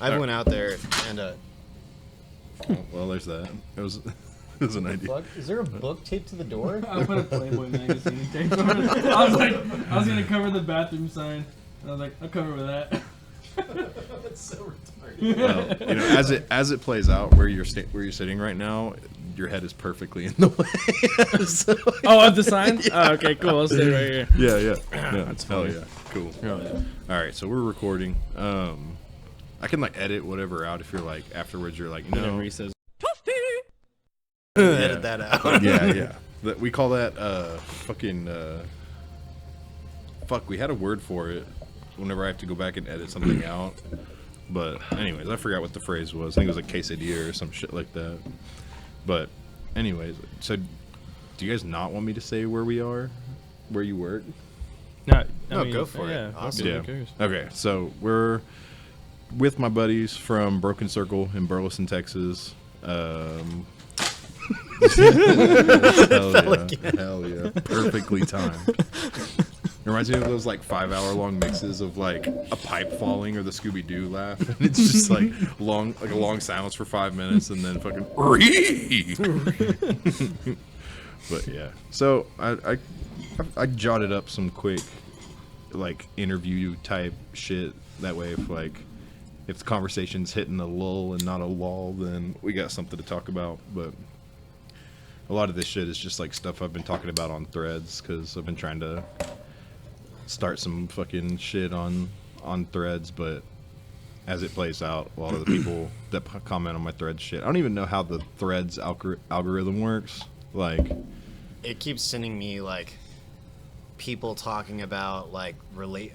I went out there and Well, there's that. It was an idea. fuck, is there a book taped to the door? I put a Playboy magazine taped over it. I was gonna cover the bathroom sign. And I was like, I'll cover with that. That's so retarded. Well, you know, as it plays out, where you're sitting right now, your head is perfectly in the way. So, Oh, of the sign? Oh, okay, cool. I'll stay right here. yeah. That's Hell funny. yeah. Cool. Oh, yeah. All right, so we're recording. I can like edit whatever out if you're like afterwards. You're like, Whenever no. he says, Edit that out. Yeah. We call that fucking. Fuck, we had a word for it. Whenever I have to go back and edit something out. But anyways, I forgot what the phrase was. I think it was like quesadilla or some shit like that. But anyways, so do you guys not want me to say where we are, where you work? no, No, go for it. Yeah, Awesome. Who cares? Okay, so we're with my buddies from Broken Circle in Burleson, Texas. Hell yeah. Perfectly timed. It reminds me of those like 5-hour-long mixes of like a pipe falling or the Scooby-Doo laugh. And it's just like a long silence for 5 minutes and then fucking But yeah. So I jotted up some quick like interview type shit. That way if the conversation's hitting a lull and not a lull, then we got something to talk about. But a lot of this shit is just like stuff I've been talking about on Threads because I've been trying to start some fucking shit on Threads, but as it plays out, a lot of the people that comment on my Threads shit, I don't even know how the Threads algorithm works. Like, It keeps sending me like people talking about like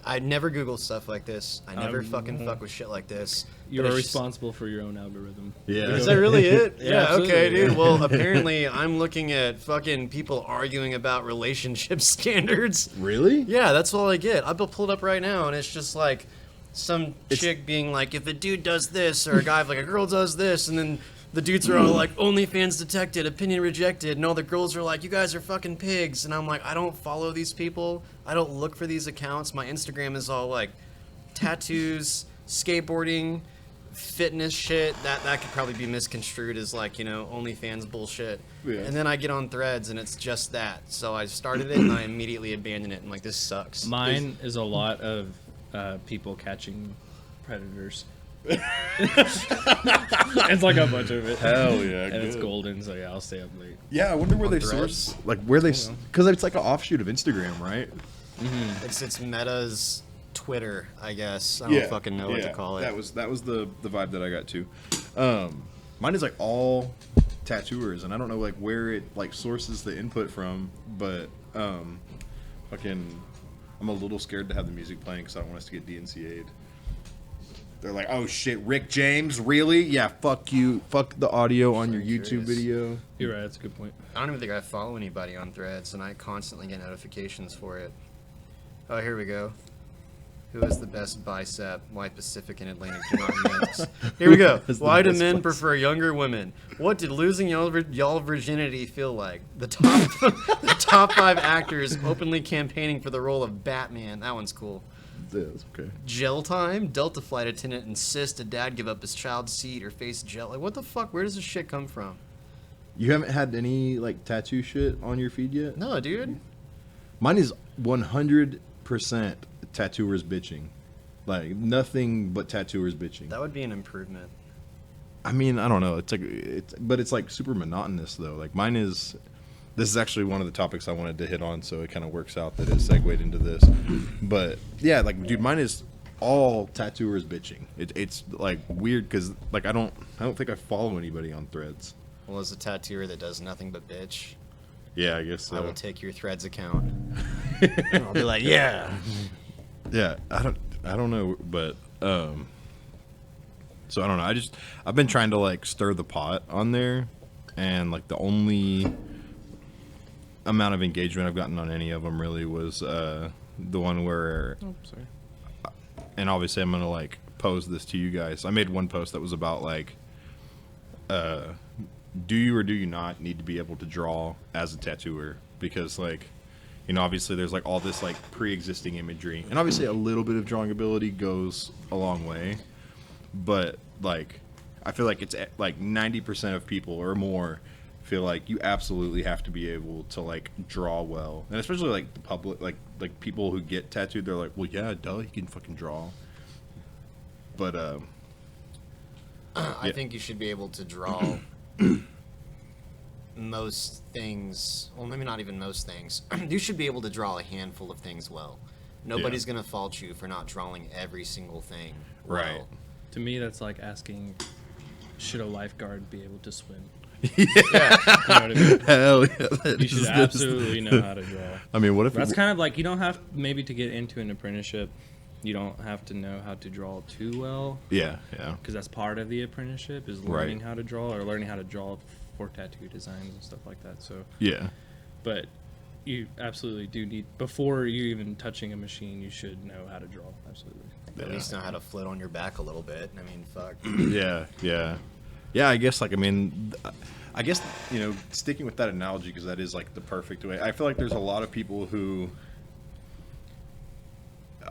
I never Google stuff like this. I never fucking fuck with shit like this. You're But it's just- responsible for your own algorithm. yeah, Is that really it? Yeah, okay, absolutely. dude. Well, apparently I'm looking at fucking people arguing about relationship standards. really? Yeah, that's all I get. I'll pull it up right now, and it's just like some chick being like, if a dude does this, or a guy, like a girl does this, and then the dudes are all like, OnlyFans detected, opinion rejected, and all the girls are like, you guys are fucking pigs. And I'm like, I don't follow these people. I don't look for these accounts. My Instagram is all like tattoos, skateboarding, fitness shit. That could probably be misconstrued as like, you know, OnlyFans bullshit. Yeah. And then I get on Threads and it's just that. So I started it and I immediately abandoned it. I'm like, this sucks. Mine is a lot of people catching predators. It's like a bunch of it. Hell yeah, And it's good. golden, so yeah, I'll stay up late. Yeah, I wonder where On they Threads? source, like where they, because it's like an offshoot of Instagram, right? It's Meta's Twitter, I guess. I don't fucking know what to call it. That was the vibe that I got too. Mine is like all tattooers, and I don't know like where it like sources the input from, but fucking, I'm a little scared to have the music playing because I don't want us to get DNCA'd. They're like, oh shit, Rick James, really? Yeah, fuck you, fuck the audio on your YouTube curious. video. You're right, that's a good point. I don't even think I follow anybody on Threads, and I constantly get notifications for it. Oh, here we go. Who is the best bicep? Why Pacific and Atlantic do not mix? Here we go. Is the Why do best men bicep. prefer younger women? What did losing y'all virginity feel like? The top 5 actors openly campaigning for the role of Batman. That one's cool. Yeah, that's okay. Gel time. Delta flight attendant insists a dad give up his child's seat or face gel. Like, what the fuck? Where does this shit come from? You haven't had any like tattoo shit on your feed yet? No, dude. Mine is 100% tattooers bitching. Like nothing but tattooers bitching. That would be an improvement. I mean, I don't know. But it's like super monotonous though. Like mine is. This is actually one of the topics I wanted to hit on, so it kind of works out that it segued into this. But yeah, like, dude, mine is all tattooers bitching. It's like weird because like I don't think I follow anybody on Threads. Well, as a tattooer that does nothing but bitch, Yeah, I guess so. I will take your Threads account. And I'll be like, yeah. Yeah, I don't know, but so I don't know. I've been trying to like stir the pot on there, and like the only amount of engagement I've gotten on any of them really was the one where, Oh, sorry. and obviously I'm gonna like pose this to you guys. I made one post that was about like, do you or do you not need to be able to draw as a tattooer? Because like, you know, obviously there's like all this like pre-existing imagery, and obviously a little bit of drawing ability goes a long way. but like I feel like it's like 90% of people or more feel like you absolutely have to be able to like draw well, and especially like the public, like people who get tattooed, they're like, well, yeah, duh, you can fucking draw. But I think you should be able to draw most things. Well, maybe not even most things. You should be able to draw a handful of things well. Nobody's gonna fault you for not drawing every single thing Right. well. To me, that's like asking, should a lifeguard be able to swim? Yeah. You know what I mean? hell yeah, You should absolutely know how to draw. I mean, what if That's kind of like, you don't have, maybe to get into an apprenticeship, you don't have to know how to draw too well, yeah, because that's part of the apprenticeship, is Right. learning how to draw, or learning how to draw for tattoo designs and stuff like that. So, yeah, but you absolutely do need, before you even touching a machine, you should know how to draw. Absolutely. At least know how to float on your back a little bit. I mean, fuck. yeah. I guess like, I mean, I guess, you know, sticking with that analogy, because that is like the perfect way. I feel like there's a lot of people who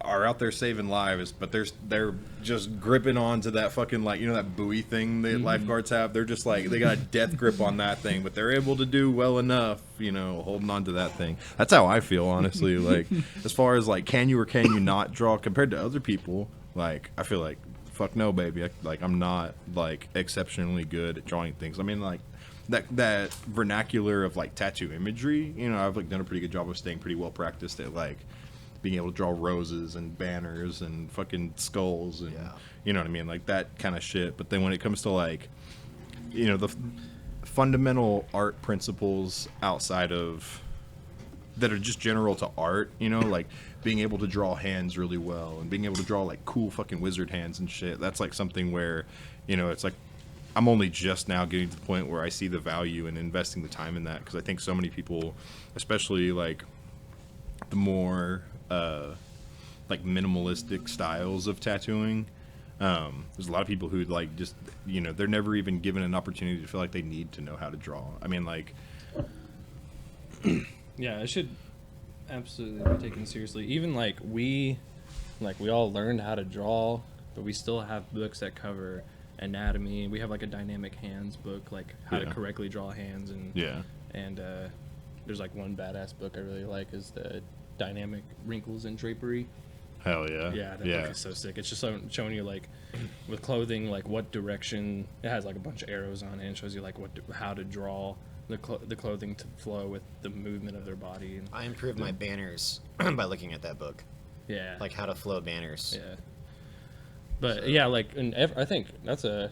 are out there saving lives, but they're just gripping onto that fucking, like, you know, that buoy thing that lifeguards have. They're just like, they got a death grip on that thing, but they're able to do well enough, you know, holding on to that thing. That's how I feel, honestly. Like, as far as like, can you or can you not draw compared to other people? Like, I feel like, fuck no, baby. I'm not like exceptionally good at drawing things. I mean, like, that vernacular of like tattoo imagery, you know, I've like done a pretty good job of staying pretty well practiced at like being able to draw roses and banners and fucking skulls and you know what I mean, like that kind of shit. But then when it comes to like, you know, the fundamental art principles outside of that are just general to art, you know, like being able to draw hands really well and being able to draw like cool fucking wizard hands and shit, that's like something where, you know, it's like I'm only just now getting to the point where I see the value in investing the time in that, because I think so many people, especially like the more like minimalistic styles of tattooing, there's a lot of people who like just, you know, they're never even given an opportunity to feel like they need to know how to draw. I mean, like Yeah, it should absolutely be taken seriously. Even like we all learned how to draw, but we still have books that cover anatomy. We have like a dynamic hands book, like how to correctly draw hands, and there's like one badass book I really like is the dynamic wrinkles and drapery. hell yeah. Yeah, that book is so sick. It's just showing you like with clothing, like what direction. It has like a bunch of arrows on it and shows you like how to draw the clothing to flow with the movement of their body. And I improved my banners by looking at that book. yeah, Like how to flow banners. yeah. But yeah, like I think that's a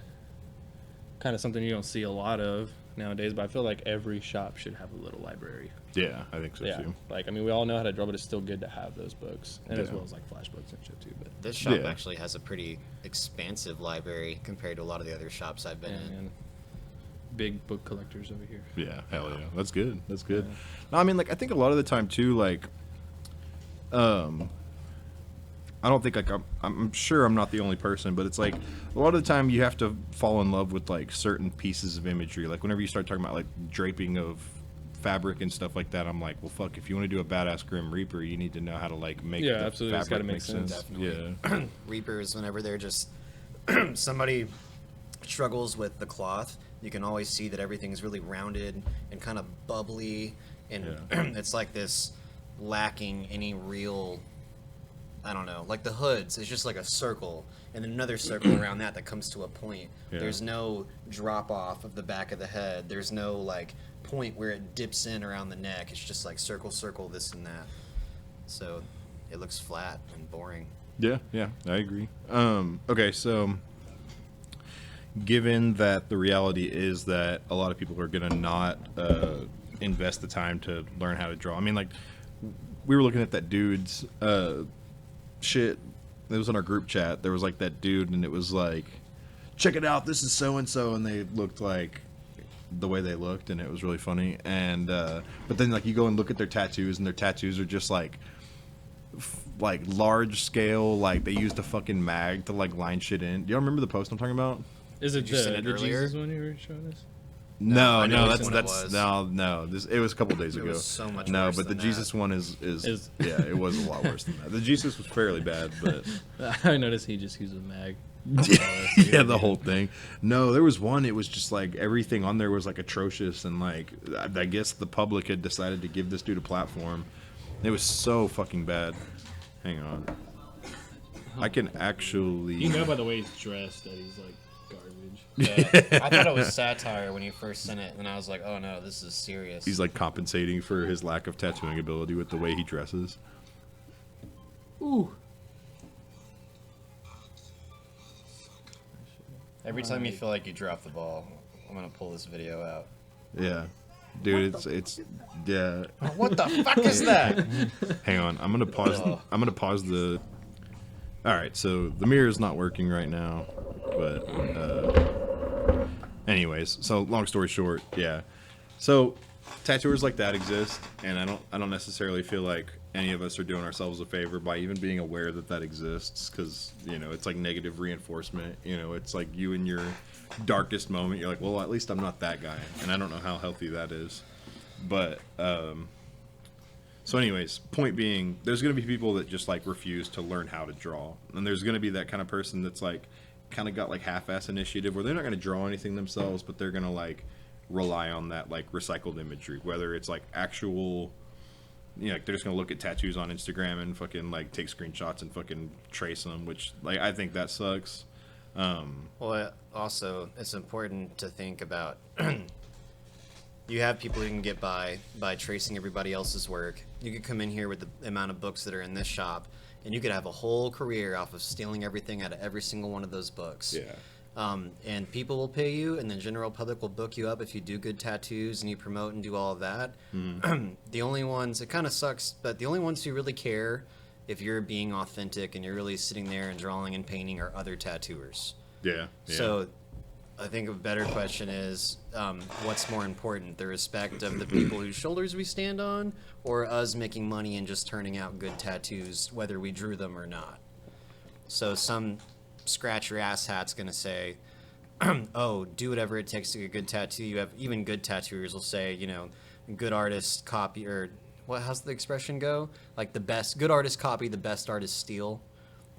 kind of something you don't see a lot of nowadays. But I feel like every shop should have a little library. Yeah, I think so too. Like, I mean, we all know how to draw, but it's still good to have those books, and as Yeah. well as like flash books and shit too. But This shop Yeah. actually has a pretty expansive library compared to a lot of the other shops I've been in. and big book collectors over here. Yeah, hell yeah. That's good. That's good. No, I mean, like, I think a lot of the time too, like, I don't think like I'm sure I'm not the only person, but it's like a lot of the time you have to fall in love with like certain pieces of imagery. Like whenever you start talking about like draping of fabric and stuff like that, I'm like, well, fuck, if you want to do a badass Grim Reaper, you need to know how to like make Yeah, the absolutely. It's fabric gotta make sense. Definitely. Yeah, Reapers, whenever they're just somebody struggles with the cloth, you can always see that everything's really rounded and kind of bubbly, and it's like this lacking any real, I don't know, like the hoods, it's just like a circle and then another circle around that comes to a point. Yeah. There's no drop off of the back of the head. There's no like point where it dips in around the neck. It's just like circle, circle, this and that. So it looks flat and boring. yeah, I agree. Okay, so given that the reality is that a lot of people are gonna not invest the time to learn how to draw. I mean, like, we were looking at that dude's shit. It was in our group chat. There was like that dude, and it was like, check it out, this is so and so, and they looked like the way they looked, and it was really funny. And but then like you go and look at their tattoos, and their tattoos are just like large scale, like they used a fucking mag to like line shit in. Do y'all remember the post I'm talking about? Is it Did you send it the earlier? Jesus one you were showing us? No, I know which that's one it was. no. It was a couple days It ago. was so much no, worse but the than that. Jesus one is yeah, it was a lot worse than that. The Jesus was fairly bad, but I noticed he just used a mag. Yeah, the whole thing. No, there was one. It was just like everything on there was like atrocious, and like I guess the public had decided to give this dude a platform. It was so fucking bad. Hang on, I can actually. You know by the way he's dressed that he's like garbage. Yeah, I thought it was satire when you first sent it, and I was like, oh no, this is serious. He's like compensating for his lack of tattooing ability with the way he dresses. Ooh. Every time you feel like you drop the ball, I'm gonna pull this video out. Yeah, dude, it's yeah. What the fuck is that? Hang on, I'm gonna pause. Ugh. I'm gonna pause the. All right, so the mirror is not working right now, but anyways, so long story short, yeah. So tattooers like that exist, and I don't necessarily feel like any of us are doing ourselves a favor by even being aware that that exists, because it's like negative reinforcement. It's like you in your darkest moment, you're like, well, at least I'm not that guy, and I don't know how healthy that is, but so anyways, point being, there's going to be people that just like refuse to learn how to draw, and there's going to be that kind of person that's like kind of got like half-ass initiative where they're not going to draw anything themselves, but they're going to like rely on that like recycled imagery, whether it's like actual, like they're just going to look at tattoos on Instagram and fucking like take screenshots and fucking trace them, which like I think that sucks. Well, also, it's important to think about. You have people who can get by tracing everybody else's work. You could come in here with the amount of books that are in this shop, and you could have a whole career off of stealing everything out of every single one of those books. Yeah. And people will pay you, and the general public will book you up if you do good tattoos and you promote and do all of that. The only ones, it kind of sucks, but the only ones who really care if you're being authentic and you're really sitting there and drawing and painting are other tattooers. Yeah. So I think a better question is, what's more important, the respect of the people whose shoulders we stand on, or us making money and just turning out good tattoos, whether we drew them or not? So some scratch your ass hat's going to say, oh, do whatever it takes to get a good tattoo. You have even good tattooers will say, good artist copy, or how's the expression go? Like good artist copy, the best artist steal.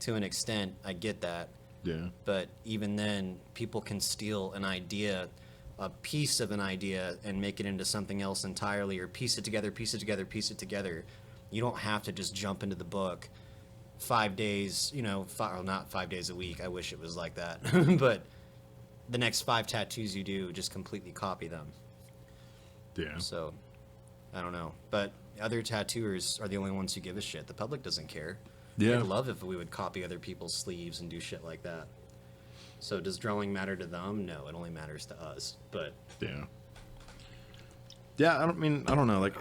To an extent, I get that. Yeah. But even then, people can steal an idea, a piece of an idea, and make it into something else entirely, or piece it together. You don't have to just jump into the book 5 days, not 5 days a week. I wish it was like that. But the next 5 tattoos you do, just completely copy them. Yeah. So, I don't know. But other tattooers are the only ones who give a shit. The public doesn't care. Yeah. I'd love if we would copy other people's sleeves and do shit like that. So does drawing matter to them? No, it only matters to us. But Yeah. Yeah, I don't know. Like,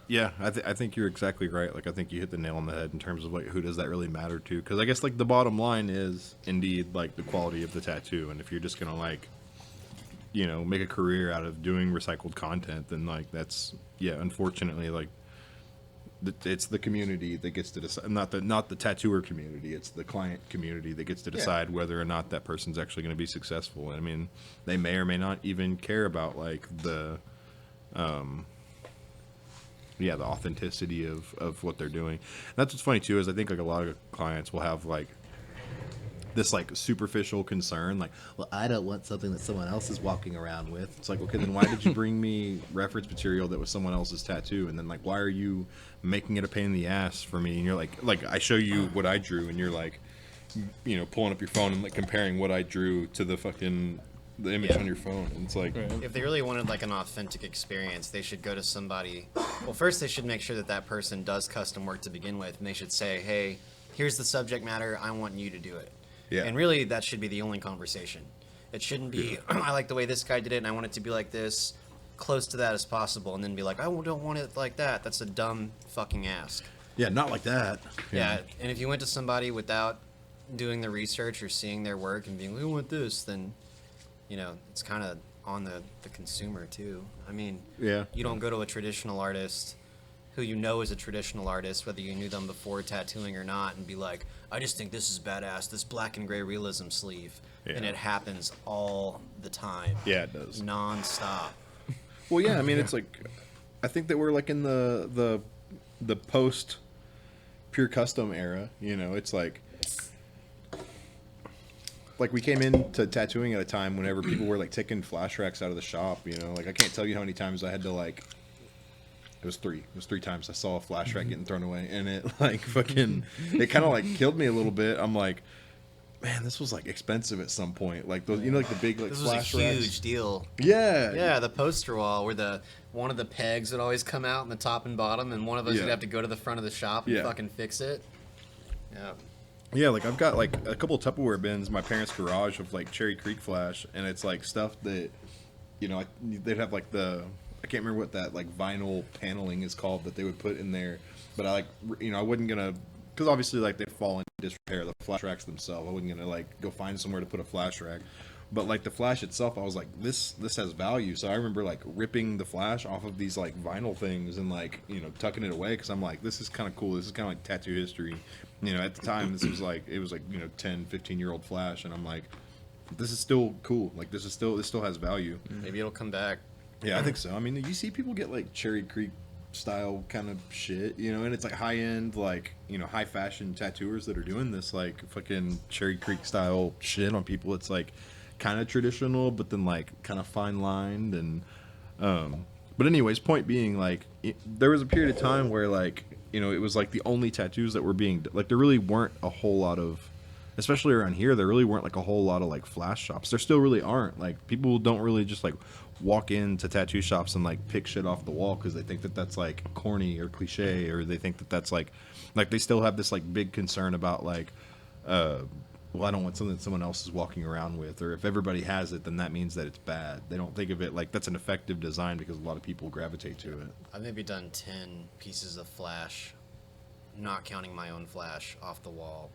yeah, I think you're exactly right. Like, I think you hit the nail on the head in terms of like who does that really matter to? Because I guess like the bottom line is indeed like the quality of the tattoo, and if you're just gonna like, make a career out of doing recycled content, then like that's unfortunately like. It's the community that gets to decide, not the tattooer community. It's the client community that gets to decide whether or not that person's actually going to be successful. I mean, they may or may not even care about like the authenticity of what they're doing. And that's what's funny too, is I think like a lot of clients will have like this like superficial concern, like, well, I don't want something that someone else is walking around with. It's like, okay, then why did you bring me reference material that was someone else's tattoo? And then like, why are you making it a pain in the ass for me? And you're like I show you what I drew, and you're like, pulling up your phone and like comparing what I drew to the image on your phone. And it's like, if they really wanted like an authentic experience, they should go to somebody. Well, first they should make sure that person does custom work to begin with, and they should say, hey, here's the subject matter, I want you to do it. Yeah. And really, that should be the only conversation. It shouldn't be, I like the way this guy did it, and I want it to be like this, close to that as possible, and then be like, I don't want it like that. That's a dumb fucking ask. yeah, not like that. Yeah, and if you went to somebody without doing the research or seeing their work and being like, I want this, then, it's kind of on the consumer, too. I mean, Yeah. you don't go to a traditional artist who you know is a traditional artist, whether you knew them before tattooing or not, and be like, I just think this is badass, this black and gray realism sleeve. Yeah. And it happens all the time. Yeah, it does. Non-stop. Well, yeah, I mean, it's like, I think that we're like in the post pure custom era. It's like, like we came into tattooing at a time whenever people were like taking flash racks out of the shop. You know, like I can't tell you how many times I had to like. It was three times I saw a flash rack getting thrown away, and it like fucking, it kind of like killed me a little bit. I'm like, man, this was like expensive at some point. Like those, you know, like the big like This was a flash huge racks. deal. Yeah, Yeah, the poster wall where one of the pegs would always come out in the top and bottom, and one of us Yeah. would have to go to the front of the shop and Yeah. fucking fix it. Yeah. Yeah, like I've got like a couple of Tupperware bins in my parents' garage of like Cherry Creek flash, and it's like stuff that, you know, they'd have like I can't remember what that like vinyl paneling is called that they would put in there, but I like, you know, I wasn't gonna, because obviously like they fall into disrepair, the flash racks themselves. I wasn't gonna like go find somewhere to put a flash rack, but like the flash itself, I was like, this has value. So I remember like ripping the flash off of these like vinyl things and like, you know, tucking it away because I'm like, this is kind of cool. This is kind of like tattoo history. You know, at the time this was like, it was like, you know, 10, 15-year-old flash, and I'm like, this is still cool. Like this still has value. Maybe it'll come back. Yeah, I think so. I mean, you see people get like Cherry Creek style kind of shit, you know, and it's like high end, like, you know, high fashion tattooers that are doing this like fucking Cherry Creek style shit on people. It's like kind of traditional, but then like kind of fine lined and, but anyways, point being, like, there was a period of time where like, you know, it was like the only tattoos that were being like, there really weren't a whole lot of, especially around here, there really weren't like a whole lot of like flash shops. There still really aren't. Like people don't really just like walk into tattoo shops and like pick shit off the wall because they think that that's like corny or cliche, or they think that that's like they still have this like big concern about like, well, I don't want something that someone else is walking around with, or if everybody has it, then that means that it's bad. They don't think of it like that's an effective design because a lot of people gravitate to it. I've maybe done 10 pieces of flash, not counting my own flash, off the wall,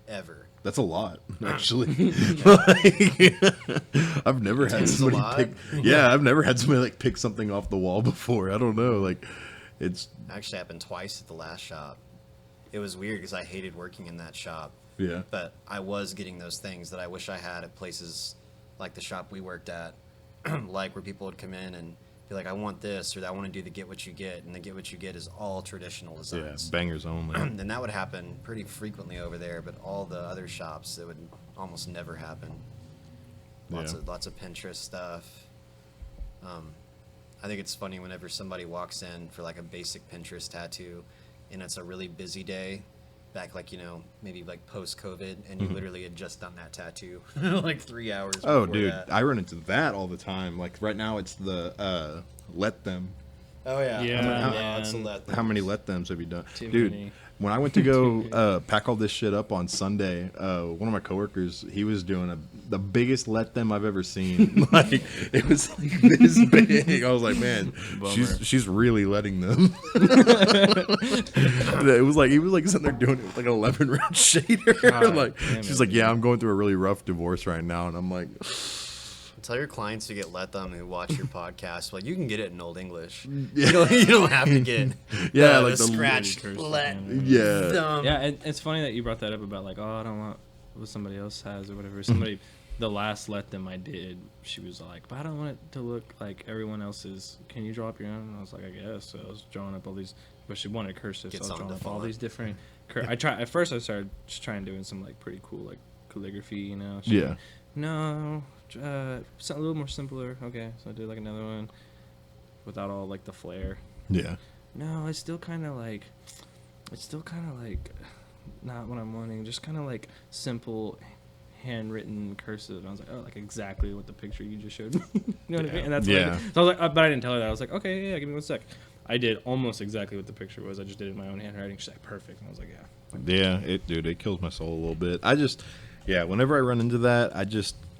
ever. That's a lot, actually. Like, I've never had Ten's a somebody lot. pick. Yeah, I've never had somebody like pick something off the wall before. I don't know. Like, it's Actually happened twice at the last shop. It was weird because I hated working in that shop. yeah, But I was getting those things that I wish I had at places like the shop we worked at, like where people would come in and be like, I want this, or I want to do the Get What You Get, and the Get What You Get is all traditional yeah, designs. bangers only. And that would happen pretty frequently over there, but all the other shops, it would almost never happen. Lots Yeah. of Pinterest stuff. I think it's funny whenever somebody walks in for like a basic Pinterest tattoo, and it's a really busy day, back like, you know, maybe like post-COVID, and you literally had just done that tattoo like 3 hours Oh, before dude, that. I run into that all the time. Like right now, it's the let them. Oh yeah, Yeah, it's a man. let How many let thems have you done, Too dude? many. When I went to go pack all this shit up on Sunday, one of my coworkers, he was doing the biggest let them I've ever seen. Like it was like this big. I was like, man, she's really letting them. It was like he was like sitting there doing it with like an 11 round shader. God Like damn she's it. like, yeah, I'm going through a really rough divorce right now, and I'm like, Tell your clients to get let them who watch your podcast. Like you can get it in Old English. You don't have to get Yeah, the like the scratch cursive, let yeah, them. Yeah, and it's funny that you brought that up about like, oh, I don't want what somebody else has or whatever. Somebody, the last let them I did, she was like, but I don't want it to look like everyone else's. Can you draw up your own? And I was like, I guess. So I was drawing up all these, but she wanted cursive, Get so I was something drawing to up all font. these different. I tried at first. I started just trying doing some like pretty cool like calligraphy, you know. She yeah, no, a little more simpler. Okay, so I did like another one without all like the flair. yeah. No, it's still kind of like not what I'm wanting. Just kind of like simple, handwritten cursive. And I was like, oh, like exactly what the picture you just showed me. You know what I mean? And that's what I Yeah. did. So I was like, but I didn't tell her that. I was like, okay, yeah, give me 1 sec. I did almost exactly what the picture was. I just did it in my own handwriting. She's like, perfect. And I was like, yeah. Yeah, it kills my soul a little bit. Whenever I run into that,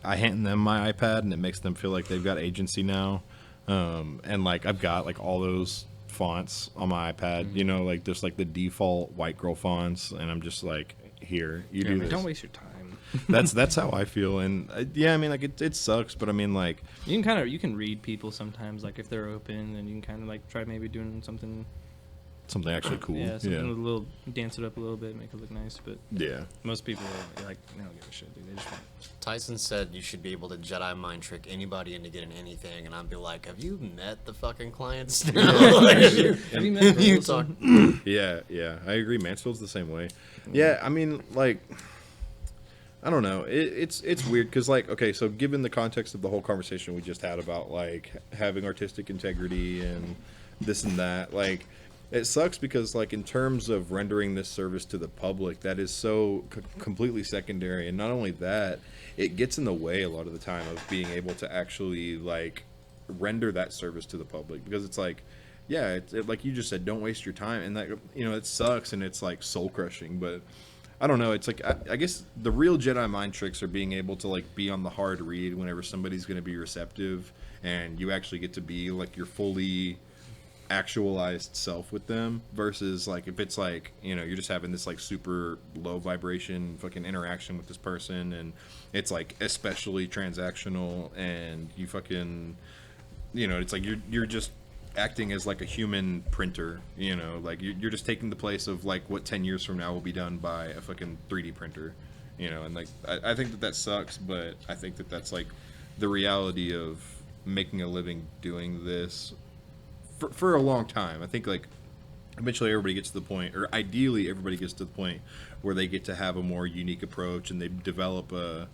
I hand them my iPad and it makes them feel like they've got agency now. And like I've got like all those fonts on my iPad, you know, like just like the default white girl fonts, and I'm just like, here, you Yeah, do man, this. don't waste your time. That's how I feel, and yeah, I mean, like it sucks, but I mean, like, You can read people sometimes, like if they're open, and you can kind of like try maybe doing something. something actually cool. Yeah, something with a little, dance it up a little bit, make it look nice. But Yeah. most people like they don't give a shit, dude. They just want. Tyson said you should be able to Jedi mind trick anybody into getting anything, and I'd be like, have you met the fucking clients? Have you met You girls? talk. Yeah, I agree. Mansfield's the same way. Yeah, I mean, like, I don't know. It's weird because, like, okay, so given the context of the whole conversation we just had about like having artistic integrity and this and that, like, it sucks because, like, in terms of rendering this service to the public, that is so completely secondary. And not only that, it gets in the way a lot of the time of being able to actually like render that service to the public, because it's like, yeah, like you just said, don't waste your time, and that, you know, it sucks and it's like soul crushing, but I don't know. It's like I guess the real Jedi mind tricks are being able to like be on the hard read whenever somebody's going to be receptive, and you actually get to be like your fully actualized self with them, versus like if it's like, you know, you're just having this like super low vibration fucking interaction with this person, and it's like especially transactional, and you fucking, you know, it's like you're just acting as like a human printer, you know, like you're just taking the place of like what 10 years from now will be done by a fucking 3D printer, you know. And like I think that sucks, but I think that that's like the reality of making a living doing this for a long time. I think like eventually everybody gets to the point, or ideally everybody gets to the point where they get to have a more unique approach, and they develop a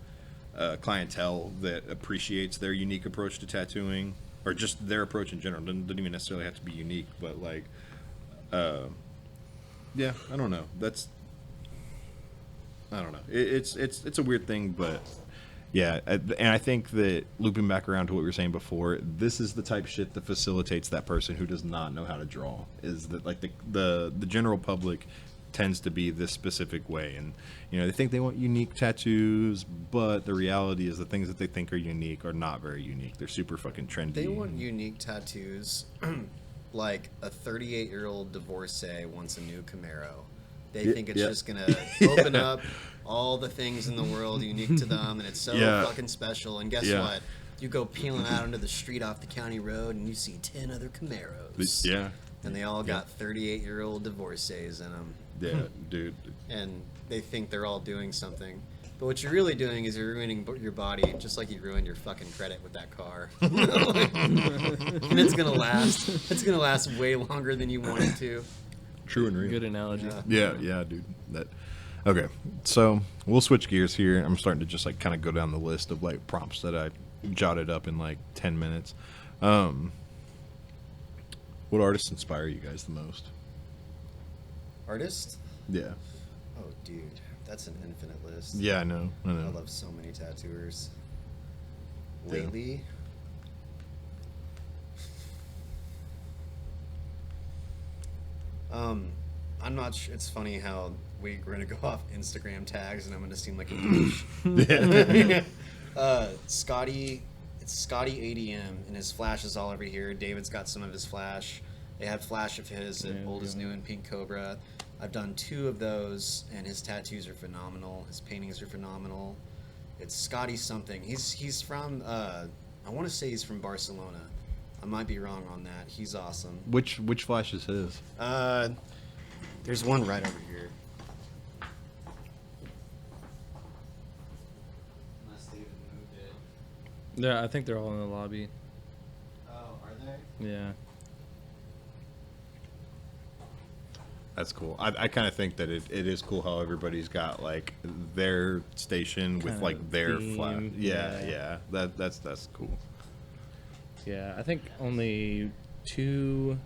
clientele that appreciates their unique approach to tattooing, or just their approach in general. Doesn't even necessarily have to be unique, but like, yeah, I don't know. I don't know. It's a weird thing, but yeah, and I think that looping back around to what we were saying before, this is the type of shit that facilitates that person who does not know how to draw. Is that like the general public tends to be this specific way, and you know, they think they want unique tattoos, but the reality is the things that they think are unique are not very unique. They're super fucking trendy. They want unique tattoos, like a 38-year-old divorcee wants a new Camaro. They think it's just gonna open up all the things in the world unique to them, and it's so fucking special. And guess what? You go peeling out onto the street off the county road, and you see 10 other Camaros. Yeah. And they all got 38-year-old divorcees in them. Yeah, dude. And they think they're all doing something. But what you're really doing is you're ruining your body, just like you ruined your fucking credit with that car. And it's gonna last. It's gonna last way longer than you want it to. True and real. Good analogy. Yeah, dude. Okay, so we'll switch gears here. I'm starting to just like kind of go down the list of like prompts that I jotted up in like 10 minutes. What artists inspire you guys the most? Artist? Yeah. Oh, dude, that's an infinite list. Yeah, I know. I love so many tattooers. Lately, I'm not sure. It's funny how we're gonna go off Instagram tags, and I'm gonna seem like a douche. Scotty, it's Scotty ADM, and his flash is all over here. David's got some of his flash. They have flash of his at Old is New and Pink Cobra. I've done 2 of those, and his tattoos are phenomenal. His paintings are phenomenal. It's Scotty something. He's from I want to say he's from Barcelona. I might be wrong on that. He's awesome. Which flash is his? There's one right over here. Unless David moved it. Yeah, I think they're all in the lobby. Oh, are they? Yeah. That's cool. I kind of think that it is cool how everybody's got like their station with Kind like of their theme, flash. yeah. Yeah. That's cool. Yeah, I think only two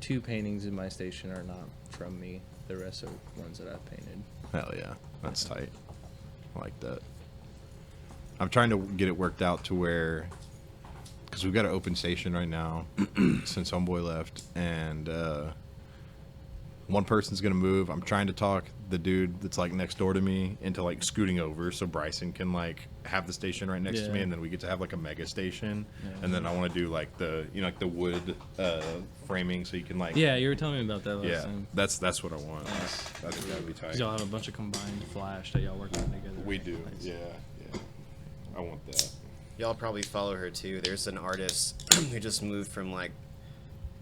paintings in my station are not from me. The rest are ones that I've painted. Hell yeah, that's tight. I like that. I'm trying to get it worked out to where, because we've got an open station right now since Homeboy left, and one person's gonna move. I'm trying to talk the dude that's like next door to me into like scooting over so Bryson can like have the station right next to me, Yeah. and then we get to have like a mega station. Yeah. And then I want to do like the, you know, like the wood framing, so you can like, Yeah, you were telling me about that last yeah, time. that's what I want. That's gotta be tight. 'Cause y'all have a bunch of combined flash that y'all work on together. We do. Nice. Yeah. I want that. Y'all probably follow her too. There's an artist who just moved from like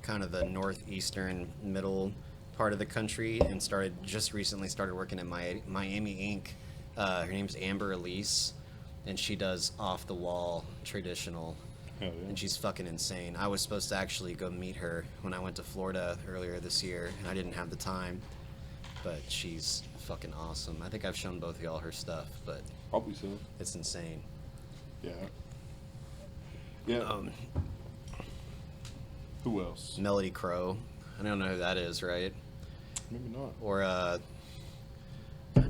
kind of the northeastern middle part of the country and just recently started working at Miami Ink. Her name's Amber Elise, and she does off the wall traditional. Hell yeah. And she's fucking insane. I was supposed to actually go meet her when I went to Florida earlier this year, and I didn't have the time. but she's fucking awesome. I think I've shown both of y'all her stuff, but Probably so. it's insane. Yeah. Yeah. Um, Who else? Melody Crow. I don't know who that is, right? Maybe not. Or God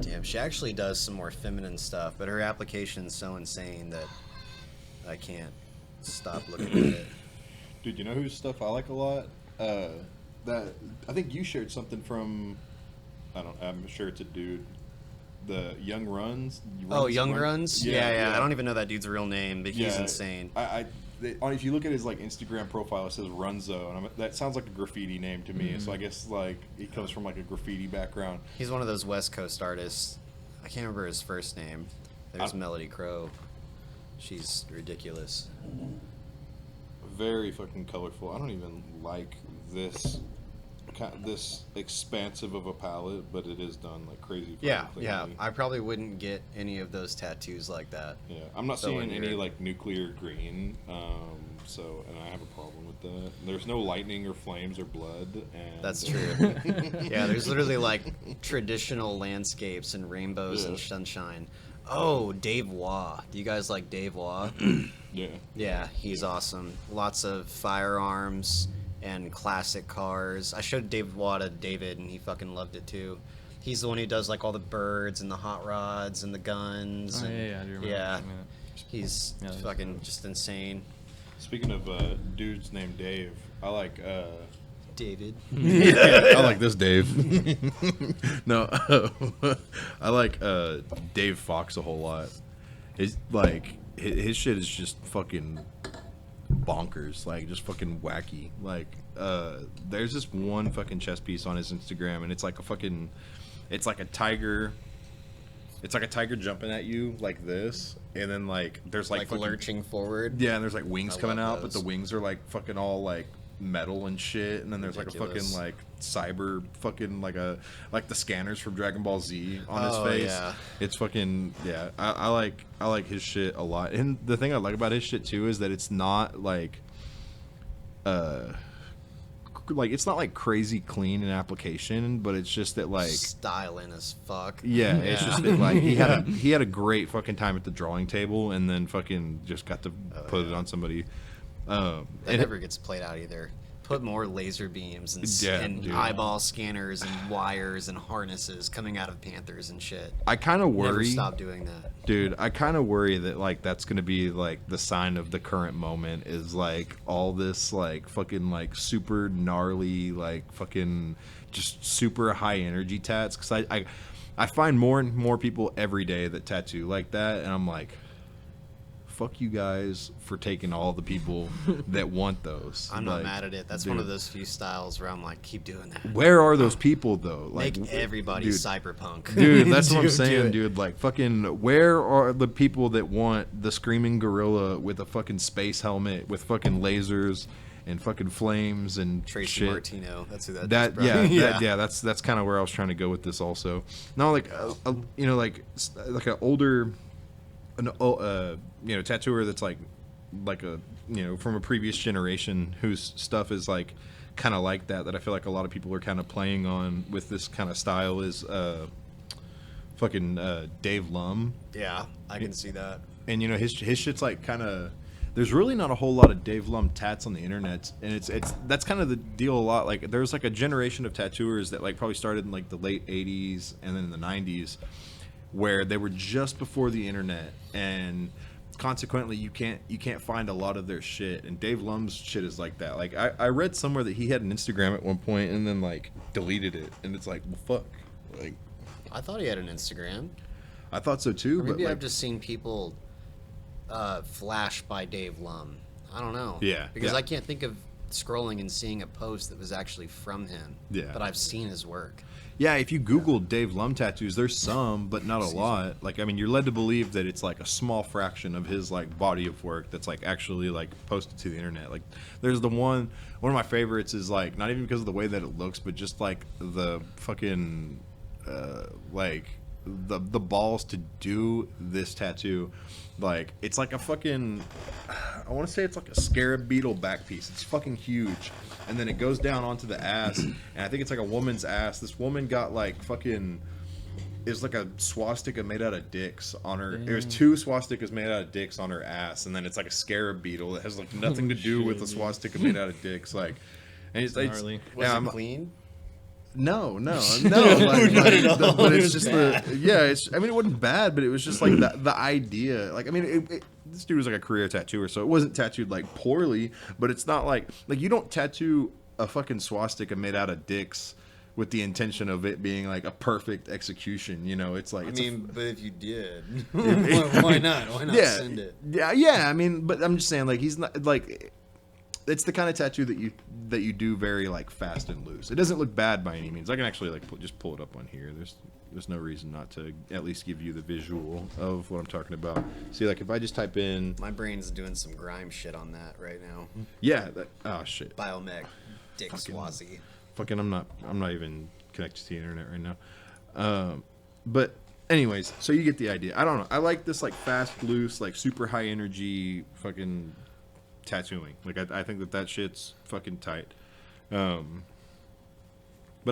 damn, she actually does some more feminine stuff, but her application's so insane that I can't stop looking at it. Dude, you know whose stuff I like a lot? That I think you shared something from. I'm sure it's a dude. The Young Runs. Oh, Young Runs? Yeah. yeah. I don't even know that dude's real name, but he's insane. If you look at his like Instagram profile, it says Runzo, and that sounds like a graffiti name to me. So I guess like he comes from like a graffiti background. He's one of those West Coast artists. I can't remember his first name. There's Melody Crow. She's ridiculous. Very fucking colorful. I don't even like this expansive of a palette, but it is done like crazy. Yeah. cleanly. I probably wouldn't get any of those tattoos like that. Yeah, I'm not So seeing any weird. like nuclear green, and I have a problem with that. There's no lightning or flames or blood. And That's true. Yeah, there's literally like traditional landscapes and rainbows and Yeah. sunshine. Oh, Dave Waugh. Do you guys like Dave Waugh? Yeah. Yeah, he's awesome. Lots of firearms and classic cars. I showed Dave Waugh to David, and he fucking loved it too. He's the one who does like all the birds and the hot rods and the guns. Oh, and, yeah, I do remember. Yeah, seeing that. he's Yeah, that's fucking dope. just insane. Speaking of dudes named Dave, I like. David. I like this Dave. No, I like Dave Fox a whole lot. His shit is just fucking bonkers, like just fucking wacky. Like there's this one fucking chess piece on his Instagram, and it's like a tiger. It's like a tiger jumping at you like this, and then like there's like fucking, lurching forward. yeah, and there's like wings I coming love out, but those. the wings are like fucking all like metal and shit, and then there's Ridiculous. like a fucking like cyber fucking like the scanners from Dragon Ball Z on Oh, his face. yeah. It's fucking yeah. I like his shit a lot, and the thing I like about his shit too is that it's not like it's not like crazy clean in application, but it's just that like Styling as fuck. yeah, it's just that, like he had a great fucking time at the drawing table, and then fucking just got to put it on somebody. That And never gets played out either. Put more laser beams and, Yeah, and dude. eyeball scanners and wires and harnesses coming out of Panthers and shit. I kind of Never worry, stop doing that. dude. I kind of worry that like that's gonna be like the sign of the current moment is like all this like fucking like super gnarly like fucking just super high energy tats, because I find more and more people every day that tattoo like that, and I'm like, fuck you guys for taking all the people that want those. I'm not Like, mad at it. That's dude, one of those few styles where I'm like, keep doing that. Where are those people though? Like, Make everybody dude, cyberpunk. Dude, that's what I'm Do saying, it. dude. Like, fucking, where are the people that want the screaming gorilla with a fucking space helmet with fucking lasers and fucking flames and Tracy shit? Martino. That's who that is, That bro. yeah, that's kind of where I was trying to go with this also. No, like you know, like an older, tattooer that's like a from a previous generation whose stuff is like kind of like that. That I feel like a lot of people are kind of playing on with this kind of style is fucking Dave Lum. Yeah, I can see that. And his shit's like kind of. There's really not a whole lot of Dave Lum tats on the internet, and it's that's kind of the deal a lot. Like there's like a generation of tattooers that like probably started in like the late '80s and then in the '90s, where they were just before the internet, and consequently you can't find a lot of their shit. And Dave Lum's shit is like that. Like I read somewhere that he had an Instagram at one point and then like deleted it, and it's like, well, fuck. Like I thought he had an Instagram. I thought so too, Or but maybe like, I've just seen people flash by Dave Lum. I don't know. Yeah, Because yeah. I can't think of scrolling and seeing a post that was actually from him. Yeah. But I've seen his work. yeah, if you Google Dave Lum tattoos, there's some, but not a lot. Like, I mean, you're led to believe that it's like a small fraction of his like body of work that's like actually like posted to the internet. Like, there's one of my favorites is like not even because of the way that it looks, but just like the fucking like the balls to do this tattoo. Like, it's like a fucking I want to say it's like a scarab beetle back piece. It's fucking huge, and then it goes down onto the ass, and I think it's like a woman's ass. This woman got like fucking. It's like a swastika made out of dicks on her. There's 2 swastikas made out of dicks on her ass, and then it's like a scarab beetle that has like nothing to do with the swastika made out of dicks. Like, and it's Gnarly. Was yeah, it clean? no, like, but it's just it's. I mean, it wasn't bad, but it was just like the idea. Like, I mean, this dude was like a career tattooer, so it wasn't tattooed like poorly, but it's not like you don't tattoo a fucking swastika made out of dicks with the intention of it being like a perfect execution. You know, it's like I it's mean, but if you did, why not? Why not send it? yeah. I mean, but I'm just saying, like, he's not like. It's the kind of tattoo that you do very like fast and loose. It doesn't look bad by any means. I can actually like just pull it up on here. There's no reason not to at least give you the visual of what I'm talking about. See, like if I just type in, My brain's doing some grime shit on that right now. yeah, oh shit, Biomech, Dick Fucking- Swazi. fucking, I'm not even connected to the internet right now. But anyways, so you get the idea. I don't know. I like this like fast, loose, like super high energy fucking tattooing. Like I think that shit's fucking tight. But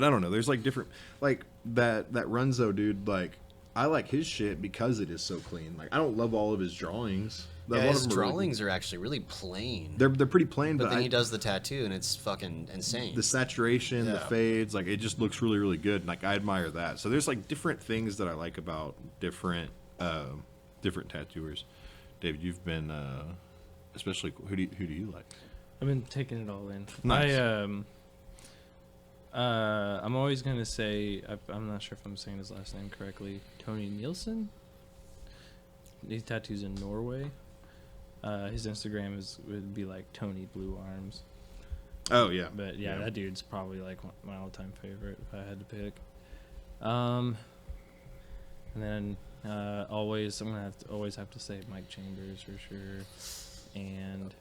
I don't know. There's like different like that Runzo dude. Like I like his shit because it is so clean. Like I don't love all of his drawings. A lot of His them are really- drawings are actually really plain. they're pretty plain, but but then he does the tattoo and it's fucking insane. the saturation, the Yeah. fades, like it just looks really, really good. Like I admire that. So there's like different things that I like about different tattooers. David, you've been especially who do you like? I've been taking it all in. Nice. I'm always gonna say I'm not sure if I'm saying his last name correctly. Tony Nielsen. He tattoos in Norway. His Instagram would be like Tony Blue Arms. Oh yeah, But yeah, that dude's probably like my all-time favorite if I had to pick. And then always I'm gonna always have to say Mike Chambers for sure, and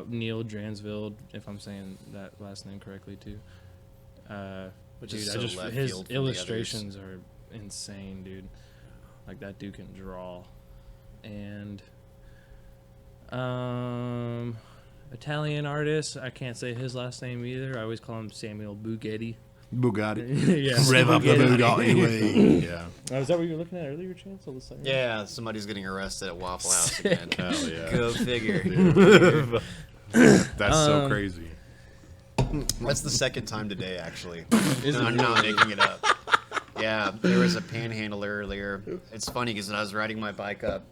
Neil Dransfield, if I'm saying that last name correctly too. Which Dude, is I so just left his field from the illustrations are insane, dude. Like that dude can draw, and Italian artist. I can't say his last name either. I always call him Samuel Bugatti. Bugatti. Yeah, Rev up the Bugatti way. Yeah. Oh, is that what you were looking at earlier, Chance? All the second? Yeah, somebody's getting arrested at Waffle House again. Hell yeah. Go figure. That's so crazy. That's the second time today, actually. I'm not making it up. Yeah, there was a panhandler earlier. It's funny because when I was riding my bike up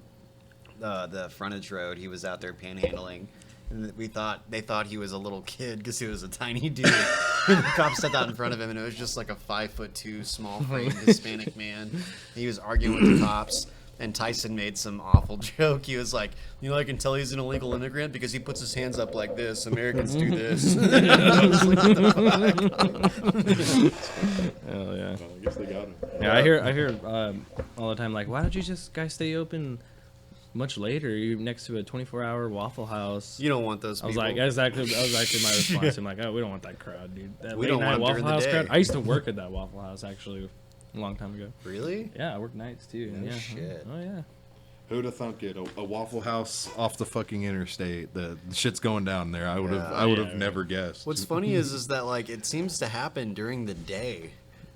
the frontage road, he was out there panhandling. And they thought he was a little kid because he was a tiny dude. The cops stepped out in front of him, and it was just like a 5'2" small framed Hispanic man. He was arguing with the cops. And Tyson made some awful joke. He was like, I can tell he's an illegal immigrant because he puts his hands up like this. Americans do this. I was like, what the fuck? Hell yeah. Well, I guess they got him. Yeah, I hear all the time like, why don't you just guys stay open much later? You're next to a 24-hour Waffle House. You don't want those I was people. like, that was actually my response. I'm like, oh, we don't want that crowd, dude. That We late don't night want 'em during Waffle the House crowd. day. I used to work at that Waffle House actually a long time ago. Really? Yeah, I worked nights too. No yeah. shit. Oh yeah. Who'd have thunk it? A Waffle House off the fucking interstate. The shit's going down there. I would have. Yeah. I would have Yeah. never guessed. What's funny is that like it seems to happen during the day.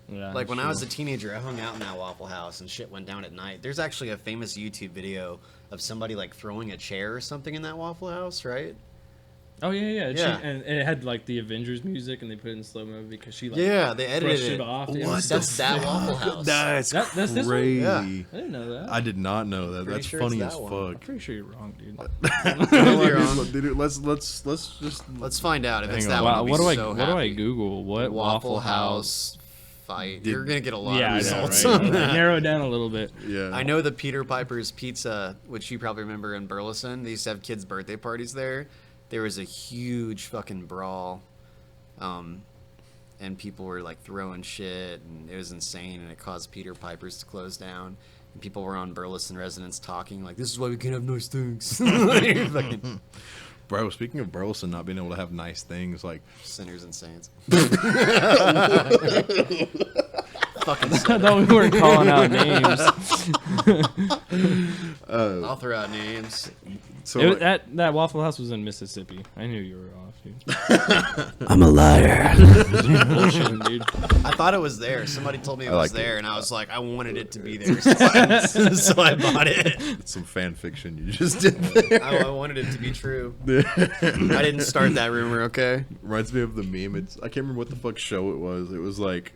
Yeah. Like when I sure. was a teenager, I hung out in that Waffle House and shit went down at night. There's actually a famous YouTube video of somebody like throwing a chair or something in that Waffle House, right? Oh yeah. Yeah. And it had like the Avengers music, and they put it in slow mo because she like Yeah, they edited brushed it. it off. What It was the That's that Waffle House. That's That's this one? crazy. Yeah. I didn't know that. I did not know that. Pretty That's sure funny it's as that one. I'm fuck. pretty sure you're wrong, dude. You're wrong. Dude, let's just Let's find out if it's Hang that on. one. Wow, I'll be what do I so what do I happy. Google? What Waffle House fight? Did- You're gonna get a lot Yeah, of I know, results right? on that. Narrow it down a little bit. Yeah. I know the Peter Piper's Pizza, which you probably remember in Burleson. They used to have kids' birthday parties there. There was a huge fucking brawl, and people were like throwing shit, and it was insane, and it caused Peter Piper's to close down. And people were on Burleson residents talking like, "This is why we can't have nice things." Fucking Bro, speaking of Burleson not being able to have nice things, like sinners and saints. fucking I said it. thought we weren't calling out names. I'll throw out names. So It was- like, that Waffle House was in Mississippi. I knew you were off, dude. I'm a liar. Bullshit, dude. I thought it was there. Somebody told me it I was like it. there, and I was like, I wanted it to be there, so I bought it. it's some fan fiction you just did there. I wanted it to be true. I didn't start that rumor, okay? Reminds me of the meme. I can't remember what the fuck show it was. It was like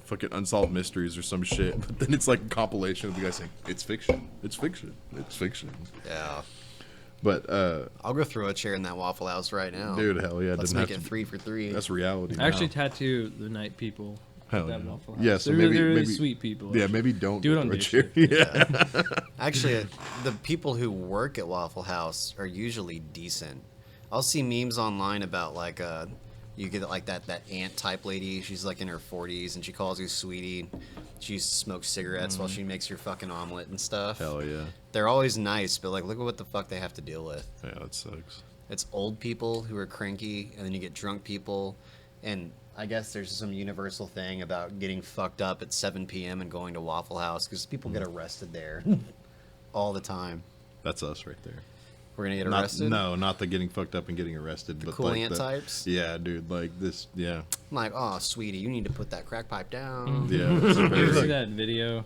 fucking Unsolved Mysteries or some shit. But then it's like a compilation of the guy saying, "It's fiction. It's fiction. It's fiction." Yeah. But I'll go throw a chair in that Waffle House right now. dude, hell yeah, Let's doesn't make have it to 3 for 3. That's reality. I actually now. tattoo the night people. Hell That yeah. Waffle House. Yeah, so they're maybe really maybe sweet people. Yeah, actually. maybe don't Do it go on through a day chair. shift. Yeah. Actually, the people who work at Waffle House are usually decent. I'll see memes online about like you get like that aunt type lady. She's like in her 40s and she calls you sweetie. She smokes cigarettes while she makes your fucking omelet and stuff. Hell yeah. They're always nice, but like look at what the fuck they have to deal with. Yeah, that sucks. It's old people who are cranky, and then you get drunk people, and I guess there's some universal thing about getting fucked up at 7 p.m. and going to Waffle House because people get arrested there all the time. That's us right there. We're gonna get Not, arrested. no, not the getting fucked up and getting arrested, but cool like ant the, types? Yeah, dude, like this. Yeah, I'm like, oh, sweetie, you need to put that crack pipe down. yeah. It's a You ever see very, that video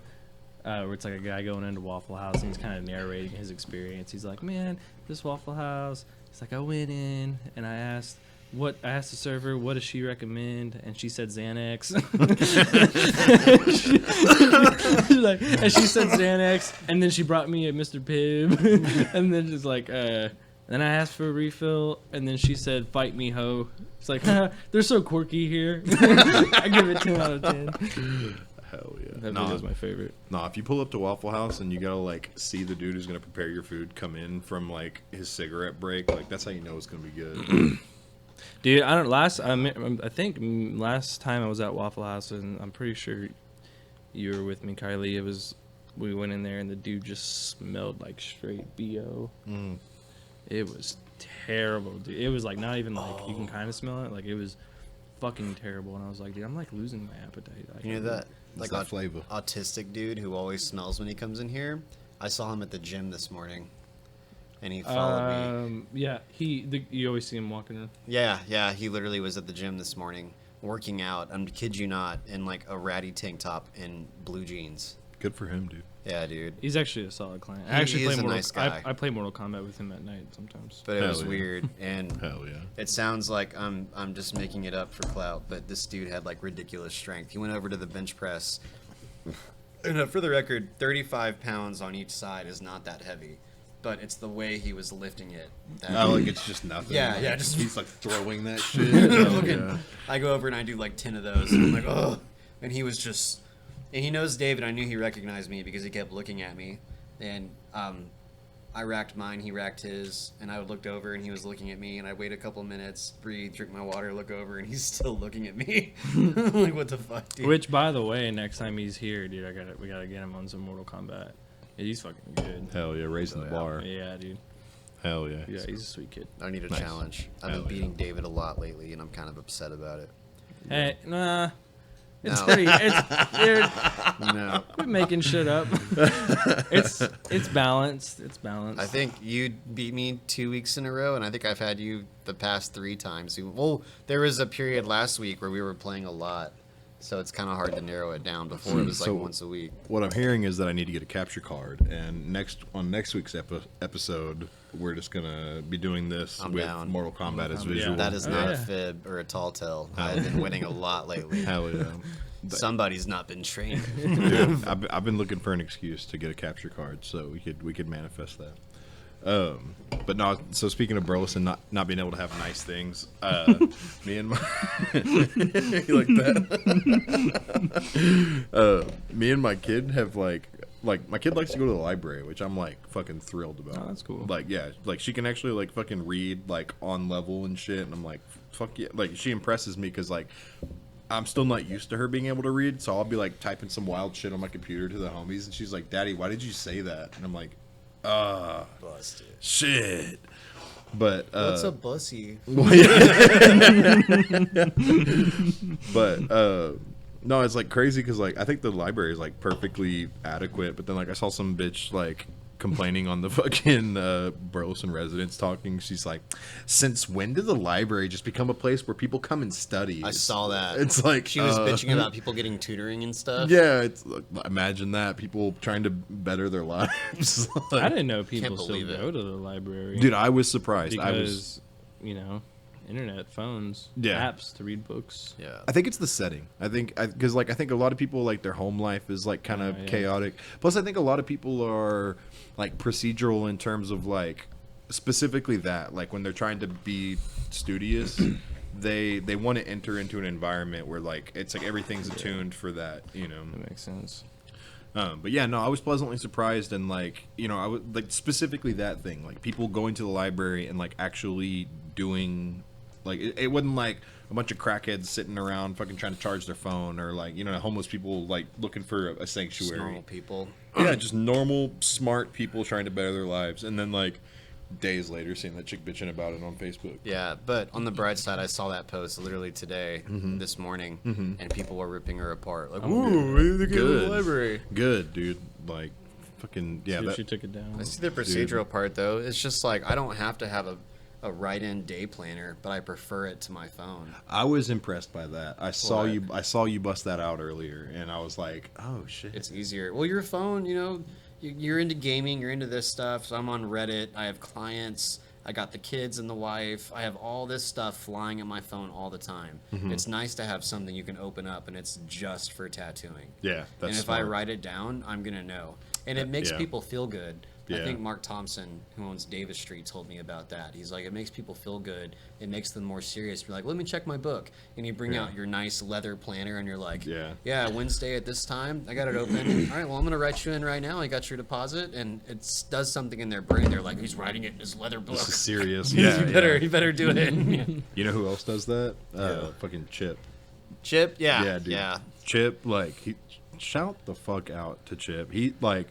where it's like a guy going into Waffle House and he's kind of narrating his experience? He's like, man, this Waffle House. He's like, I went in and I asked the server, what does she recommend? And she said Xanax. And she said Xanax, and then she brought me a Mr. Pibb, and then just like, then I asked for a refill, and then she said, fight me, ho. It's like, they're so quirky here. I give it 10 out of 10. hell yeah. That Nah, video's my favorite. nah, if you pull up to Waffle House and you gotta like see the dude who's gonna prepare your food come in from like his cigarette break, like that's how you know it's gonna be good. Dude, I think last time I was at Waffle House, and I'm pretty sure you were with me, Kylie. We went in there and the dude just smelled like straight BO. It was terrible, dude. It was like not even like you can kind of smell it. Like it was fucking terrible. And I was like, dude, I'm like losing my appetite. Like, You know that It's like that flavor. autistic dude who always smells when he comes in here? I saw him at the gym this morning, and he followed me. Yeah, you always see him walking around. Yeah, he literally was at the gym this morning working out. I'm kid you not, in like a ratty tank top and blue jeans. Good for him, dude. Yeah, dude. He's actually a solid client. I He actually is play a Mortal. nice guy. I play Mortal Kombat with him at night sometimes. But it Hell was yeah. weird, and Hell yeah. it sounds like I'm just making it up for clout. But this dude had like ridiculous strength. He went over to the bench press. And for the record, 35 pounds on each side is not that heavy, but it's the way he was lifting it. That Oh, like it's just nothing. Yeah, Like, yeah, just- he's like throwing that shit. Hell Fucking- yeah. I go over and I do like 10 of those, and I'm like, oh. And he was just, and he knows David. I knew he recognized me because he kept looking at me, and I racked mine, he racked his, and I looked over and he was looking at me, and I wait a couple minutes, breathe, drink my water, look over, and he's still looking at me. I'm like, what the fuck, dude? Which, by the way, next time he's here, dude, we gotta get him on some Mortal Kombat. Yeah, he's fucking good. Hell yeah, raising the bar. Yeah, dude. Hell yeah. Yeah, he's a sweet kid. I need a Nice. challenge. I've Hell been yeah. beating David a lot lately, and I'm kind of upset about it. Hey, nah. It's No. pretty. Dude, No. quit making shit up. It's balanced. It's balanced. I think you beat me 2 weeks in a row, and I think I've had you the past 3 times. Well, there was a period last week where we were playing a lot, so it's kind of hard to narrow it down. Before it was like So- once a week. What I'm hearing is that I need to get a capture card, and next week's episode, we're just gonna be doing this I'm with down. Mortal Kombat as Kombat, visual. yeah. That is Oh, not a yeah. fib or a tall tale. I've been winning a lot lately. Hell yeah. Somebody's not been trained. Dude, I've been looking for an excuse to get a capture card, so we could manifest that. But no. So speaking of Burleson not being able to have nice things, me and my you like that? Me and my kid have like my kid likes to go to the library, which I'm like fucking thrilled about. Oh, that's cool. Like yeah, like she can actually like fucking read like on level and shit, and I'm like fuck yeah. Like she impresses me because like. I'm still not used to her being able to read, so I'll be like typing some wild shit on my computer to the homies, and she's like, "Daddy, why did you say that?" And I'm like, Busted. shit." But What's a bussy? but No, it's like crazy because like I think the library is like perfectly adequate, but then like I saw some bitch like complaining on the fucking Burleson residents talking. She's like, "Since when did the library just become a place where people come and study?" I saw that. It's like She was bitching about people getting tutoring and stuff. Yeah, it's like, imagine that people trying to better their lives. I didn't know people still believe it. go to the library. Dude, I was surprised. because internet, phones, Yeah. apps to read books. Yeah. I think it's the setting. I think because like I think a lot of people like their home life is like kind of Yeah. chaotic. Plus, I think a lot of people are like procedural in terms of like specifically that like when they're trying to be studious, they want to enter into an environment where like it's like everything's attuned for that. That makes sense. But yeah, no, I was pleasantly surprised and like I was like specifically that thing like people going to the library and like actually doing. Like it wasn't like a bunch of crackheads sitting around fucking trying to charge their phone or like homeless people like looking for a Just sanctuary. normal people. Yeah, just normal smart people trying to better their lives, and then like days later seeing that chick bitching about it on Facebook. Yeah, but on the bright side, I saw that post literally today, this morning, and people were ripping her apart. Like, ooh, maybe they go to the Good. library. Good, dude. Like fucking yeah. See if That, she took it down. I see the procedural part though. It's just like I don't have to have a write-in day planner, but I prefer it to my phone. I was impressed by that. I saw What? you. I saw you bust that out earlier, and I was like, oh shit. It's easier. Well, your phone, you're into gaming, you're into this stuff. So I'm on Reddit. I have clients. I got the kids and the wife. I have all this stuff flying on my phone all the time. It's nice to have something you can open up, and it's just for tattooing. Yeah, that's and if I smart. write it down, I'm gonna know, and it makes Yeah. people feel good. I Yeah. think Mark Thompson, who owns Davis Street, told me about that. He's like, it makes people feel good. It makes them more serious. You're like, let me check my book, and you bring Yeah. out your nice leather planner, and you're like, Yeah. Wednesday at this time, I got it open. All right, well, I'm gonna write you in right now. I got your deposit, and it does something in their brain. They're like, he's writing it in his leather book. This is serious. you Yeah, better do it. You know who else does that? Fucking Chip. Chip, yeah, Yeah, dude. yeah. Chip, like he shout the fuck out to Chip. He like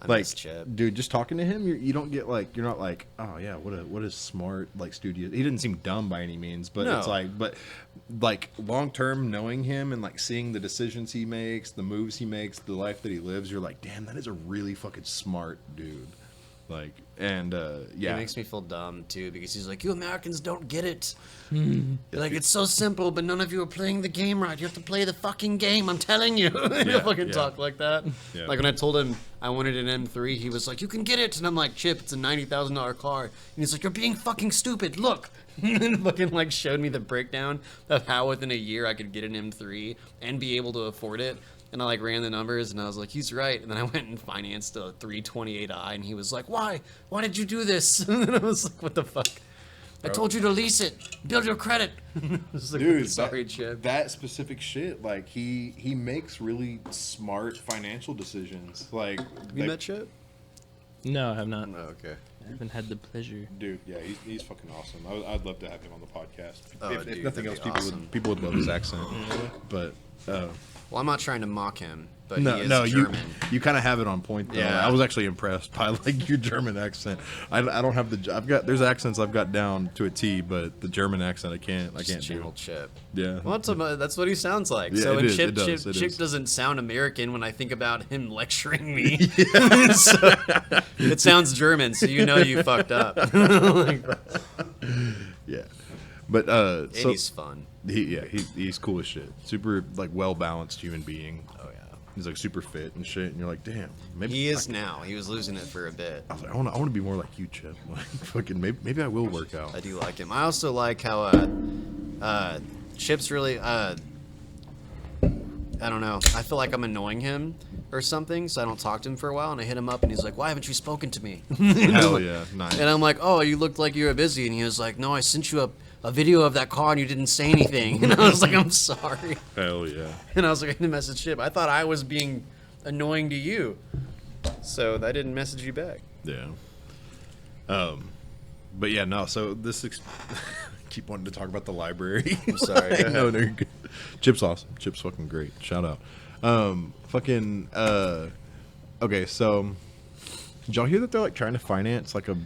I miss Chip. dude, just talking to him, you don't get like you're not like, oh yeah, what a smart like studio. He didn't seem dumb by any means, but it's No. like long term knowing him and like seeing the decisions he makes, the moves he makes, the life that he lives, you're like, damn, that is a really fucking smart dude. Like and yeah, It makes me feel dumb too because he's like, you Americans don't get it. Like it's so simple, but none of you are playing the game right. You have to play the fucking game. I'm telling you. He'll fucking yeah. talk like that. Yeah. Like when I told him I wanted an M3, he was like, you can get it, and I'm like, Chip, it's a $90,000 car, and he's like, you're being fucking stupid. Look. And fucking like showed me the breakdown of how within a year I could get an M3 and be able to afford it. And I like ran the numbers and I was like, he's right. And then I went and financed a 328i and he was like, why? Why did you do this? And I was like, what the fuck? I told you to lease it. Build your credit. I was like, Dude, sorry, Chip. that specific shit, like he makes really smart financial decisions. Like, You like- met Chip? No, I have not. Oh, okay. I haven't had the pleasure. dude, yeah, he's fucking awesome. I'd love to have him on the podcast. Oh, if dude, nothing that'd else, be awesome. people would love his accent. But Well, I'm not trying to mock him, but no, he is no, German. you kind of have it on point though. Yeah. I was actually impressed by like your German accent. I don't have there's accents I've got down to a T, but the German accent I can't Just do. channel Chip. Yeah. Well, that's what he sounds like. Yeah, so it when is, Chip, it does, it Chip is. doesn't sound American when I think about him lecturing me. So, it sounds German, so you know you fucked up. Yeah. But And so he's fun. he's cool as shit. Super like well balanced human being. Oh yeah. He's like super fit and shit, and you're like, damn. Maybe He is now. He was losing it for a bit. I was like, I want to be more like you, Chip. Like, fucking maybe I will work out. I do like him. I also like how Chip's really I don't know. I feel like I'm annoying him or something, so I don't talk to him for a while, and I hit him up, and he's like, "Why haven't you spoken to me?" Hell yeah, nice. And I'm like, "Oh, you looked like you were busy," and he was like, "No, I sent you a video of that car, and you didn't say anything." And I was like, "I'm sorry." Hell yeah. And I was like, I didn't message Chip. I thought I was being annoying to you, so I didn't message you back. Yeah. But yeah, no. So this keep wanting to talk about the library. I'm sorry. Go No, ahead. no, you're good. Chip's awesome. Chip's fucking great. Shout out. Okay, so did y'all hear that they're like trying to finance like a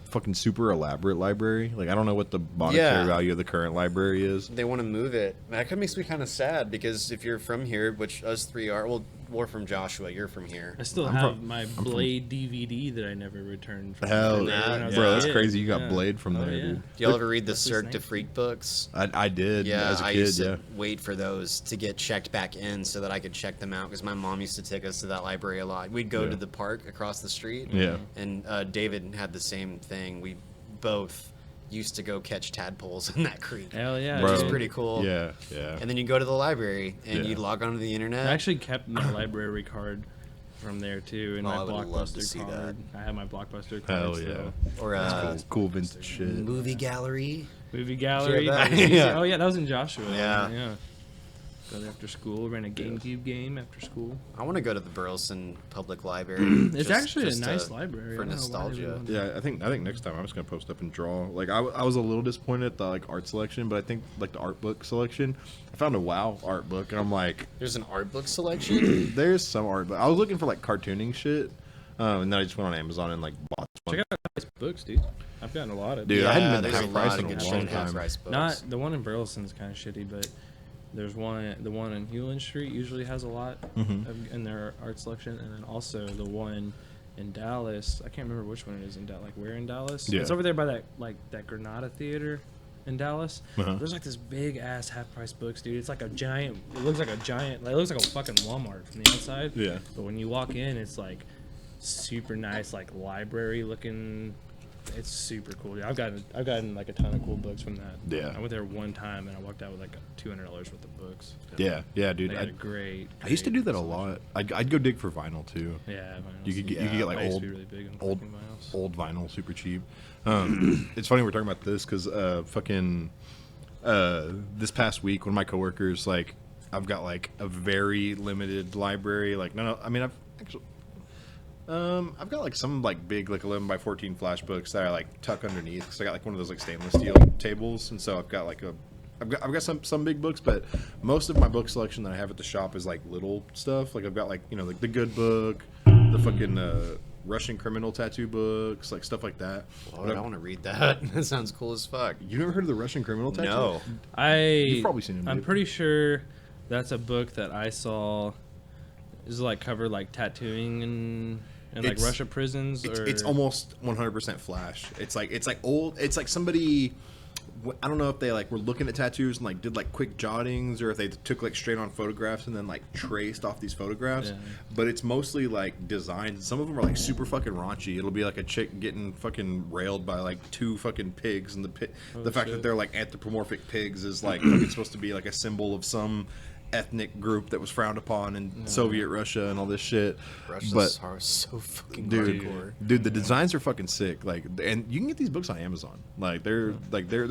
fucking super elaborate library. Like I don't know what the monetary Yeah. value of the current library is. They want to move it. That kind of makes me kind of sad because if you're from here, which us three are, well, we're from Joshua. You're from here. I still have my Blade DVD that I never returned from Hell from yeah. when I was bro, a that's kid. crazy. You got Yeah. Blade from Oh, there, yeah. dude. Do y'all ever read the What's his Cirque du name? Freak books? I did Yeah, as a I kid. used to Yeah. wait for those to get checked back in so that I could check them out because my mom used to take us to that library a lot. We'd go Yeah. to the park across the street. Yeah. And David had the same thing. We both used to go catch tadpoles in that creek. Hell yeah, Bro. Which is dude. pretty cool. Yeah, yeah. And then you go to the library and Yeah. you log onto the internet. I actually kept my library card from there too, and Oh, my I would love to Blockbuster see card. I have my Blockbuster card. Hell still. yeah. or Cool vintage shit. movie gallery. Movie gallery. Yeah, that- that was easy. yeah. Oh yeah, that was in Joshua. Yeah. Yeah. Go there after school. Ran a GameCube game after school. I want to go to the Burleson Public Library. It's actually a nice library. for I don't know why they nostalgia. would- Yeah, I think next time I'm just gonna post up and draw. Like I was a little disappointed at the like art selection, but I think like the art book selection, I found a WoW art book, and I'm like, There's an art book selection. there's some art, but I was looking for like cartooning shit, and then I just went on Amazon and like bought one. Check out nice books, dude. I've gotten a lot of. Dude, I hadn't been to there's half a price lot in of a good long shit in half time. price books. Not the one in Burleson's kind of shitty, but there's the one in Hewlin Street usually has a lot in their art selection, and then also the one in Dallas. I can't remember which one it is in Dallas. Like where in Dallas? Yeah. It's over there by that Granada Theater in Dallas. Uh-huh. There's like this big ass half price books, dude. It's like a giant. It looks like a giant. Like, it looks like a fucking Walmart from the outside. Yeah. But when you walk in, it's like super nice, like library looking. It's super cool. Dude. I've gotten like a ton of cool books from that. Yeah. I went there one time and I walked out with like $200 worth of books. Yeah, dude. They had a great. I used to do that a selection. lot. I'd go dig for vinyl too. Yeah, vinyls. You could get like I used old to be really big on old collecting vinyls. old vinyl super cheap. It's funny we're talking about this because this past week one of my coworkers, like, I've got like a very limited library. Like I mean I've got like some like big like 11 by 14 flash books that I like tuck underneath because I got like one of those like stainless steel tables, and so I've got like I've got some big books, but most of my book selection that I have at the shop is like little stuff. Like I've got like, you know, like the Good Book, the fucking Russian criminal tattoo books, like stuff like that. Lord, But I want to read that. That sounds cool as fuck. you never heard of the Russian criminal tattoo? No. You've probably seen 'em, I'm dude. pretty sure that's a book that I saw. Is it like cover like tattooing and like It's- Russia prisons, or It's almost 100% flash. It's like old. It's like somebody. I don't know if they like were looking at tattoos and like did like quick jottings, or if they took like straight on photographs and then like traced off these photographs. Yeah. But it's mostly like designs. Some of them are like super fucking raunchy. It'll be like a chick getting fucking railed by like two fucking pigs, and the fact that shit. they're like anthropomorphic pigs is like fucking supposed to be like a symbol of some ethnic group that was frowned upon in Soviet Russia and all this shit. Russia's But so fucking dude, hardcore. the designs are fucking sick. Like, and you can get these books on Amazon. Like, they're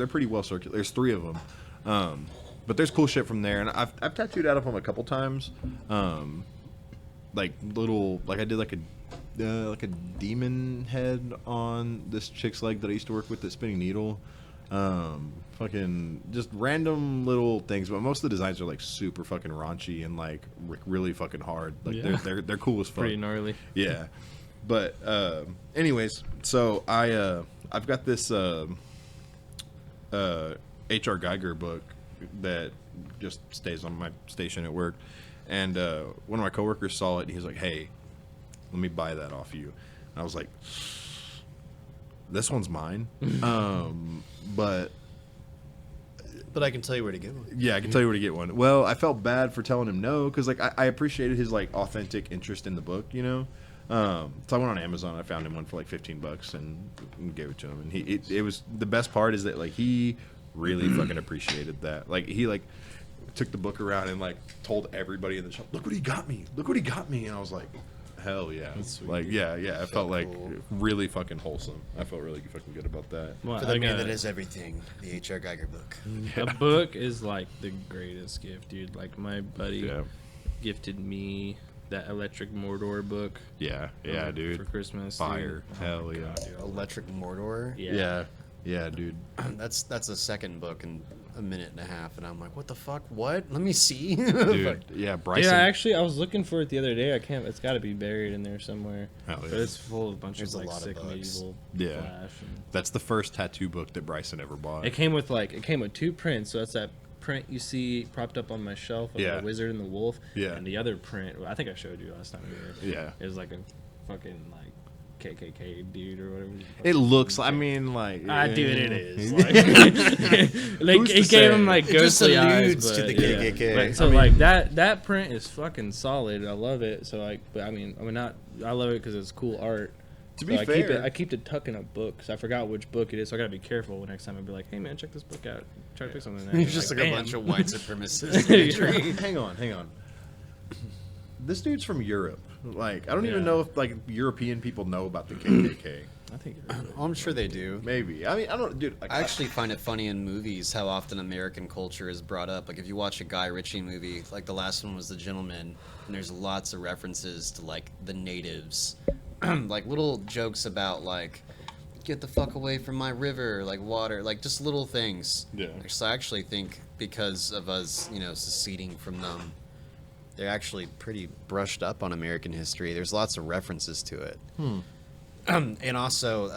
pretty well circulated. There's 3 of them, but there's cool shit from there. And I've tattooed out of them a couple times. Like little, like I did like a demon head on this chick's leg that I used to work with at Spinning Needle. Fucking just random little things, but most of the designs are like super fucking raunchy and like really fucking hard. Like Yeah. they're cool as fuck. pretty gnarly. Yeah, but anyways, so I've got this H.R. Geiger book that just stays on my station at work, and one of my coworkers saw it and he was like, "Hey, let me buy that off you." And I was like, "This one's mine," but But I can tell you where to get one. yeah, I can tell you where to get one. Well, I felt bad for telling him no because like I appreciated his like authentic interest in the book, you know. So I went on Amazon. I found him one for like $15 and gave it to him. And it was the best part is that like he really fucking appreciated that. Like he like took the book around and like told everybody in the shop, "Look what he got me! Look what he got me!" And I was like, "Hell yeah!" Like yeah. I felt like cool. really fucking wholesome. I felt really fucking good about that. Well, For the I man got- that is everything, the H.R. Geiger book. A book is like the greatest gift, dude. Like my buddy Yeah. gifted me that Electric Mordor book. Yeah, for dude. Christmas. Fire. Dude. Hell yeah. Electric Mordor. Yeah. Yeah, dude. That's a second book in a minute and a half, and I'm like, what the fuck? What? Let me see. Dude, yeah, Bryson. Yeah, actually, I was looking for it the other day. I can't. It's got to be buried in there somewhere. Hell yeah. But it's full of a bunch There's of a like lot of sick bugs. medieval Yeah. flash. And That's the first tattoo book that Bryson ever bought. it came with 2 prints. So that's that print you see propped up on my shelf of Yeah. the wizard and the wolf. Yeah. And the other print, I think I showed you last time we were. Yeah. It was like a fucking like KKK dude or whatever. It looks. I mean, like. Dude, it is. Like Who's it to gave him say? like It just ghostly eyes, alludes to but, the yeah. KKK. But, so I mean- like that print is fucking solid. I love it. So like, but I mean not. I love it because it's cool art. To So be I keep fair- I keep it tucked in a book. So I forgot which book it is. So I gotta be careful next time. I'd be like, hey man, check this book out. Try to pick something. Out. It's just like a bam. bunch of white supremacist imagery. Hang on. This dude's from Europe. Like, I don't even Yeah. know if like European people know about the KKK. I think you're right. Oh, I'm sure they do. Maybe. I mean, I don't, dude. Like, I actually find it funny in movies how often American culture is brought up. Like if you watch a Guy Ritchie movie, like the last one was The Gentleman, and there's lots of references to like the natives, like little jokes about like get the fuck away from my river, like water, like just little things. Yeah. So I actually think because of us, seceding from them, they're actually pretty brushed up on American history. There's lots of references to it. And also,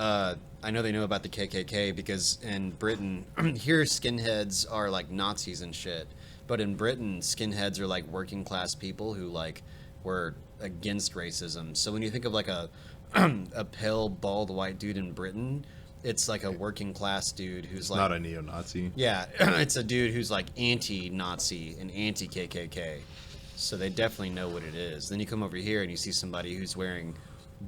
I know they know about the KKK because in Britain, here skinheads are like Nazis and shit. But in Britain, skinheads are like working class people who like were against racism. So when you think of like a a pale, bald white dude in Britain, it's like a working class dude who's like not a neo-Nazi. yeah, it's a dude who's like anti-Nazi and anti-KKK. So they definitely know what it is. Then you come over here and you see somebody who's wearing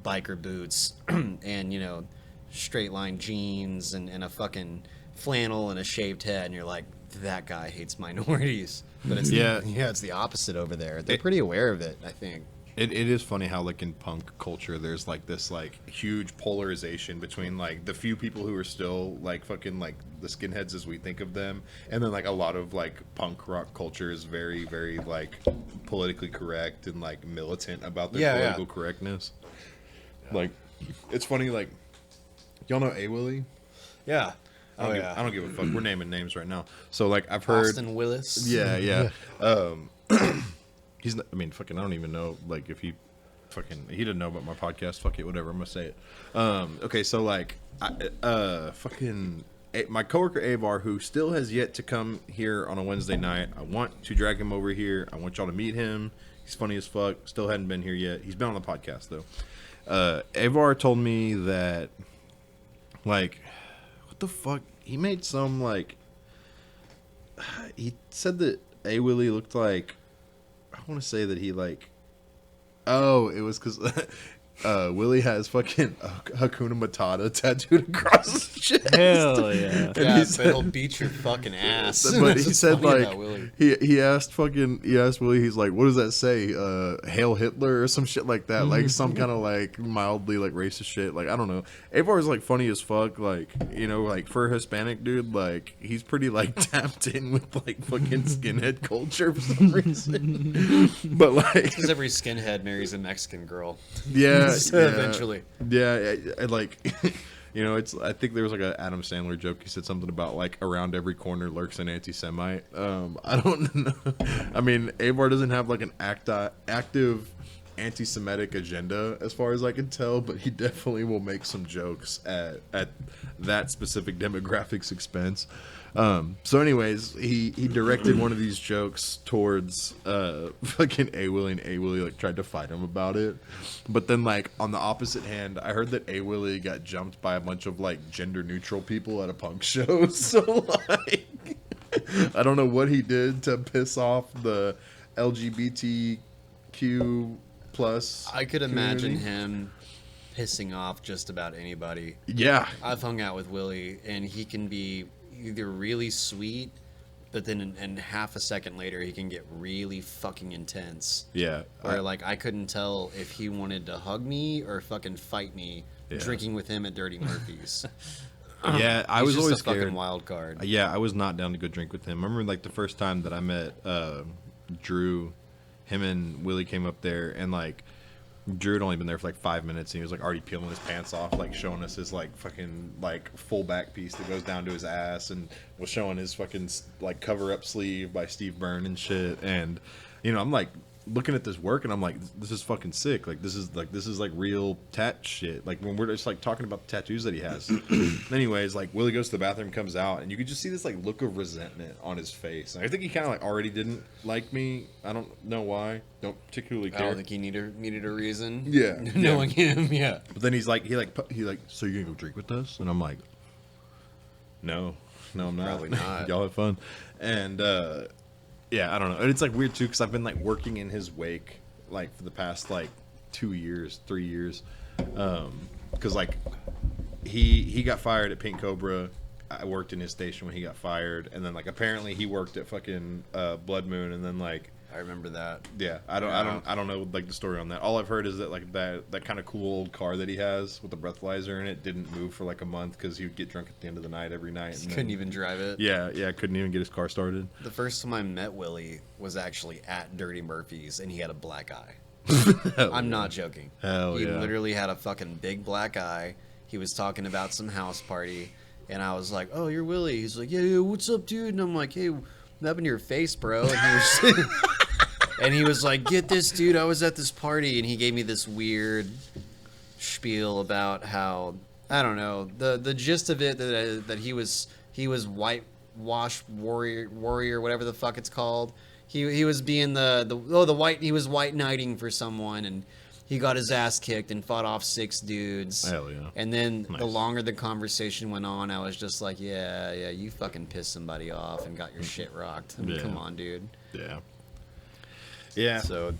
biker boots and, straight line jeans and a fucking flannel and a shaved head. And you're like, that guy hates minorities. But it's Yeah. it's the opposite over there. They're pretty aware of it, I think. It is funny how like in punk culture there's like this like huge polarization between like the few people who are still like fucking like the skinheads as we think of them, and then like a lot of like punk rock culture is very very like politically correct and like militant about their Yeah, political correctness. Like it's funny, like y'all know A Willie? Yeah. I don't give a fuck. We're naming names right now. So like I've heard Austin Willis. yeah. He's not, I mean, fucking, I don't even know, like, if he didn't know about my podcast, fuck it, whatever, I'm gonna say it. Okay, so, like, my coworker Avar, who still has yet to come here on a Wednesday night, I want to drag him over here, I want y'all to meet him, he's funny as fuck, still hadn't been here yet, he's been on the podcast, though. Avar told me that, like, what the fuck, he made some, like, he said that A. Willie looked like, I want to say that he like, oh, it was because Willie has fucking Hakuna Matata tattooed across his chest. Hell yeah. And Yeah, he but said- he'll beat your fucking ass. But That's he what's said funny like about Willie. he asked Willie, he's like, what does that say? Hail Hitler or some shit like that, like some kind of like mildly like racist shit. Like I don't know. Avar is like funny as fuck. Like like for a Hispanic dude, like he's pretty like tapped in with like fucking skinhead culture for some reason. But like Because every skinhead marries a Mexican girl. yeah, Eventually. yeah, I like. It's. I think there was like a Adam Sandler joke. He said something about like around every corner lurks an anti-Semite. I don't know. I mean, Avar doesn't have like an active anti-Semitic agenda as far as I can tell, but he definitely will make some jokes at that specific demographic's expense. So anyways, he directed one of these jokes towards fucking A Willie, and A Willie like tried to fight him about it. But then like on the opposite hand, I heard that A Willie got jumped by a bunch of like gender neutral people at a punk show. So like I don't know what he did to piss off the LGBTQ plus. I could imagine community. him pissing off just about anybody. Yeah. I've hung out with Willie, and he can be either really sweet, but then in half a second later, he can get really fucking intense. Yeah. Where, like, I couldn't tell if he wanted to hug me or fucking fight me Yeah. drinking with him at Dirty Murphy's. Yeah, I He's was just always a fucking scared. wild card. Yeah, I was not down to go drink with him. I remember like the first time that I met Drew, him and Willie came up there, and like Drew had only been there for like 5 minutes, and he was like already peeling his pants off, like showing us his like fucking like full back piece that goes down to his ass, and was showing his fucking like cover up sleeve by Steve Byrne and shit. And you know, I'm like looking at this work, and I'm like, this is fucking sick. Like this is like real tat shit. Like when we're just like talking about the tattoos that he has. Anyways, like Willie goes to the bathroom, comes out, and you could just see this like look of resentment on his face. And I think he kind of like already didn't like me. I don't know why. Don't particularly I care. don't think he needed a reason. Yeah, Knowing him, yeah. But then he's like, so you gonna go drink with us? And I'm like, no, I'm not. Probably not. Y'all have fun. And yeah, I don't know. And it's like weird too, because I've been like working in his wake like for the past like 3 years, because like he got fired at Pink Cobra. I worked in his station when he got fired, and then like apparently he worked at fucking Blood Moon, and then like. I remember that. Yeah, I don't know like the story on that. All I've heard is that like that kind of cool old car that he has with the breathalyzer in it didn't move for like a month because he would get drunk at the end of the night every night. He couldn't even drive it. Yeah, couldn't even get his car started. The first time I met Willie was actually at Dirty Murphy's, and he had a black eye. I'm not joking. Hell he yeah. literally had a fucking big black eye. He was talking about some house party, and I was like, "Oh, you're Willie." He's like, "Yeah, what's up, dude?" And I'm like, "Hey, what happened to your face, bro?" And he was, and he was like, "Get this, dude. I was at this party," and he gave me this weird spiel about how I don't know the gist of it that he was whitewash warrior, whatever the fuck it's called. He was being he was white knighting for someone, and he got his ass kicked and fought off 6 dudes. Hell yeah. And then Nice. the longer the conversation went on, I was just like, yeah, you fucking pissed somebody off and got your shit rocked. I mean, Yeah. come on, dude. Yeah. So,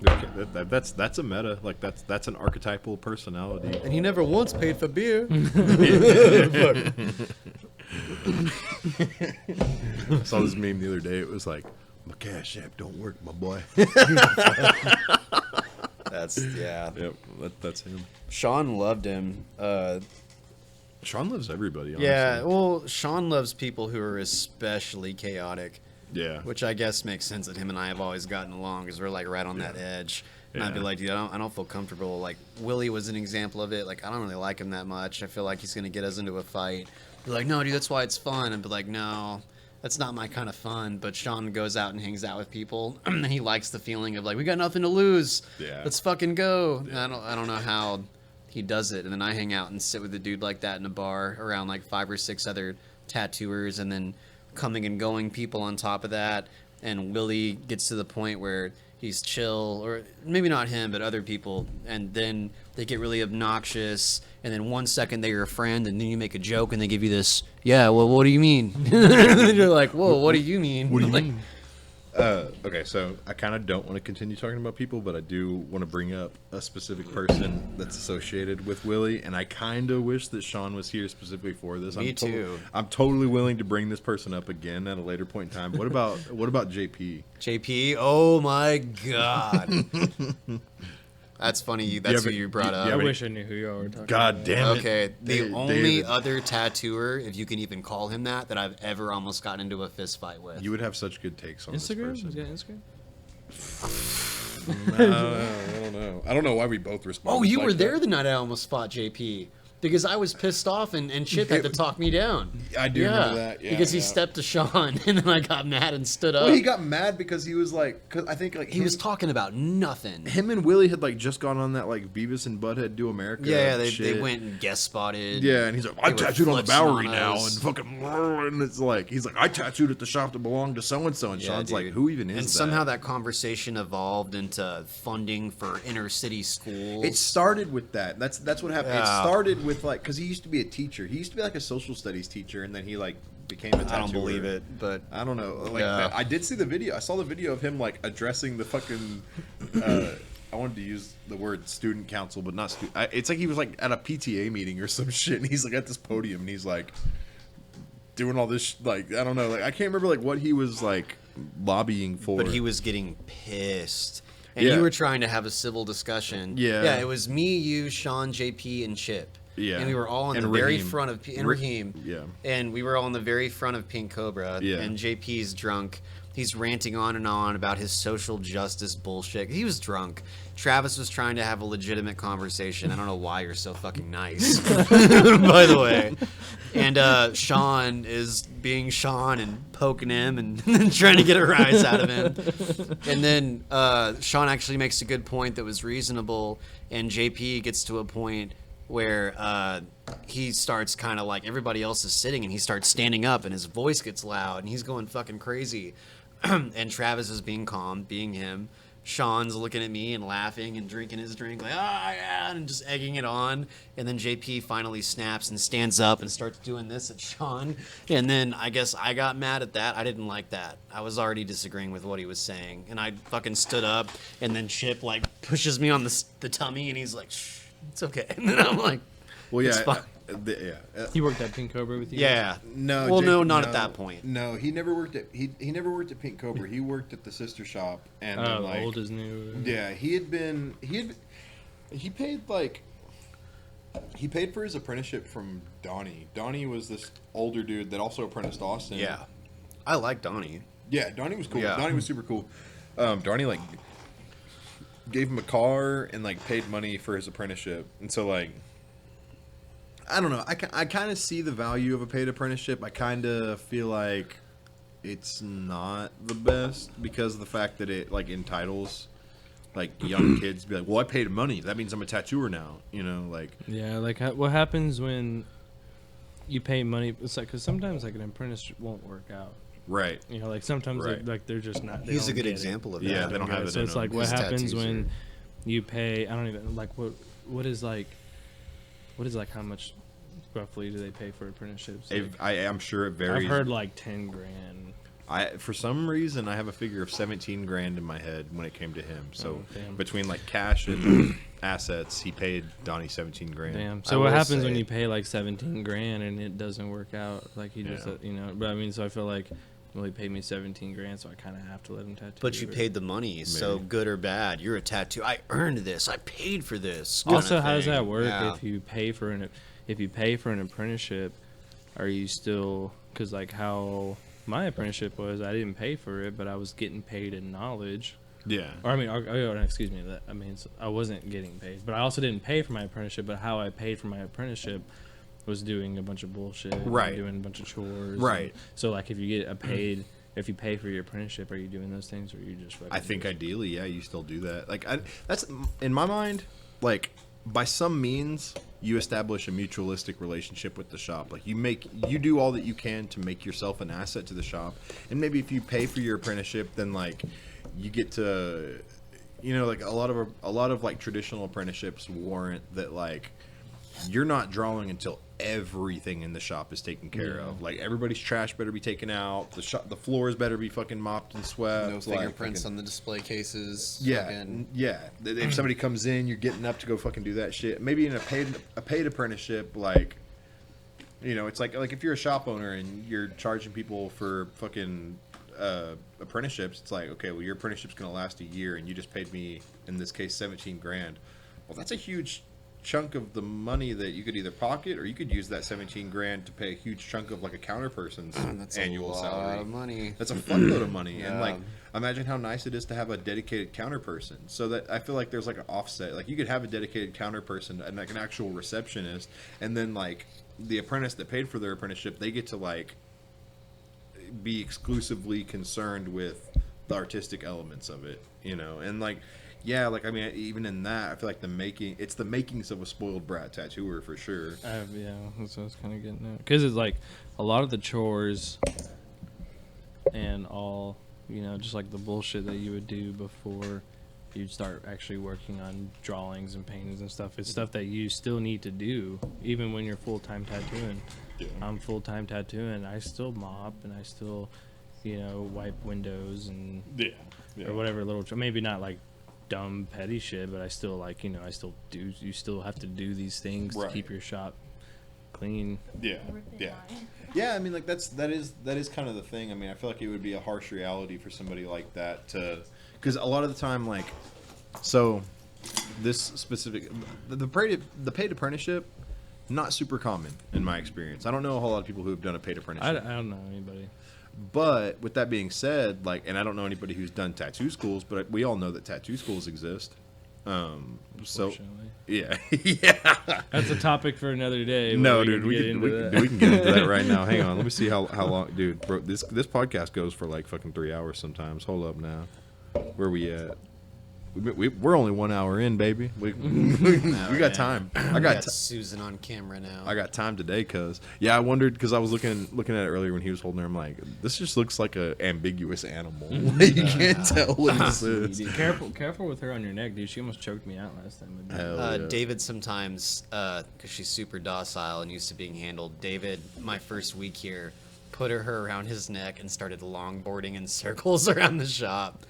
That's a meta. Like that's an archetypal personality. and he never once paid for beer. I saw this meme the other day. It was like, my cash app don't work, my boy. That's yeah. Yep, that's him. Sean loved him. Sean loves everybody. Honestly. Yeah, well, Sean loves people who are especially chaotic, Yeah. which I guess makes sense that him and I have always gotten along because we're like right on that edge. And I'd be Yeah. like, dude, I don't feel comfortable. Like Willie was an example of it. Like I don't really like him that much. I feel like he's gonna get us into a fight. Be like, no, dude, that's why it's fun. And be like, no, that's not my kind of fun. But Sean goes out and hangs out with people, and he likes the feeling of like, we got nothing to lose. Yeah. Let's fucking go. And I don't know how he does it. And then I hang out and sit with a dude like that in a bar around like 5 or 6 other tattooers, and then coming and going people on top of that. And Willie gets to the point where he's chill, or maybe not him, but other people, and then they get really obnoxious, and then 1 second they're your friend, and then you make a joke, and they give you this, yeah, well, what do you mean? And you're like, whoa, what do you mean? What do you Like, mean? Okay, so I kind of don't want to continue talking about people, but I do want to bring up a specific person that's associated with Willie, and I kind of wish that Sean was here specifically for this. Me too. I'm totally willing to bring this person up again at a later point in time. What about JP? JP, oh my god. That's funny, that's who but- you brought yeah, up. I but- wish I knew who y'all were talking God about. damn it. Okay, the David. only other tattooer, if you can even call him that I've ever almost gotten into a fist fight with. You would have such good takes on Instagram? this He's person. got Instagram? I don't know. I don't know why we both responded. Oh, you like were there that. the night I almost fought JP. Because I was pissed off and Chip had to talk me down. I do remember that. Yeah, because he yeah. stepped to Sean and then I got mad and stood up. Well, he got mad because he was like, cause I think like He was talking about nothing. him and Willie had like just gone on that like Beavis and Butthead Do America. Yeah, they shit. went and guest spotted. Yeah, and he's like, I They were tattooed on the flexing Bowery on now, us. and fucking, and it's like, he's like, I tattooed at the shop that belonged to so and so, and Yeah, Sean's like, dude. who even is And that? somehow that conversation evolved into funding for inner city schools. It started with that. That's what happened. It Yeah. started with like, because he used to be a teacher. He used to be like a social studies teacher, and then he like became a tattooer. I don't believe it, but I don't know. Like Yeah. I did see the video. I saw the video of him like addressing the fucking. I wanted to use the word student council, but not student. It's like he was like at a PTA meeting or some shit, and he's like at this podium, and he's like doing all this. Like I don't know. Like I can't remember like what he was like lobbying for. But he was getting pissed. And Yeah. you were trying to have a civil discussion. Yeah. Yeah, it was me, you, Sean, JP, and Chip. Yeah. And we were all in And the very Raheem. front of and Raheem. Yeah. And we were all in the very front of Pink Cobra. Yeah. And JP's drunk. he's ranting on and on about his social justice bullshit. He was drunk. Travis was trying to have a legitimate conversation. I don't know why you're so fucking nice, by the way. And Sean is being Sean and poking him and trying to get a rise out of him. And then Sean actually makes a good point that was reasonable, and JP gets to a point where he starts kind of like everybody else is sitting, and he starts standing up, and his voice gets loud, and he's going fucking crazy. And Travis is being calm, being him. Sean's looking at me and laughing and drinking his drink, like, ah, yeah, and just egging it on. And then JP finally snaps and stands up and starts doing this at Sean. And then I guess I got mad at that. I didn't like that. I was already disagreeing with what he was saying. And I fucking stood up, and then Chip, like, pushes me on the tummy, and he's like, shh, it's okay. And then I'm like, Well, it's yeah, fine. He worked at Pink Cobra with you? Yeah. No. Well, Jake- no, not at that point. No, he never worked at he never worked at Pink Cobra. He worked at the sister shop, and then, like, old is new. yeah, he paid for his apprenticeship from Donnie. Donnie was this older dude that also apprenticed Austin. Yeah. I like Donnie. Yeah, Donnie was cool. Yeah. Donnie was super cool. Donnie, like, gave him a car and, like, paid money for his apprenticeship. And so, like, I don't know. I kind of see the value of a paid apprenticeship. I kind of feel like it's not the best because of the fact that it, like, entitles, like, young kids to be like, well, I paid money. That means I'm a tattooer now. You know, like. Yeah, like what happens when you pay money? It's like, because sometimes, like, an apprentice won't work out. Right. You know, like, sometimes Right. like they're just not. They He's a don't good get it. example of that. Yeah, they don't have it So in it's them. like, what His happens tattoos when are- you pay? I don't even like what is like how much roughly do they pay for apprenticeships? Like, I am sure it varies. I've heard like 10 grand. For some reason, I have a figure of 17 grand in my head when it came to him. So Oh, damn. between, like, cash and assets, he paid Donnie 17 grand. Damn. I So what will happens when say- you pay like 17 grand and it doesn't work out? Like he just, Yeah. you know. But I mean, so I feel like, well, he paid me 17 grand, so I kind of have to let him tattoo. But you it. paid the money, so Maybe. good or bad, you're a tattoo. I earned this. I paid for this. Also, kinda how does thing. that work? Yeah. If you pay for an apprenticeship, are you still? Because like how my apprenticeship was, I didn't pay for it, but I was getting paid in knowledge. Yeah. Or I mean, excuse me. That I mean, I wasn't getting paid, but I also didn't pay for my apprenticeship. But how I paid for my apprenticeship was doing a bunch of bullshit, and Right. doing a bunch of chores, Right. and so like, if you get a paid, if you pay for your apprenticeship, are you doing those things, or are you just? I think ideally, yeah, you still do that. Like, that's in my mind. Like, by some means, you establish a mutualistic relationship with the shop. Like, you do all that you can to make yourself an asset to the shop. And maybe if you pay for your apprenticeship, then like you get to, you know, like a lot of like traditional apprenticeships warrant that like you're not drawing until everything in the shop is taken care of. Like, everybody's trash better be taken out. The floors better be fucking mopped and swept. No like, fingerprints fucking- on the display cases. Yeah, fucking- yeah. If somebody comes in, you're getting up to go fucking do that shit. Maybe in a paid apprenticeship, like, you know, it's like if you're a shop owner and you're charging people for fucking apprenticeships, it's like, okay, well, your apprenticeship's gonna last a year, and you just paid me, in this case, 17 grand. Well, that's a huge chunk of the money that you could either pocket, or you could use that 17 grand to pay a huge chunk of like a counter person's That's annual a lot salary. of money. That's a fuckload of money, and Yeah. like, imagine how nice it is to have a dedicated counter person. So that I feel like there's like an offset. Like, you could have a dedicated counter person and like an actual receptionist, and then like the apprentice that paid for their apprenticeship, they get to like be exclusively concerned with the artistic elements of it, you know, and like. Yeah, like, I mean, even in that, I feel like it's the makings of a spoiled brat tattooer for sure. Yeah, that's what I was kind of getting at. Because it's like a lot of the chores and all, you know, just like the bullshit that you would do before you'd start actually working on drawings and paintings and stuff. It's stuff that you still need to do, even when you're full-time tattooing. Yeah. I'm full-time tattooing. I still mop and I still, you know, wipe windows and or whatever little, maybe not like dumb petty shit, but I still, like, you know, you still have to do these things Right. to keep your shop clean. Yeah, yeah. Yeah, I mean, like, that is kind of the thing. I mean, I feel like it would be a harsh reality for somebody like that to, because a lot of the time, like, so this specific the paid apprenticeship, not super common in my experience. I don't know a whole lot of people who have done a paid apprenticeship. I don't know anybody. But with that being said, like, and I don't know anybody who's done tattoo schools, but we all know that tattoo schools exist. So Unfortunately. yeah, yeah. That's a topic for another day. No, We dude, can we get can, into that. we can get into that right now. Hang on, let me see how long, dude. Bro, this podcast goes for like fucking 3 hours sometimes. Hold up now, where we at? We're only 1 hour in, baby. We got time. I We got Susan on camera now. I got time today, cause yeah, I wondered because I was looking at it earlier when he was holding her. I'm like, this just looks like a ambiguous animal. Like, you can't tell what this is. Careful with her on your neck, dude. She almost choked me out last time. Hell yeah. David sometimes, because she's super docile and used to being handled. David, my first week here, put her around his neck and started longboarding in circles around the shop.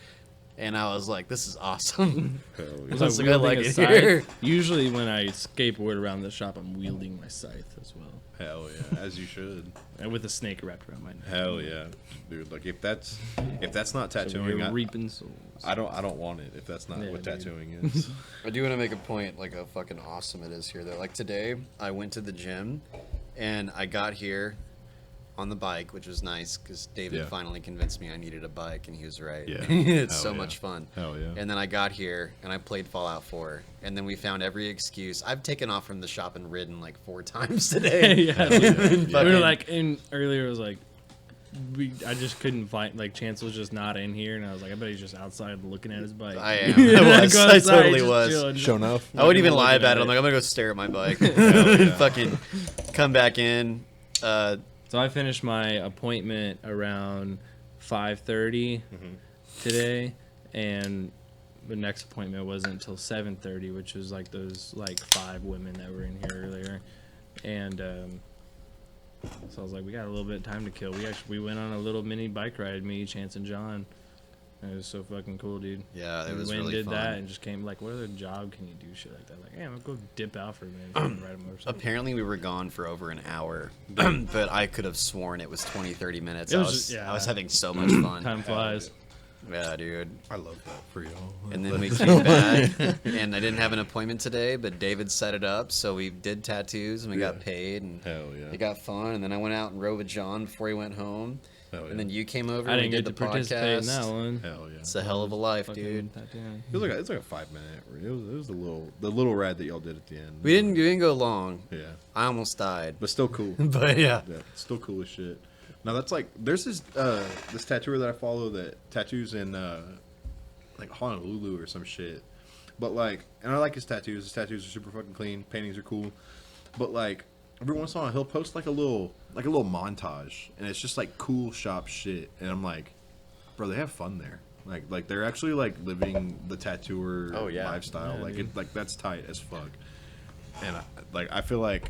And I was like, this is awesome. Hell yeah. Was Looks I like I wielding like a it scythe? here. Usually when I skateboard around the shop, I'm wielding my scythe as well. Hell yeah, as you should. And with a snake wrapped around my neck. Hell yeah, dude. Like if that's not So tattooing, we're I, reaping souls. I don't want it if that's not Yeah, what dude. tattooing is. I do want to make a point, like how fucking awesome it is here, though. Like today, I went to the gym, and I got here on the bike, which was nice because David Yeah. finally convinced me I needed a bike, and he was right. Yeah. It's Hell so yeah. much fun. Hell yeah. And then I got here, and I played Fallout 4, and then we found every excuse. I've taken off from the shop and ridden like 4 times today. yeah. And We fucking- were like, in earlier it was like, I just couldn't find, like, Chance was just not in here, and I was like, I bet he's just outside looking at his bike. I am. I was. Go I outside, totally just was. chilling. Show enough. I wouldn't even Looking lie at about it. it. I'm like, I'm gonna go stare at my bike. yeah. Fucking come back in. So I finished my appointment around 5:30 today, and the next appointment wasn't until 7:30, which was like those like 5 women that were in here earlier, and so I was like, we got a little bit of time to kill. We went on a little mini bike ride, me, Chance, and John. It was so fucking cool, dude. Yeah, it We was went and really did fun. that and just came like, what other job can you do shit like that? Like, hey, I'm gonna go dip out for a minute and ride a motorcycle. Apparently we were gone for over an hour, but I could have sworn it was 20-30 minutes. It I was was just- yeah. I was having so much fun. Time flies. Yeah, dude. I love that for y'all. And then we came back, and I didn't have an appointment today, but David set it up, so we did tattoos and we got Yeah. paid, and Hell yeah. it got fun. And then I went out and rode with John before he went home, Hell yeah. and then you came over I and we didn't did get the to participate in that podcast. one. Hell yeah. It's a hell of a life, Fucking dude. tattooing. It's like a 5-minute. It was the little ride that y'all did at the end. We didn't go long. Yeah, I almost died, but still cool. but yeah. Yeah, still cool as shit. Now that's like there's this tattooer that I follow that tattoos in like Honolulu or some shit. But like, and I like his tattoos. His tattoos are super fucking clean. Paintings are cool. But like every once in a while he'll post like a little montage, and it's just like cool shop shit. And I'm like, bro, they have fun there. Like they're actually like living the tattooer Oh, yeah. lifestyle. Yeah, like dude. it like that's tight as fuck. And I feel like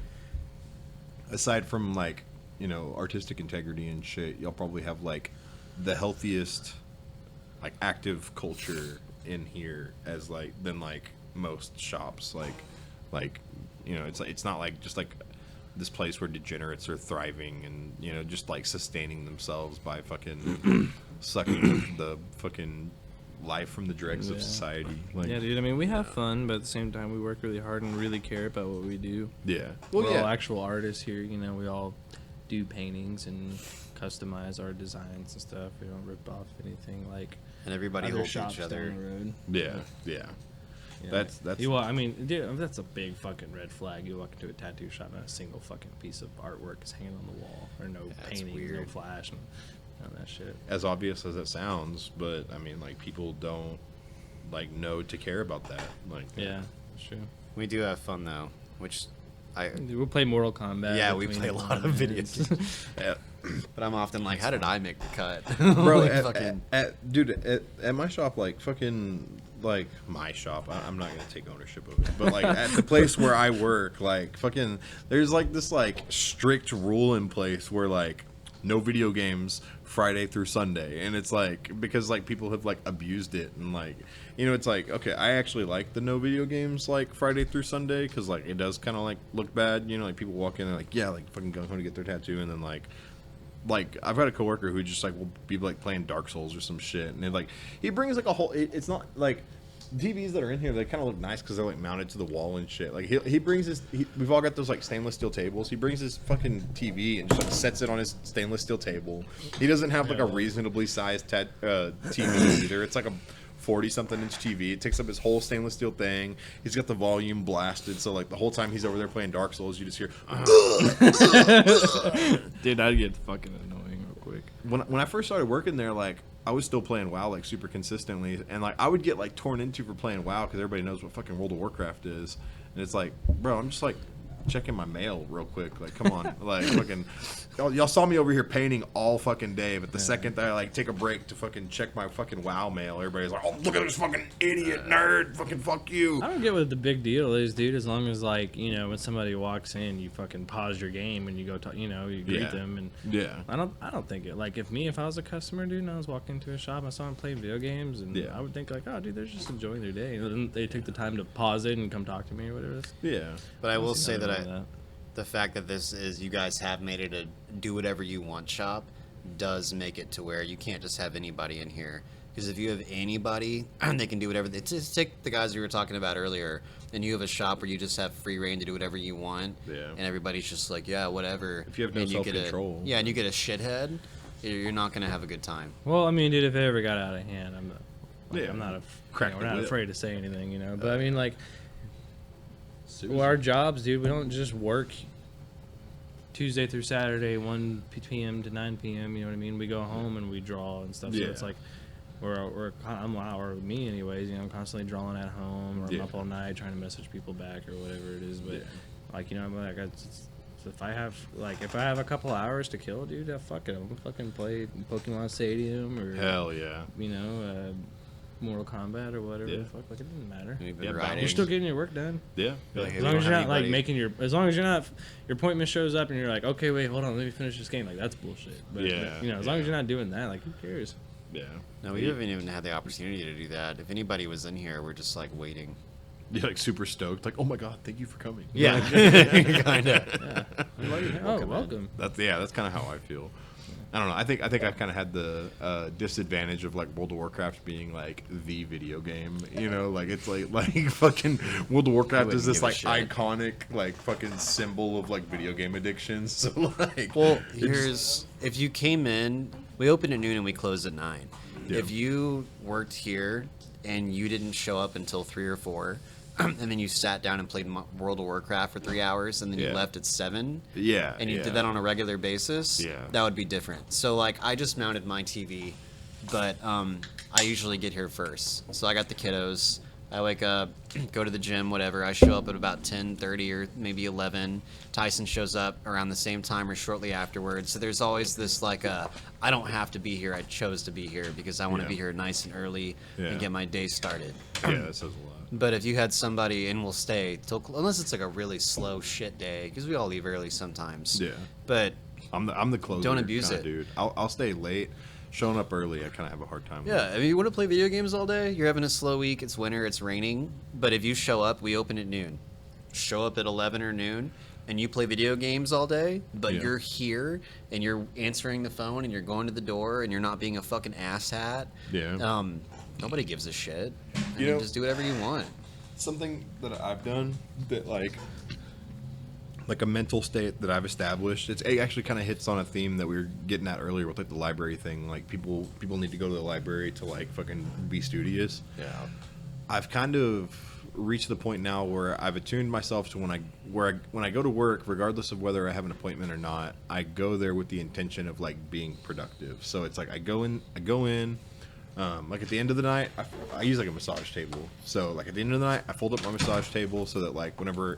aside from like, you know, artistic integrity and shit, y'all probably have like the healthiest like active culture in here as like than like most shops. Like you know, it's not like just like this place where degenerates are thriving and, you know, just like sustaining themselves by fucking sucking the fucking life from the dregs of Yeah. society. Like, Yeah, dude. I mean, we have fun, but at the same time, we work really hard and really care about what we do. yeah. We're all actual artists here. You know, we all do paintings and customize our designs and stuff. We don't rip off anything like And everybody other holds shops each down other. the road. Yeah, yeah. Yeah. That's Well, I mean, dude, that's a big fucking red flag. You walk into a tattoo shop and a single fucking piece of artwork is hanging on the wall, or no That's paintings, no weird. flash, and none of that shit. as obvious as it sounds, but I mean, like, people don't like know to care about that. Like, Yeah, that's true. We do have fun though, which I. Dude, we'll play Mortal Kombat. Yeah, we between play a lot of 1 video minutes. games. yeah. But I'm often like, how did I make the cut? bro, Like, at my shop, like, fucking, like, my shop. I'm not gonna take ownership of it, but like at the place where I work, like, fucking, there's like this like strict rule in place where like no video games Friday through Sunday, and it's like because like people have like abused it and like, you know, it's like, okay, I actually like the no video games like Friday through Sunday because like it does kind of like look bad, you know, like people walk in and like, yeah, like fucking going home to get their tattoo, and then like I've got a coworker who just like will be like playing Dark Souls or some shit, and it, like he brings like a whole. It's not like TVs that are in here, they kind of look nice because they're like mounted to the wall and shit. Like he brings his, we've all got those like stainless steel tables. He brings his fucking TV and just like, sets it on his stainless steel table. He doesn't have like a reasonably sized TV either. It's like a 40-something inch TV. It takes up his whole stainless steel thing. He's got the volume blasted, so like the whole time he's over there playing Dark Souls, you just hear. Dude, I'd get fucking annoying real quick. When I first started working there, like I was still playing WoW like super consistently, and like I would get like torn into for playing WoW because everybody knows what fucking World of Warcraft is, and it's like, bro, I'm just like checking my mail real quick. Like, come on, like fucking, y'all saw me over here painting all fucking day, but the second that I like take a break to fucking check my fucking WoW mail, everybody's like, oh, look at this fucking idiot nerd, fucking fuck you. I don't get what the big deal is, dude. As long as like when somebody walks in, you fucking pause your game and you go talk, you greet them, and Yeah. I don't think it like if I was a customer, dude, and I was walking into a shop, I saw them playing video games, and I would think like, oh, dude, they're just enjoying their day. And then they took the time to pause it and come talk to me or whatever. Yeah. But I will say that that. the fact that this is, you guys have made it a do whatever you want shop does make it to where you can't just have anybody in here. Because if you have anybody, they can do whatever. Just take the guys we were talking about earlier, and you have a shop where you just have free reign to do whatever you want, and everybody's just like, yeah, whatever. If you have no self-control. Yeah, and you get a shithead, you're not going to have a good time. Well, I mean, dude, if it ever got out of hand, I'm not Crack we're the not whip. afraid to say anything, But I mean, like, well, our jobs, dude, we don't just work Tuesday through Saturday, 1 p.m. to 9 p.m. You know what I mean? We go home and we draw and stuff. So it's like or me anyways. I'm constantly drawing at home, or I'm up all night trying to message people back or whatever it is. But I'm like, if I have a couple hours to kill, dude, fuck it, I'm gonna fucking play Pokemon Stadium or Hell yeah. Mortal Kombat or whatever. Yeah. Fuck, like it doesn't matter. We've been Yeah, riding. You're still getting your work done. Yeah. Like, As long as you're not like as long as you're not, your appointment shows up and you're like, okay, wait, hold on, let me finish this game. Like that's bullshit. But as long as you're not doing that, like who cares? Yeah. No, we haven't even had the opportunity to do that. If anybody was in here, we're just like waiting. You're like super stoked, like, oh my god, thank you for coming. Yeah, kind of. Oh, welcome. That's kind of how I feel. I don't know. I think I've kind of had the disadvantage of like World of Warcraft being like the video game. Like it's like fucking World of Warcraft wouldn't is this give a like shit. iconic like fucking symbol of like video game addiction. So like, Well, if you came in, we opened at noon and we closed at 9. Yeah. If you worked here and you didn't show up until 3 or 4, and then you sat down and played World of Warcraft for 3 hours, and then you left at 7, and you did that on a regular basis, that would be different. So like, I just mounted my TV, but I usually get here first. So I got the kiddos. I wake up, go to the gym, whatever. I show up at about 10:30 or maybe 11. Tyson shows up around the same time or shortly afterwards. So there's always this like I don't have to be here. I chose to be here because I want to be here nice and early and get my day started. yeah, that says a lot. But if you had somebody, and we'll stay till, unless it's like a really slow shit day, because we all leave early sometimes. Yeah. But I'm the closer. Don't abuse kinda it. dude. I'll stay late. Showing up early, I kind of have a hard time. yeah, I mean, you want to play video games all day? You're having a slow week. It's winter. It's raining. But if you show up, we open at noon. Show up at 11 or noon, and you play video games all day. But you're here, and you're answering the phone, and you're going to the door, and you're not being a fucking asshat. Yeah. Nobody gives a shit. I You mean, know- just do whatever you want. Something that I've done that like a mental state that I've established. It actually kind of hits on a theme that we were getting at earlier with like the library thing. Like people need to go to the library to like fucking be studious. Yeah. I've kind of reached the point now where I've attuned myself to when I go to work, regardless of whether I have an appointment or not, I go there with the intention of like being productive. So it's like I go in. Like at the end of the night, I use like a massage table. So like at the end of the night, I fold up my massage table so that like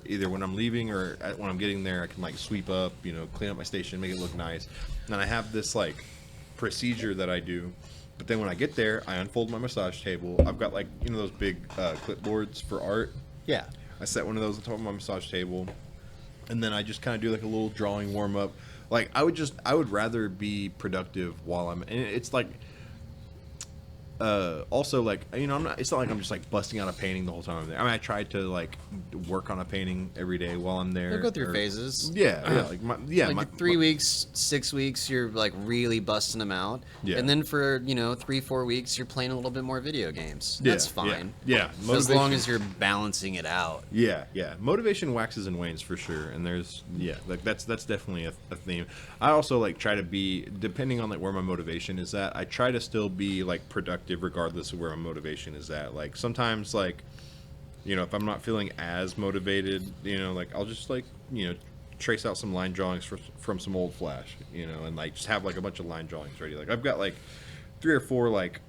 either when I'm leaving or when I'm getting there, I can like sweep up, clean up my station, make it look nice. And I have this like procedure that I do. But then when I get there, I unfold my massage table. I've got like those big clipboards for art. Yeah. I set one of those on top of my massage table, and then I just kind of do like a little drawing warm up. Like I would rather be productive while I'm. And it's like. also, like, you know, it's not like I'm just like busting out a painting the whole time I'm there. I mean, I try to like work on a painting every day while I'm there. You'll go through or- phases. Yeah, like 3 weeks, 6 weeks, you're like really busting them out. Yeah. And then for 3-4 weeks, you're playing a little bit more video games. Yeah, That's fine. Yeah, As long motivation- as you're balancing it out. Yeah, motivation waxes and wanes for sure, and there's like that's definitely a theme. I also like try to be, depending on like where my motivation is at, I try to still be like productive regardless of where my motivation is at. Like sometimes, like, you know, if I'm not feeling as motivated, you know, like I'll just like, you know, trace out some line drawings from some old Flash, you know, and like just have like a bunch of line drawings ready. Like I've got like 3 or 4 like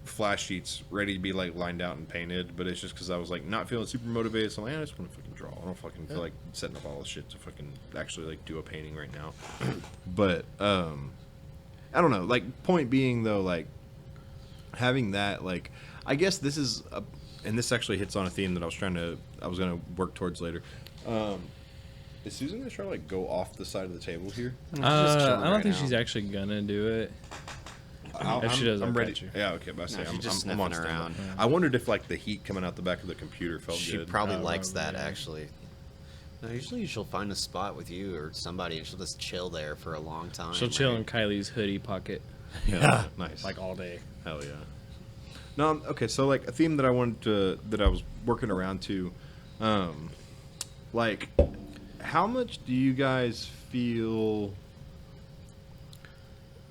Flash sheets ready to be like lined out and painted, but it's just because I was like not feeling super motivated, so I'm like, I just want to fucking draw. I don't fucking feel like setting up all this shit to fucking actually like do a painting right now. But I don't know. Like, point being though, like having that, like, I guess this is and this actually hits on a theme that I was gonna work towards later. Is Susan gonna try to like go off the side of the table here? I don't think she's actually gonna do it. If she doesn't, I'm I'll ready. catch you. Yeah, okay, but I say she's I'm just on sniffing standby. around. I wondered if like the heat coming out the back of the computer felt She good. probably Oh, likes that, yeah. actually. No, usually she'll find a spot with you or somebody and she'll just chill there for a long time. She'll chill in right? Kylie's hoodie pocket Yeah, nice. like all day. Hell yeah. No, okay. So like a theme that I wanted to, that I was working around to, like, how much do you guys feel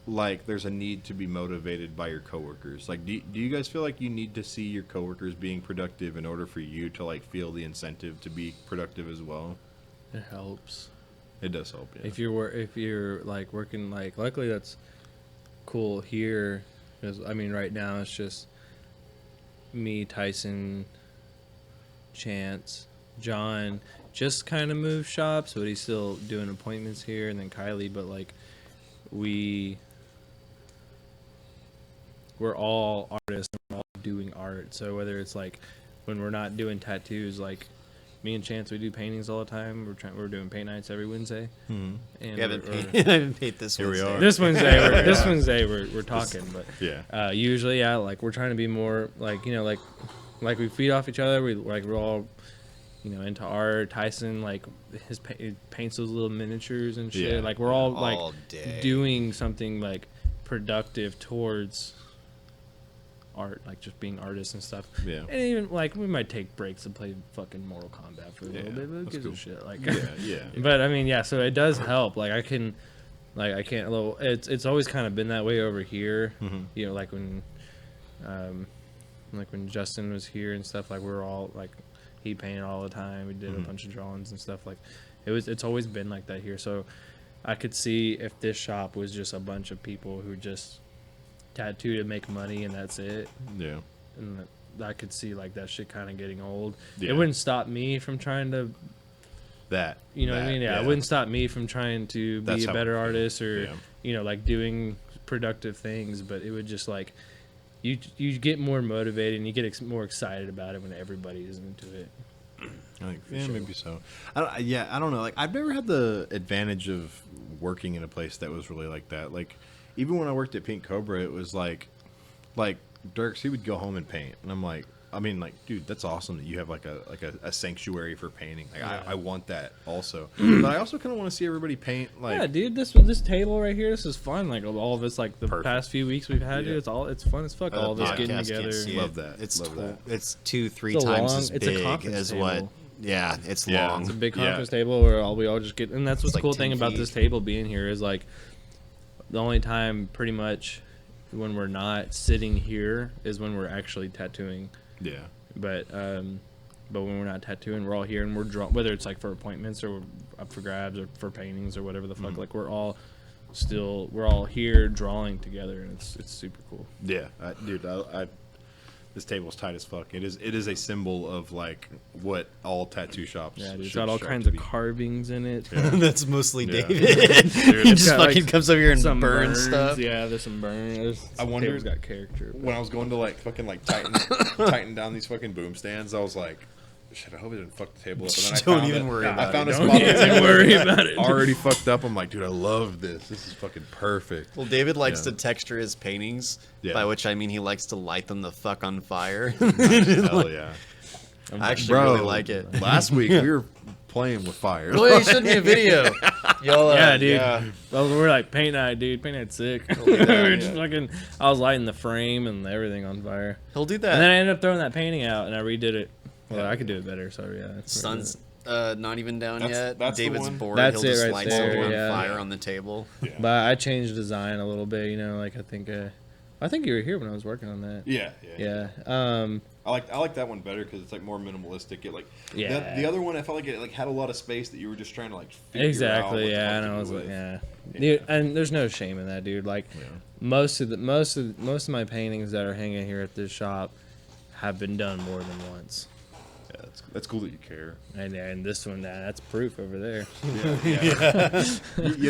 like there's a need to be motivated by your coworkers? Like, do you guys feel like you need to see your coworkers being productive in order for you to like feel the incentive to be productive as well? It helps. It does help. Yeah. If you're like working, like, luckily that's cool here, because I mean right now it's just me, Tyson, Chance, John just kind of moved shops, but he's still doing appointments here, and then Kylie. But like we're all artists and we're all doing art, so whether it's like when we're not doing tattoos, like me and Chance, we do paintings all the time. We're doing paint nights every Wednesday. And You haven't we're- paid, I haven't paid this Here we Wednesday. are. this Wednesday we're talking, but Yeah. usually like we're trying to be more like, you know, like we feed off each other. We're all, you know, into art. Tyson, like he paints those little miniatures and shit. Yeah. Like we're all like All day. doing something like productive towards art, like just being artists and stuff. Yeah. And even like we might take breaks and play fucking Mortal Kombat for a little Yeah, bit, but who that's gives a cool. shit? Like Yeah. but I mean, yeah, so it does help. Like I can't. It's always kind of been that way over here. Mhm. You know, like when Justin was here and stuff. Like we were all like, he painted all the time. We did a bunch of drawings and stuff. Like it's always been like that here. So I could see if this shop was just a bunch of people who just tattoo to make money and that's it. Yeah. And I could see like that shit kind of getting old. Yeah. It wouldn't stop me from trying to. That. You know what I that, mean? Yeah, it wouldn't stop me from trying to That's be a how better I feel. artist or, Yeah. you know, like doing productive things. But it would just like, you get more motivated and you get more excited about it when everybody is into it. I think maybe so. I don't know. Like, I've never had the advantage of working in a place that was really like that. Like, even when I worked at Pink Cobra, it was like Dirks, he would go home and paint, and I'm like, I mean, like, dude, that's awesome that you have like a sanctuary for painting. Like, Yeah. I want that also, but I also kind of want to see everybody paint. Like, Yeah, dude, this table right here, this is fun. Like all of us, like the Perfect. past few weeks we've had, Yeah. dude, it's fun as fuck. All of us Podcast getting can't together. see Love it. that. It's Love that. it's 2-3 It's a times long- as it's a big conference as table. what. Yeah, it's Yeah. long. It's a big Yeah. conference table where we all just get, and that's what's the like cool 10 thing about feet. this table being here is like the only time pretty much when we're not sitting here is when we're actually tattooing. yeah, But when we're not tattooing, we're all here and we're draw, whether it's like for appointments or up for grabs or for paintings or whatever the fuck. Like we're all here drawing together, and it's super cool. yeah, dude. This table's tight as fuck. It is a symbol of like what all tattoo shops. Yeah, dude, it's should got all strive kinds to of be. carvings in it. That's mostly Yeah. David. he it's just got, like, fucking comes over here and Some burns burns, stuff. Yeah, there's some burns. I wonder- Table's got character. When I was going to like fucking like tighten down these fucking boom stands, I was like, shit, I hope it didn't fuck the table up. And then Don't I found even it. worry I about found it. a Don't spot on the even table worry about it. already fucked up. I'm like, dude, I love this. This is fucking perfect. Well, David likes Yeah. to texture his paintings, Yeah. by which I mean he likes to light them the fuck on fire. Hell yeah. I actually Bro, really like it. Last week we were playing with fire. Oh, yeah, you showed me a video. Y'all, Yeah, dude. Yeah. Well, we're like paint night, dude. Paint night's sick. we were just fucking. I was lighting the frame and everything on fire, He'll do and then that. I ended up throwing that painting out and I redid it. Well, I could do it better. So yeah. Sun's not even down That's- yet. that's the David's one. bored. That's He'll it just right light there, something yeah. on fire on the table. But I changed design a little bit. You know, like I think you were here when I was working on that. Yeah. Yeah. I like that one better because it's like more minimalistic. It like Yeah. the other one I felt like it like had a lot of space that you were just trying to like figure out Exactly. what the Yeah. fuck And to I do was like, with. yeah. Dude, and there's no shame in that, dude. Like most of my paintings that are hanging here at this shop have been done more than once. Yeah, that's cool that you care. And this one, that's proof over there. You had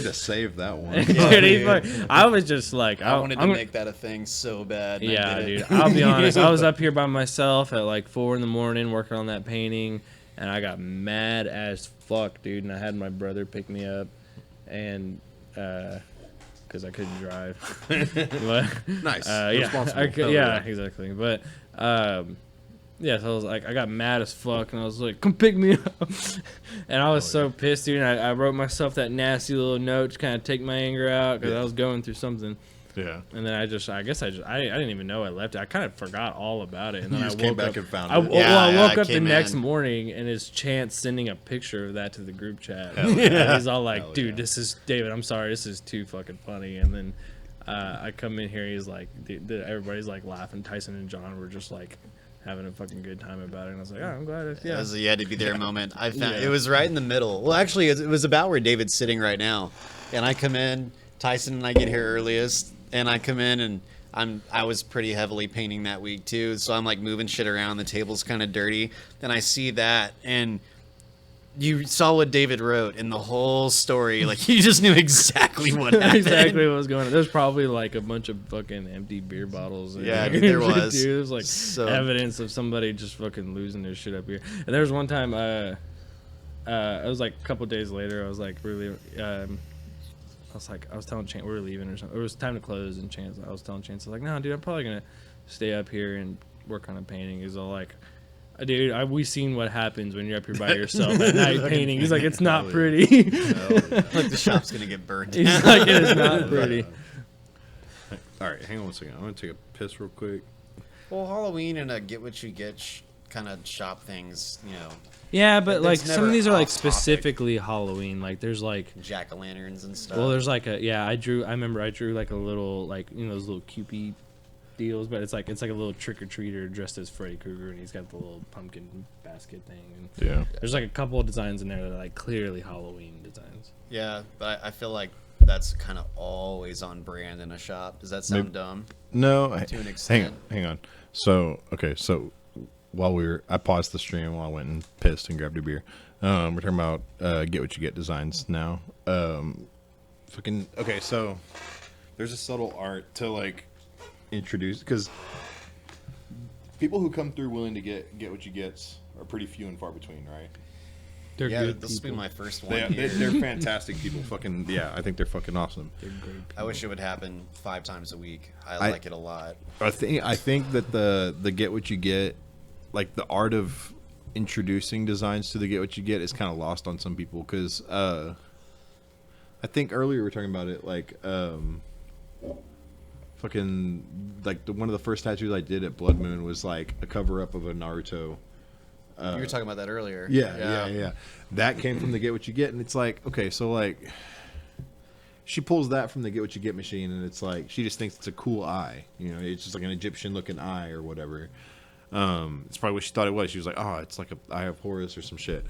to save that one. Dude, he's like, I was just like, I wanted to I'm- make that a thing so bad. and I Yeah, did it. dude. I'll be honest. I was up here by myself at like 4 a.m. working on that painting, and I got mad as fuck, dude. And I had my brother pick me up, and because I couldn't drive. But, Nice. yeah, Responsible. I could, Hell yeah, exactly. But yeah, so I was like, I got mad as fuck, and I was like, come pick me up. And I was so pissed, dude. And I wrote myself that nasty little note to kind of take my anger out because I was going through something. Yeah. And then I didn't even know I left it. I kind of forgot all about it. And then You I just woke came back up, and found I, it. well, Yeah, I woke yeah, up the came next in. morning, and it's Chance sending a picture of that to the group chat. Hell And yeah. he's all like, Hell dude, yeah. this is David. I'm sorry, this is too fucking funny. And then I come in here, he's like, everybody's like laughing. Tyson and John were just like having a fucking good time about it. And I was like, oh, I'm glad. It Yeah. was a you had to be there moment. I found Yeah. it was right in the middle. Well, actually, it was about where David's sitting right now, and I come in. Tyson and I get here earliest, and I come in and I was pretty heavily painting that week too, so I'm like moving shit around. The table's kind of dirty, and I see that, and you saw what David wrote in the whole story. Like you just knew exactly what happened. Exactly what was going on. There's probably like a bunch of fucking empty beer bottles. in Yeah, there. dude, there was. Dude, it was like So- evidence of somebody just fucking losing their shit up here. And there was one time, it was like a couple days later. I was like really, I was telling Chance we were leaving or something. It was time to close, and I was telling Chance, I was like, no, dude, I'm probably gonna stay up here and work on a painting. He's all like, dude, we seen what happens when you're up here by yourself at night painting. He's like, it's not pretty. Like the shop's gonna get burned. He's like, it is not pretty. All right, hang on one second. I'm gonna take a piss real quick. Well, Halloween and a get what you get kind of shop things, you know, Yeah, but like It's some of never these are like off topic. specifically Halloween. Like there's like, jack o' lanterns and stuff. well, there's like I remember I drew like a little like those little Cupid deals, but it's like a little trick or treater dressed as Freddy Krueger, and he's got the little pumpkin basket thing. And Yeah. there's like a couple of designs in there that are like clearly Halloween designs. Yeah, but I feel like that's kind of always on brand in a shop. Does that sound Maybe- dumb? No, To an extent. hang on. So while I paused the stream while I went and pissed and grabbed a beer. We're talking about get what you get designs now. Okay, so there's a subtle art to like introduce because people who come through willing to get what you gets are pretty few and far between, right? They're Yeah, good this will be people. my first one. They're fantastic people. Fucking yeah, I think they're fucking awesome. They're great people. I wish it would happen 5 times a week. I I- like it a lot. I think that the get what you get, like the art of introducing designs to the get what you get is kind of lost on some people because I think earlier we were talking about it like fucking like one of the first tattoos I did at Blood Moon was like a cover up of a Naruto. you were talking about that earlier. Yeah. That came from the get what you get, and it's like okay, so like she pulls that from the get what you get machine, and it's like she just thinks it's a cool eye, it's just like an Egyptian looking eye or whatever. It's probably what she thought it was. She was like, oh, it's like a Eye of Horus or some shit.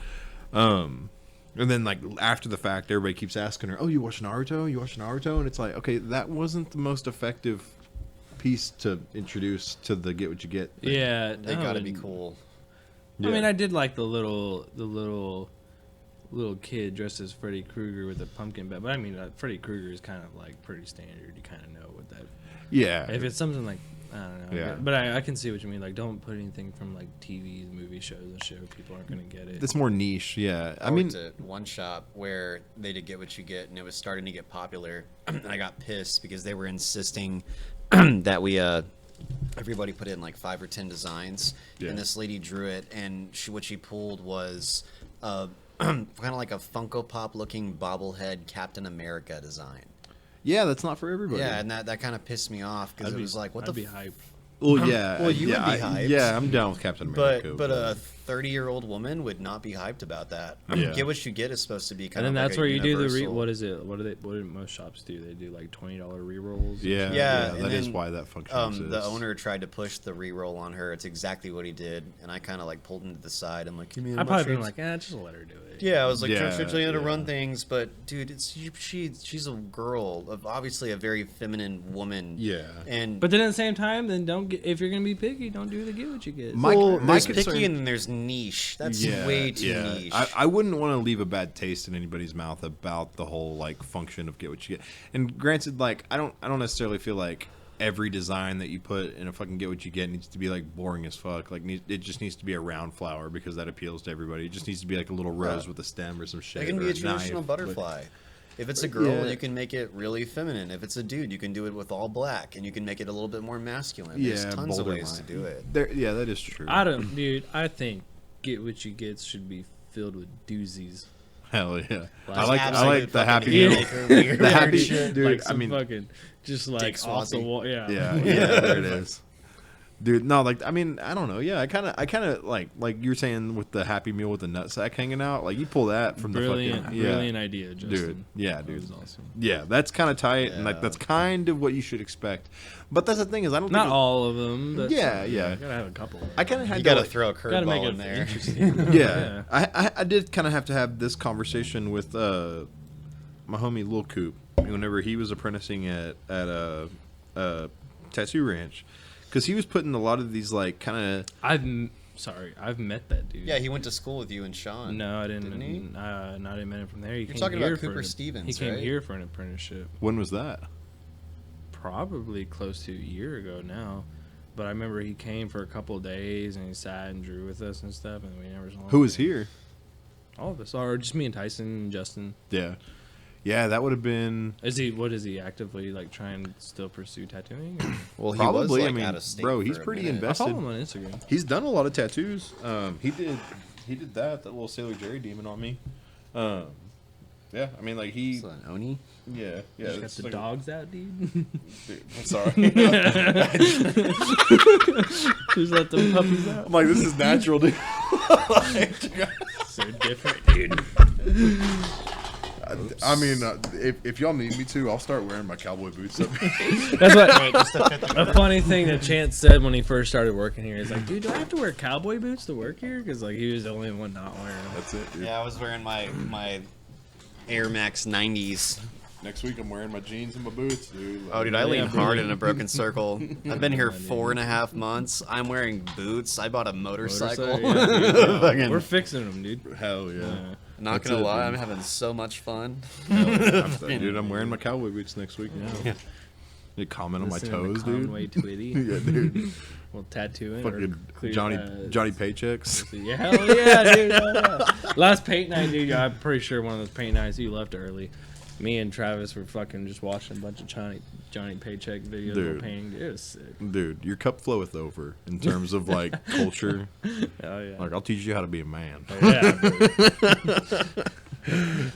And then like after the fact, everybody keeps asking her, oh, you watch Naruto? You watch Naruto? And it's like, okay, that wasn't the most effective piece to introduce to the get what you get thing. Yeah, They no, gotta be and- cool. I mean, I did like the little kid dressed as Freddy Krueger with a pumpkin bat. But I mean, Freddy Krueger is kind of like pretty standard. You kind of know what that. Yeah. If it's something like I don't know. Yeah. But I can see what you mean. Like, don't put anything from like TV, movie shows and shit. People aren't gonna get it. It's more niche. Yeah. I I mean, worked at one shop where they did Get What You Get, and it was starting to get popular. And I got pissed because they were insisting that we everybody put in like 5 or 10 designs, Yeah. and this lady drew it, and what she pulled was kind of like a Funko Pop looking bobblehead Captain America design. yeah, that's not for everybody. Yeah, and that kind of pissed me off because it was like, what I'd the be hyped. Well, yeah. Well, you yeah, would be hyped. Yeah, I'm down with Captain America. But a 30-year-old woman would not be hyped about that. Yeah. Get What You Get is supposed to be And kind then of like that's a where you do the universal- what is it? What do most shops do? They do like $20 re-rolls. yeah, Yeah, and that is then, why that function exists. the owner tried to push the re-roll on her. It's exactly what he did, and I kind of like pulled him to the side. I'm like, "Give me I'd probably been like, just let her do it. yeah." I was like, Yeah, "Trying to yeah. run things," but dude, she's a girl, of obviously a very feminine woman. Yeah. and But then at the same time, then don't get, if you're gonna be picky, don't do the Get What You Get. My there's concern- picky and then there's niche. That's way too niche. I wouldn't want to leave a bad taste in anybody's mouth about the whole like function of Get What You Get. And granted, like I don't necessarily feel like every design that you put in a fucking Get What You Get needs to be like boring as fuck. Like it just needs to be a round flower because that appeals to everybody. It just needs to be like a little rose with a stem or some shit. It can or be a traditional knife, butterfly. If it's a girl, yeah. you can make it really feminine. If it's a dude, you can do it with all black, and you can make it a little bit more masculine. There's Yeah, tons of bolder ways to line. do it. Yeah, that is true. Dude, I think Get What You Get should be filled with doozies. Hell yeah. Like, I like Absolute the fucking happy meal. weird The happy shit. dude. Like I some mean, fucking, just like Dick off the Swazi. wall. Yeah. yeah, there it is. Dude, no, like I mean, I don't know. Yeah, I kind of like you're saying with the Happy Meal with the nutsack hanging out. Like you pull that from Brilliant, the fucking brilliant idea, Justin. dude. Yeah, That dude. was awesome. Yeah, that's kind of tight, and like Yeah. that's kind of what you should expect. But that's the thing is, I don't Not think all of them. But Yeah, yeah. Gotta have a couple. I kind of had You to got to like, throw a Gotta make curveball it in there. interesting. yeah. I did kind of have to have this conversation with my homie Lil Coop whenever he was apprenticing at a tattoo ranch, because he was putting a lot of these like kind of I've met that dude. Yeah, he went to school with you and Sean. No, I didn't. Didn't he? No, I didn't met him from there. He You're came talking here about for Cooper an- Stevens, He came right? here for an apprenticeship, when was that? probably close to a year ago now. But I remember he came for a couple of days and he sat and drew with us and stuff, and we never saw him. Who was here? All of us, or just me and Tyson and Justin. Yeah, yeah, that would have been What is he actively like trying to still pursue tattooing? Or? Well, he probably. was like I mean, out of state bro, for he's a pretty minute. I follow invested. him on Instagram. He's done a lot of tattoos. He did that little Sailor Jerry demon on me. Yeah, I mean, like he, So an Oni? yeah, yeah. Just got it's the like dogs out, dude. dude, I'm sorry. Just let the puppies out. I'm like, this is natural, dude. So different, dude. I mean, if y'all need me to, I'll start wearing my cowboy boots up. That's what. A funny thing that Chance said when he first started working here is like, dude, do I have to wear cowboy boots to work here? Because like he was the only one not wearing them. That's it, dude. Yeah, I was wearing my Air Max 90s. Next week, I'm wearing my jeans and my boots, dude. Oh, dude, I Yeah, lean bro. hard in a broken circle. I've been here Come on, dude. 4.5 months. I'm wearing boots. I bought a motorcycle. Motorcycle, yeah, dude. Fucking- We're fixing them, dude. Hell yeah. Yeah. Not That's gonna it, lie, dude. I'm having so much fun. Dude, I'm wearing my cowboy boots next week. Yeah. You comment on my Listen to toes, dude. Conway Twitty. Yeah, dude. We'll tattoo it. Fucking Johnny Paychecks. Yeah, hell yeah, dude. Hell yeah. Last paint night, dude. I'm pretty sure one of those paint nights you left early. Me and Travis were fucking just watching a bunch of Johnny Paycheck videos Dude. of painting. It was sick. Dude, your cup floweth over in terms of like culture. Hell yeah. Like, I'll teach you how to be a man. Yeah, dude.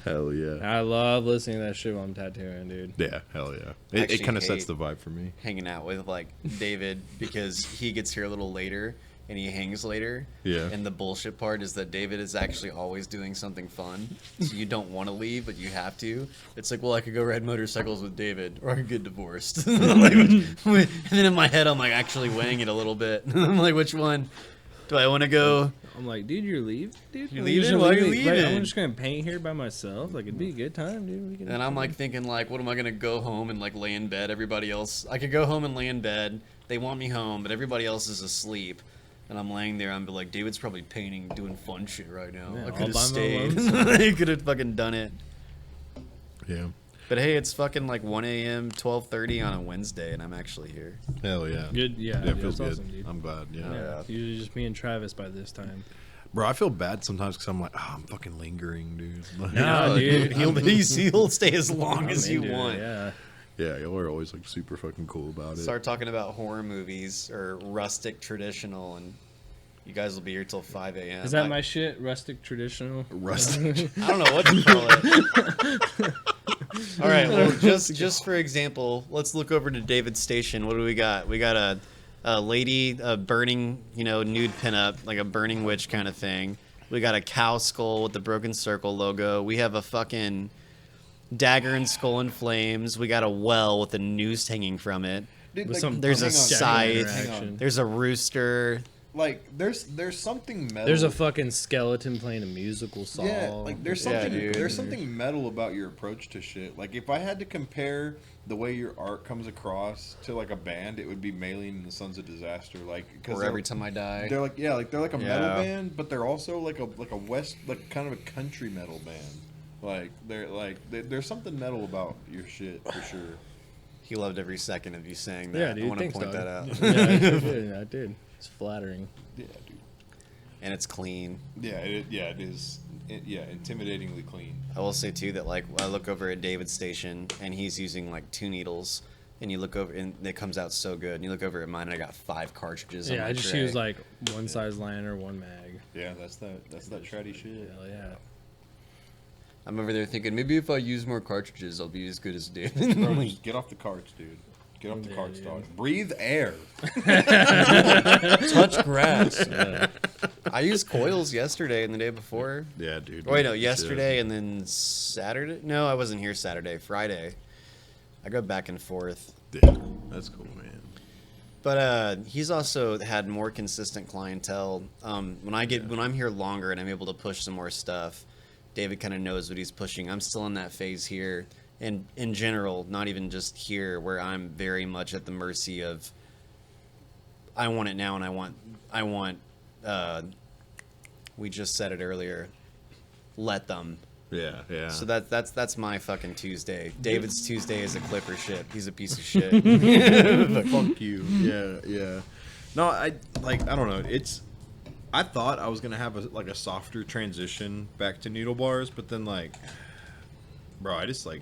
Hell yeah. I love listening to that shit while I'm tattooing, dude. Yeah, hell yeah. It Actually kind of sets hate- the vibe for me. Hanging out with like David because he gets here a little later and he hangs later. Yeah. And the bullshit part is that David is actually always doing something fun. So you don't want to leave, but you have to. It's like, well, I could go ride motorcycles with David, or I could get divorced. Like, and then in my head, I'm like actually weighing it a little bit. I'm like, which one do I want to go? I'm like, dude, you're leaving? Dude, You're Are you leaving? just Why are you leaving? Like, leaving? I'm just gonna paint here by myself. Like, it'd be a good time, dude. We can- And I'm like thinking like, what am I gonna go home and like lay in bed? Everybody else, I could go home and lay in bed. They want me home, but everybody else is asleep. And I'm laying there. I'm like, David's probably painting, doing fun shit right now. Yeah, I all could have by my stayed. lonesome. I could have fucking done it. Yeah. But hey, it's fucking like 1 a.m., 12:30 on a Wednesday, and I'm actually here. Hell yeah. Good, yeah. Yeah, it feels that's good. awesome, dude. I'm glad. Yeah. Yeah. Usually just me and Travis by this time. Bro, I feel bad sometimes because I'm like, oh, I'm fucking lingering, dude. Like, No, dude. He'll stay as long I'm as you into it, want. Yeah. Yeah, y'all are always like super fucking cool about it. Start talking about horror movies or rustic traditional, and you guys will be here till 5 a.m. Is that my shit? Rustic traditional? Rustic. I don't know what to call it. All right, well, just for example, let's look over to David's station. What do we got? We got a lady, a burning, nude pinup, like a burning witch kind of thing. We got a cow skull with the broken circle logo. We have a fucking dagger and skull in flames. We got a well with a noose hanging from it. Dude, With like, some There's a hang on, scythe. hang on. There's a rooster. Like there's something metal. There's a fucking skeleton playing a musical song. Yeah, like there's Yeah, something dude. there's something metal about your approach to shit. Like if I had to compare the way your art comes across to like a band, it would be Maylene and the Sons of Disaster. Like because Or Every Time I Die. they're like they're like a metal Yeah. band, but they're also like a west like kind of a country metal band. Like there's something metal about your shit for sure. He loved every second of you saying that. Yeah, dude. I want to Thanks, point dog. that out. Yeah, I did. I did. It's flattering. Yeah, dude. And it's clean. Yeah, it is. Intimidatingly clean. I will say too that like I look over at David's station and he's using like 2 needles, and you look over and it comes out so good. And you look over at mine and I got 5 cartridges. on Yeah, my I just tray. use like one size liner, one mag. Yeah, that's that shreddy shit. Hell yeah. I'm over there thinking maybe if I use more cartridges I'll be as good as David. Bro, just get off the carts, dude. Get off the Yeah, carts, dude. dog. Breathe air. Touch grass. I used coils yesterday and the day before. Yeah, dude. Oh, wait, no, Shit. yesterday and then Saturday. No, I wasn't here Saturday. Friday. I go back and forth. Yeah, that's cool, man. But he's also had more consistent clientele. When I'm here longer and I'm able to push some more stuff, David kind of knows what he's pushing. I'm still in that phase here, and in general, not even just here, where I'm very much at the mercy of. I want it now, and I want. We just said it earlier. Let them. Yeah, yeah. So that's my fucking Tuesday. David's Tuesday is a clipper shit. He's a piece of shit. Fuck you. Yeah, yeah. No, I don't know. I thought I was gonna have a softer transition back to needle bars, but then bro, I just like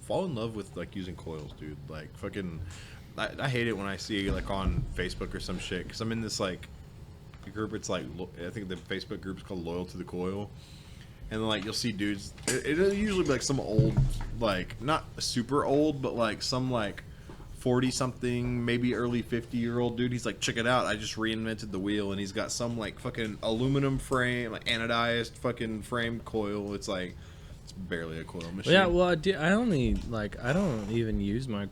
fall in love with like using coils, dude. Like fucking, I hate it when I see like on Facebook or some shit because I'm in this like group. It's like I think the Facebook group's called Loyal to the Coil. And then, like, you'll see dudes. It'll usually be like some old, like, not super old, but like some like 40-something, maybe early 50-year-old dude. He's like, check it out, I just reinvented the wheel, and he's got some like fucking aluminum frame, like anodized fucking frame coil. It's like it's barely a coil machine. Yeah, well, I only like I don't even use my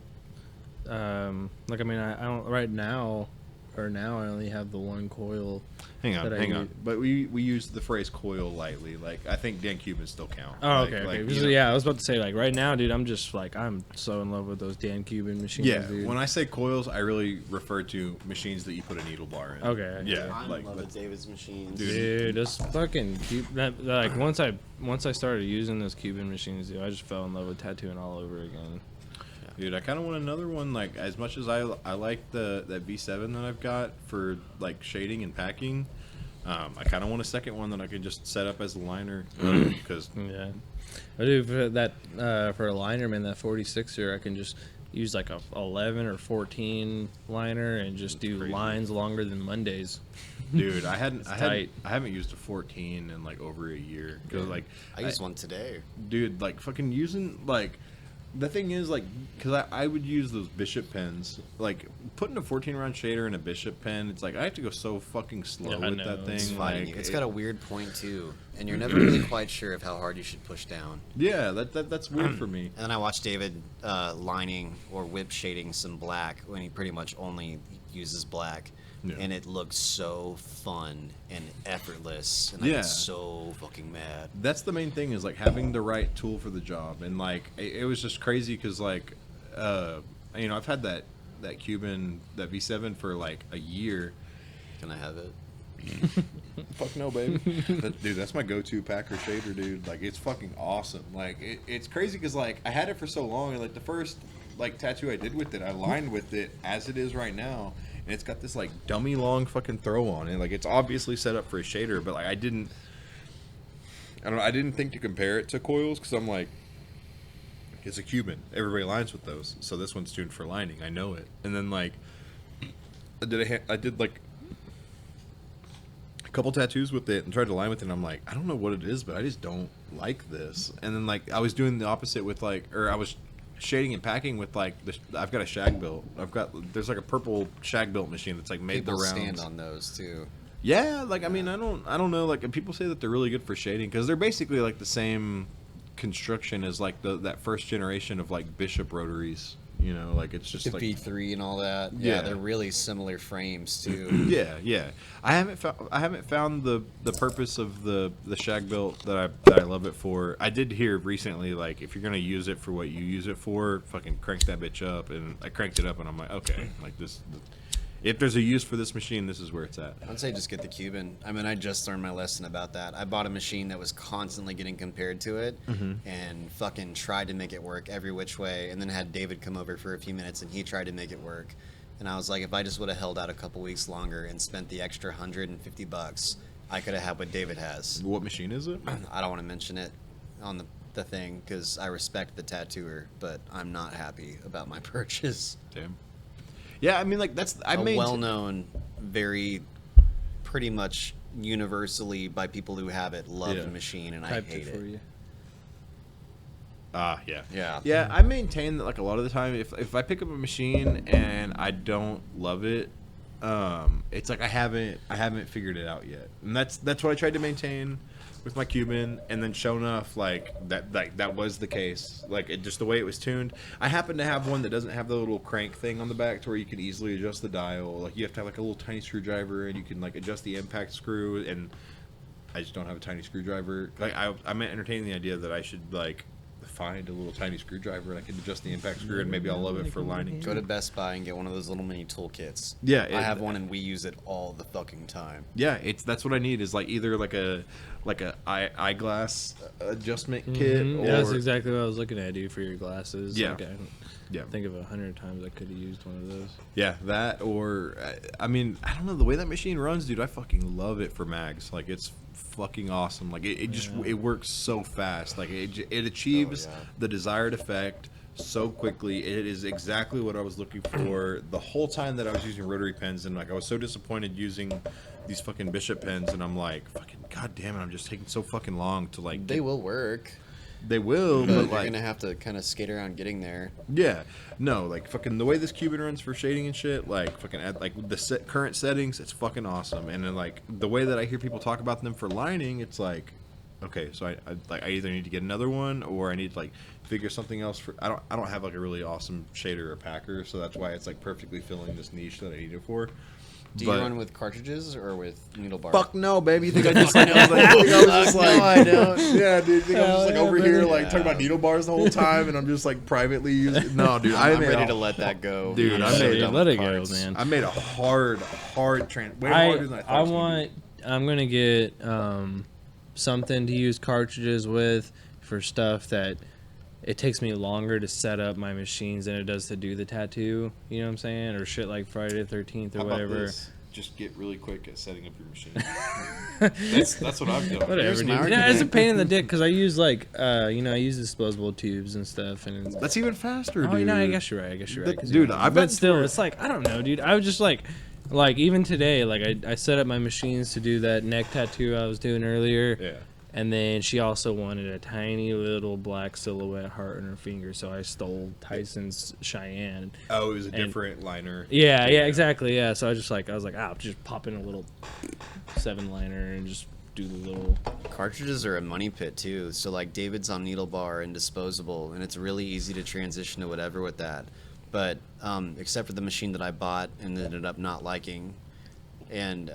I don't right now. Or now I only have the one coil. hang on. use. But we use the phrase coil lightly. Like I think Dan Cuban still count. Oh, Like- okay. like, Because, you know- yeah, I was about to say like right now, dude. I'm just like I'm so in love with those Dan Cuban machines. Yeah, dude. when I say coils, I really refer to machines that you put a needle bar in. Okay. Yeah, I like love that's- David's machines. Dude, those fucking like once I started using those Cuban machines, dude, I just fell in love with tattooing all over again. Dude, I kind of want another one. Like, as much as I like that V7 that I've got for like shading and packing, I kind of want a second one that I can just set up as a liner because Yeah, I do for that for a liner, man. That 46er, I can just use like a 11 or 14 liner and just do crazy. lines longer than Mondays. dude, I tight. haven't used a 14 in like over a year because like I used one today. dude, like fucking using like. The thing is, like, because I would use those Bishop pens. Like, putting a 14-round shader in a Bishop pen, it's like, I have to go so fucking slow Yeah, I with know, that thing. it's Fighting Like, you. It's got a weird point too, and you're never really quite sure of how hard you should push down. Yeah, that's weird for me. And then I watched David lining or whip shading some black when he pretty much only uses black. Yeah. And it looks so fun and effortless, and I Yeah. get so fucking mad. That's the main thing is, like, having the right tool for the job. And, like, it was just crazy because, like, I've had that Cuban, that V7 for, like, a year. Can I have it? Fuck no, baby. Dude, that's my go-to Packer shader, dude. Like, it's fucking awesome. Like, it's crazy because, like, I had it for so long, and, like, the first, like, tattoo I did with it, I lined with it as it is right now, and it's got this, like, dummy long fucking throw on it. Like, it's obviously set up for a shader, but, like, I don't know, I didn't think to compare it to coils because I'm like, it's a Cuban. Everybody lines with those, so this one's tuned for lining. I know it. And then, like, I did like a couple tattoos with it and tried to line with it, and I'm like, I don't know what it is, but I just don't like this. And then, like, I was doing the opposite with, like, or I was shading and packing with, like, I've got a shag built. There's like a purple shag built machine that's like made People the rounds. stand on those too. Yeah, like, I mean, I don't know, like, and people say that they're really good for shading because they're basically like the same construction as like that first generation of like Bishop rotaries. You know, like, it's just The like V3 and all that. Yeah. Yeah, they're really similar frames too. yeah. I haven't found the purpose of the shag built that I love it for. I did hear recently, like, if you're gonna use it for what you use it for, fucking crank that bitch up. And I cranked it up, and I'm like, okay, like this. If there's a use for this machine, this is where it's at. I'd say just get the Cuban. I mean, I just learned my lesson about that. I bought a machine that was constantly getting compared to it and fucking tried to make it work every which way, and then had David come over for a few minutes and he tried to make it work. And I was like, if I just would have held out a couple weeks longer and spent the extra $150, I could have had what David has. What machine is it? I don't want to mention it on the thing because I respect the tattooer, but I'm not happy about my purchase. Damn. Yeah, I mean, like, I made well-known, very pretty much universally by people who have it, love the machine, and I Typed hate it for it. you. Yeah. Yeah. I maintain that, like, a lot of the time, if I pick up a machine and I don't love it, it's like I haven't figured it out yet, and that's what I tried to maintain with my Cuban, and then sure enough, that was the case. Like, just the way it was tuned. I happen to have one that doesn't have the little crank thing on the back to where you can easily adjust the dial. Like, you have to have like a little tiny screwdriver, and you can like adjust the impact screw. And I just don't have a tiny screwdriver. Like, I'm entertaining the idea that I should like find a little tiny screwdriver and I can adjust the impact screw, and maybe I'll love it for lining. Go to Best Buy and get one of those little mini toolkits. Yeah, I have one and we use it all the fucking time. Yeah, that's what I need is like either like a eyeglass adjustment kit, or Yeah, that's exactly what I was looking at, dude, for your glasses. Yeah. Like, yeah, think of 100 times I could have used one of those. yeah, that, or I mean, I don't know, the way that machine runs, dude, I fucking love it for mags. Like, it's fucking awesome. Like, it just it works so fast. Like, it achieves the desired effect so quickly. It is exactly what I was looking for the whole time that I was using rotary pens, and like I was so disappointed using these fucking Bishop pens, and I'm like, fucking goddamn it, I'm just taking so fucking long to like. They will work, They will, but but you're like, gonna have to kind of skate around getting there. yeah, no, like fucking the way this Cuban runs for shading and shit, like fucking at like the current settings, it's fucking awesome. And then like the way that I hear people talk about them for lining, it's like, okay, so I either need to get another one or I need to like figure something else for. I don't have like a really awesome shader or packer, so that's why it's like perfectly filling this niche that I need it for. Do you run with cartridges or with needle bar? Fuck no, baby. You think I just like, I was just like, No, I don't. yeah, dude. You think I'm just like over here like Yeah. talking about needle bars the whole time, and I'm just like privately using. No, dude, I'm made ready a- to let that go. Dude, I'm I so made- done let with it go, cards. man. I made a hard way I harder than I thought. it was gonna be. I'm gonna get something to use cartridges with for stuff that it takes me longer to set up my machines than it does to do the tattoo. You know what I'm saying? Or shit like Friday the 13th or How about whatever. this? Just get really quick at setting up your machine. that's what I've done. Whatever, Here's dude. my Yeah, it's a argument. pain in the dick because I use like I use disposable tubes and stuff, and it's, That's even faster, oh, dude. you know, I guess you're right. I guess you're right. 'cause Dude, you're right. I've but gotten to still, where- it's like I don't know, dude. I was just like even today, like I set up my machines to do that neck tattoo I was doing earlier. Yeah. And then she also wanted a tiny little black silhouette heart on her finger, so I stole Tyson's Cheyenne. Oh, it was a And- different liner. Yeah, exactly. Yeah, so I was like, I'll just pop in a little 7-liner and just do the little. Cartridges are a money pit too. So like David's on needle bar and disposable, and it's really easy to transition to whatever with that. But except for the machine that I bought and ended up not liking, and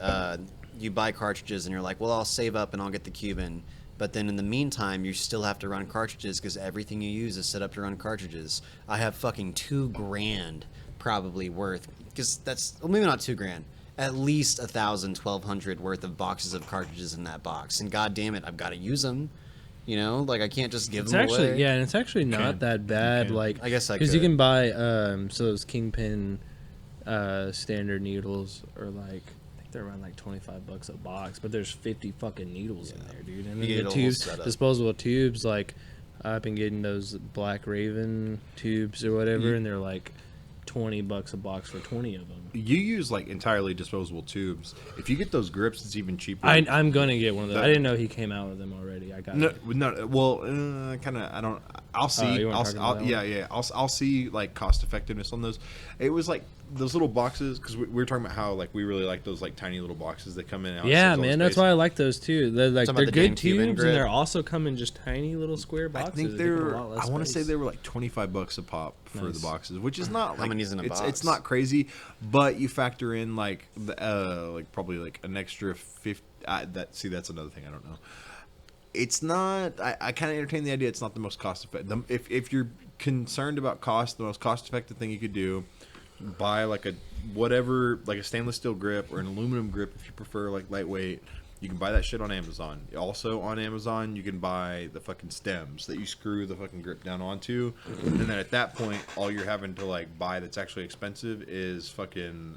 you buy cartridges and you're like, well, I'll save up and I'll get the Cuban. But then in the meantime, you still have to run cartridges because everything you use is set up to run cartridges. I have fucking $2,000 probably worth, because that's, well, maybe not $2,000. at least 1,000, 1,200 worth of boxes of cartridges in that box, and god damn it, I've got to use them. You know, like I can't just give It's them actually away. yeah, and it's actually not can. that bad. can. Like I guess I because you could. can buy so those Kingpin standard needles are like I think they're around like $25 a box, but there's 50 fucking needles in there, dude. And You then get the a whole tubes, setup. disposable tubes, like I've been getting those Black Raven tubes or whatever, and they're like $20 a box for 20 of them. You use like entirely disposable tubes. If you get those grips, it's even cheaper. I'm gonna get one of those. That- I didn't know he came out with them already. I got No, it. no. Well, kind of. I don't. I'll see. you wanna talk about that one? Yeah. I'll see like cost effectiveness on those. It was like those little boxes because we were talking about how like we really like those like tiny little boxes that come in. And out. It Yeah, saves all the man, that's space. why I like those too. They're like Talking about they're the good Dan Cuban tubes, grip? and they're also come in just tiny little square I boxes. think They take up a they're. lot less I want to say space. they were like $25 a pop for the Nice. boxes, which is not How like many's in a it's box? not crazy, but you factor in like the like probably like an extra 50. That's another thing I don't know. It's not. I kind of entertain the idea. It's not the most cost effective. If you're concerned about cost, the most cost effective thing you could do, buy like a whatever, like a stainless steel grip or an aluminum grip if you prefer like lightweight. You can buy that shit on Amazon. Also on Amazon, you can buy the fucking stems that you screw the fucking grip down onto, and then at that point, all you're having to like buy that's actually expensive is fucking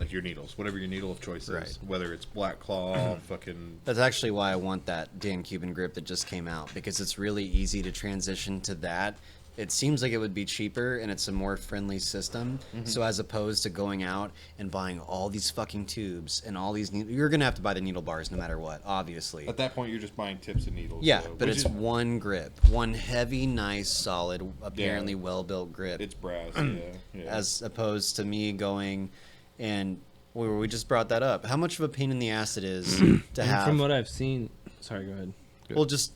like your needles, whatever your needle of choice is, Right. whether it's Black Claw, fucking. That's actually why I want that Dan Cuban grip that just came out, because it's really easy to transition to that. It seems like it would be cheaper and it's a more friendly system. So as opposed to going out and buying all these fucking tubes and all these, you're gonna have to buy the needle bars no matter what, obviously. At that point, you're just buying tips and needles. Yeah, so- but which it's is- one grip, one heavy, nice, solid, apparently well-built grip. it's brass. Yeah. As opposed to me going and we just brought that up. How much of a pain in the ass it is to And have? from what I've seen, sorry, go ahead. Well, just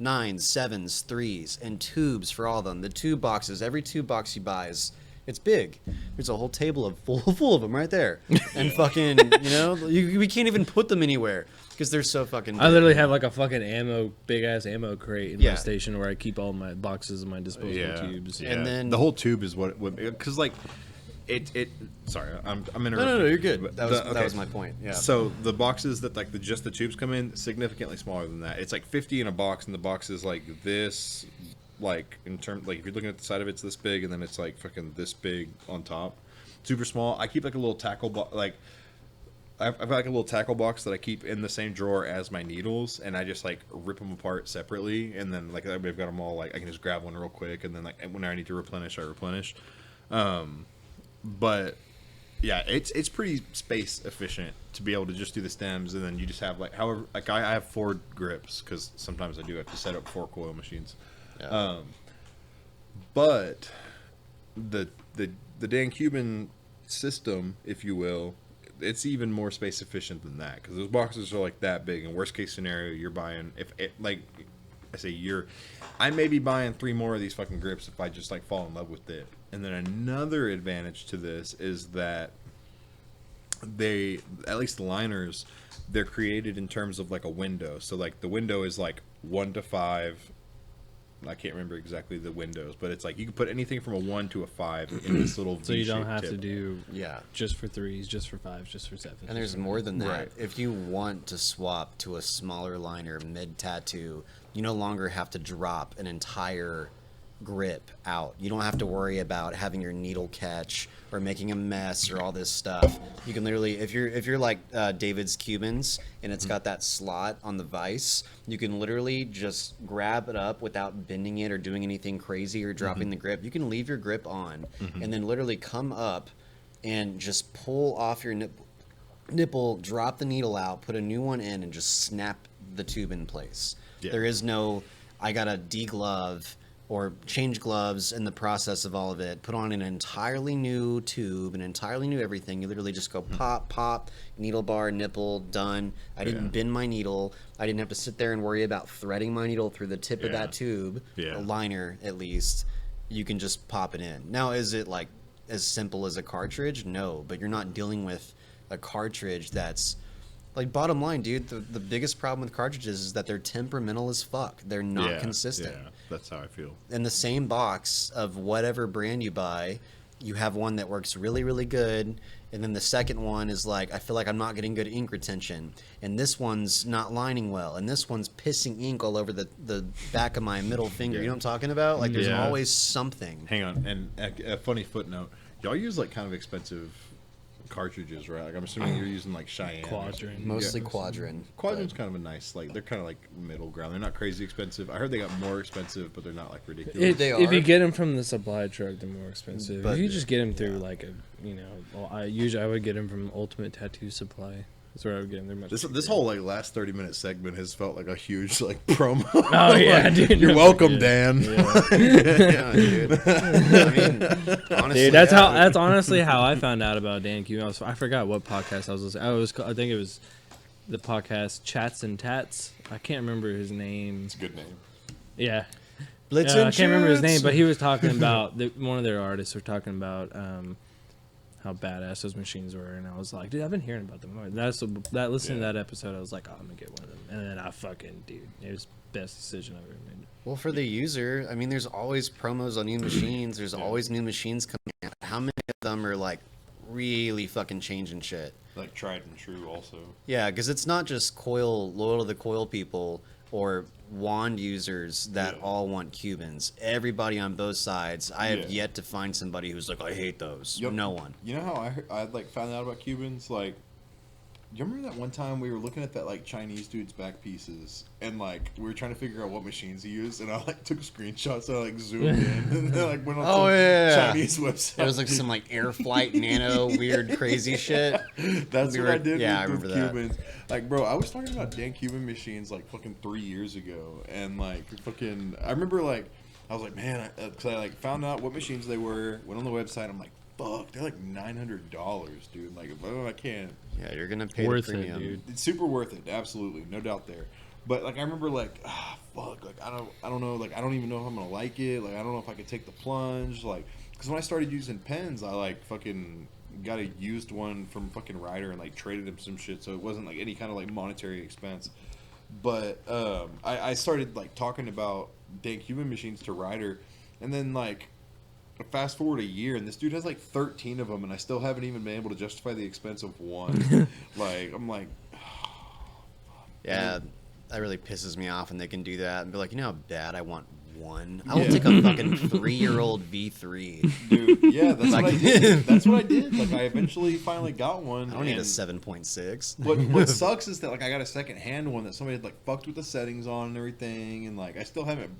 9s, 7s, 3s, and tubes for all of them. The tube boxes, every tube box you buy it's big. There's a whole table full of them right there, and fucking we can't even put them anywhere because they're so fucking big. I literally have like a fucking big ass ammo crate in Yeah. my station where I keep all my boxes and my disposable tubes. Yeah. And then- the whole tube is what because like it. Sorry, I'm interrupting. No, you're good. But That was my point. Yeah. So the boxes that like just the tubes come in significantly smaller than that. It's like 50 in a box, and the box is like this, like in terms like if you're looking at the side of it, it's this big, and then it's like fucking this big on top, super small. I keep like a little tackle box, like I've got like a little tackle box that I keep in the same drawer as my needles, and I just like rip them apart separately, and then like I've got them all like I can just grab one real quick, and then like when I need to replenish, I replenish. But yeah, it's pretty space efficient to be able to just do the stems, and then you just have like however like I have 4 grips because sometimes I do have to set up 4 coil machines. Yeah. But the Dan Cuban system, if you will, it's even more space efficient than that because those boxes are like that big. And worst case scenario, you're buying if it, like I say I may be buying 3 more of these fucking grips if I just like fall in love with it. And then another advantage to this is that they, at least the liners, they're created in terms of like a window. So like the window is like 1 to 5. I can't remember exactly the windows, but it's like you can put anything from a 1 to a 5 in this little. So you don't V-shaped have to tip. do Yeah. just for 3s, just for 5s, just for 7s. And there's more than that. Right. If you want to swap to a smaller liner mid tattoo, you no longer have to drop an entire grip out. You don't have to worry about having your needle catch or making a mess or all this stuff. You can literally, if you're like David's Cubans and it's got that slot on the vise, you can literally just grab it up without bending it or doing anything crazy or dropping the grip. You can leave your grip on and then literally come up and just pull off your nipple, drop the needle out, put a new one in, and just snap the tube in place. Yeah. There is no, I gotta deglove or change gloves in the process of all of it, put on an entirely new tube, an entirely new everything. You literally just go pop, pop, needle bar, nipple, done. I didn't bend my needle. I didn't have to sit there and worry about threading my needle through the tip of that tube, Yeah. a liner at least. You can just pop it in. Now, is it like as simple as a cartridge? No, but you're not dealing with a cartridge that's like, bottom line, dude, the biggest problem with cartridges is that they're temperamental as fuck. They're not consistent. Yeah, that's how I feel. In the same box of whatever brand you buy, you have one that works really, really good, and then the second one is like, I feel like I'm not getting good ink retention, and this one's not lining well, and this one's pissing ink all over the back of my middle finger. You know what I'm talking about? Like, there's Yeah. always something. Hang on, and a funny footnote: y'all use like kind of expensive cartridges, right? Like I'm assuming you're using like Cheyenne. Quadrant. Mostly Yeah. Quadrant. Quadrant's kind of a nice, like they're kind of like middle ground. They're not crazy expensive. I heard they got more expensive, but they're not like ridiculous. They If are. you get them from the supply truck, they're more expensive. But- if you just get them through like a, well, I would get them from Ultimate Tattoo Supply. That's where I would get them. They're much This cheaper. whole like last 30-minute segment has felt like a huge like promo. Oh yeah, Like, dude. You're no, welcome, yeah. Dan. Yeah, dude. I mean, honestly, Dude, that's yeah. how. That's honestly how I found out about Dan Cuban. I forgot what podcast I was listening. I think it was the podcast Chats and Tats. I can't remember his name. It's a good name. Yeah, Blitz I and can't remember his name, Chats. but he was talking about one of their artists were talking about how badass those machines were, and I was like, dude, I've been hearing about them. Listening to that episode, I was like, oh, I'm gonna get one of them, and then I fucking, dude, it was the best decision I've ever made. Well, for the user, I mean, there's always promos on new machines. There's always new machines coming out. How many of them are like really fucking changing shit? Like tried and true, also. Yeah, because it's not just loyal to the coil people or wand users that Yeah. all want Cubans. Everybody on both sides. I have Yeah. yet to find somebody who's like, I hate those. Yep. No one. You know how I like found out about Cubans? Like, do you remember that one time we were looking at that like Chinese dude's back pieces and like we were trying to figure out what machines he used and I like took screenshots and I like zoomed in and then like went on Oh, some yeah. Chinese website. It was like some like air flight nano weird crazy shit. That's we what were- I did yeah, I with remember that. Cubans. Like, bro, I was talking about Dan Cuban machines like fucking 3 years ago, and like fucking, I remember like, I was like, man, because I like found out what machines they were, went on the website, I'm like, fuck, they're like $900, dude. Like, I can't. Yeah, you're gonna pay Worth the it, premium. dude. It's super worth it, absolutely, no doubt there. But like, I remember like, fuck, like I don't know, like I don't even know if I'm gonna like it. Like I don't know if I could take the plunge, like, because when I started using pens, I like fucking got a used one from fucking Ryder and like traded him some shit, so it wasn't like any kind of like monetary expense. But I started like talking about Dan Cuban machines to Ryder, and then like fast forward a year, and this dude has like 13 of them, and I still haven't even been able to justify the expense of one. Like I'm like, Yeah, that really pisses me off when they can do that and be like, you know how bad I want one? I will Yeah. take a fucking 3-year-old V3. dude, yeah, that's what I Like- did. That's what I did. Like I eventually finally got one. I don't need a and 7.6. what sucks is that like I got a second hand one that somebody had like fucked with the settings on and everything, and like I still haven't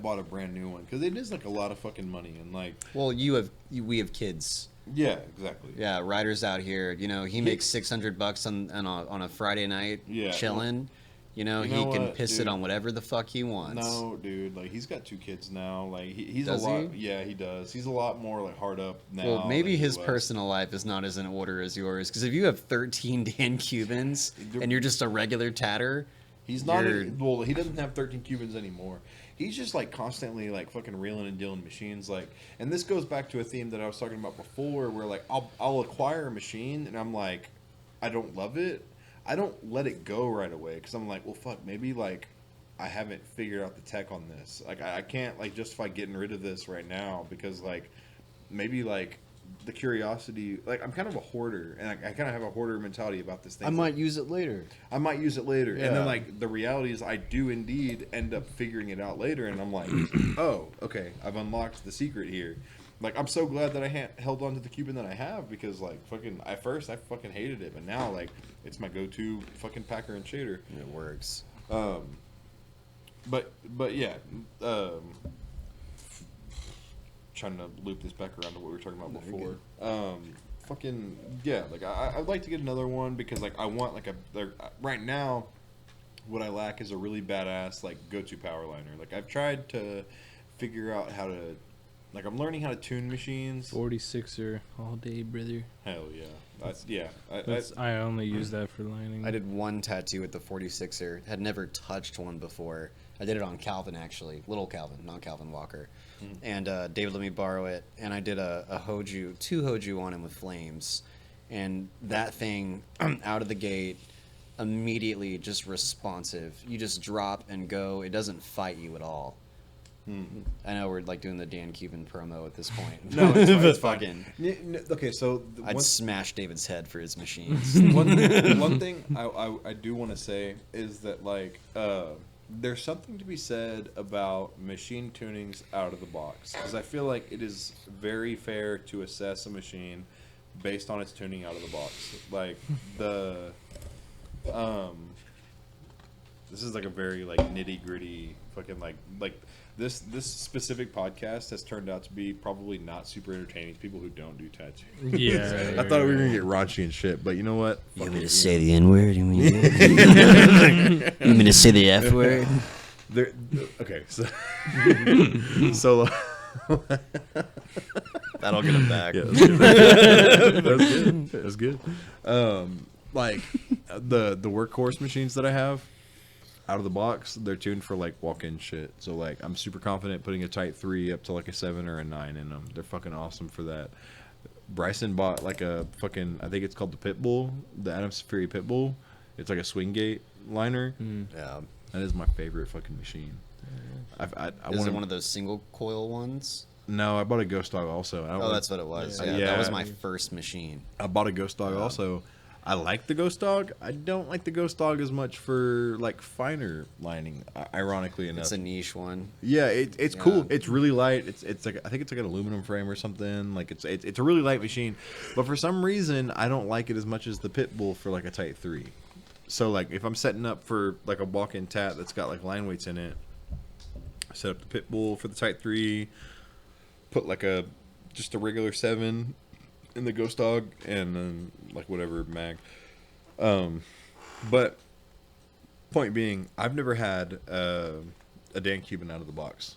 bought a brand new one because it is like a lot of fucking money and like Well, we have kids. yeah, exactly. Yeah, Ryder's out here. You know, he makes $600 on a Friday night Yeah. chilling. You know, You he know can what, piss dude? it on whatever the fuck he wants. No, dude, like he's got 2 kids now. Like he's Does a lot. he? Yeah, he does. He's a lot more like hard up now. Well, maybe than he his was. personal life is not as in order as yours. Because if you have 13 Dan Cubans and you're just a regular tatter, He's not. You're- Well, he doesn't have 13 Cubans anymore. He's just like constantly like fucking reeling and dealing machines. Like, and this goes back to a theme that I was talking about before, where like I'll acquire a machine and I'm like, I don't love it. I don't let it go right away because I'm like, well, fuck, maybe like I haven't figured out the tech on this. Like, I can't like justify getting rid of this right now because like maybe like the curiosity. Like, I'm kind of a hoarder and I kind of have a hoarder mentality about this thing. I might use it later. I might use it later. And Yeah. then, like, the reality is I do indeed end up figuring it out later. And I'm like, oh, okay, I've unlocked the secret here. Like, I'm so glad that I held on to the Cuban that I have because, like, fucking, at first I fucking hated it. But now, like, it's my go-to fucking packer and shader. It works. But yeah, trying to loop this back around to what we were talking about before. Fucking yeah, like I'd like to get another one because like I want like right now, what I lack is a really badass like go-to power liner. Like I've tried to figure out how to, like I'm learning how to tune machines. 46er all day, brother. Hell yeah, I only use that for lining. I did one tattoo with the 46er. Had never touched one before. I did it on Calvin, actually. Little Calvin, not Calvin Walker. And David let me borrow it. And I did a Hoju, 2 Hoju on him with flames. And that thing, out of the gate, immediately just responsive. You just drop and go. It doesn't fight you at all. I know we're like doing the Dan Cuban promo at this point. No, it's fine. It's fucking. Okay, so I'd smash David's head for his machines. one thing I do want to say is that like there's something to be said about machine tunings out of the box, because I feel like it is very fair to assess a machine based on its tuning out of the box. Like the this is like a very like nitty gritty fucking like this specific podcast has turned out to be probably not super entertaining to people who don't do tattoos. Yeah. I thought we were gonna get raunchy and shit, but you know what? You Fuck want me it, to say the N word? You want me to say the F word? There, okay, so so That'll get him back. yeah, that's good. That's good. Like the workhorse machines that I have out of the box, they're tuned for like walk-in shit. So like I'm super confident putting a Type 3 up to like a 7 or a 9 in them. They're fucking awesome for that. Bryson bought like a fucking, I think it's called the Pitbull, the Adams Fury Pitbull. It's like a swing gate liner. Yeah. That is my favorite fucking machine. I Is want it one of those single coil ones? No, I bought a Ghost Dog also. I don't Oh, like- that's what it was. Yeah. Yeah, Yeah. that was my first machine. I bought a Ghost Dog also. I like the Ghost Dog. I don't like the Ghost Dog as much for like finer lining. Ironically enough, It's a niche one. yeah, it's Yeah. cool. It's really light. It's like I think it's like an aluminum frame or something. Like it's a really light machine, but for some reason I don't like it as much as the Pitbull for like a Type 3. So like if I'm setting up for like a walk-in tat that's got like line weights in it, I set up the Pitbull for the Type 3, put like just a regular 7 in the Ghost Dog, and then like whatever mag. But point being, I've never had a Dan Cuban out of the box.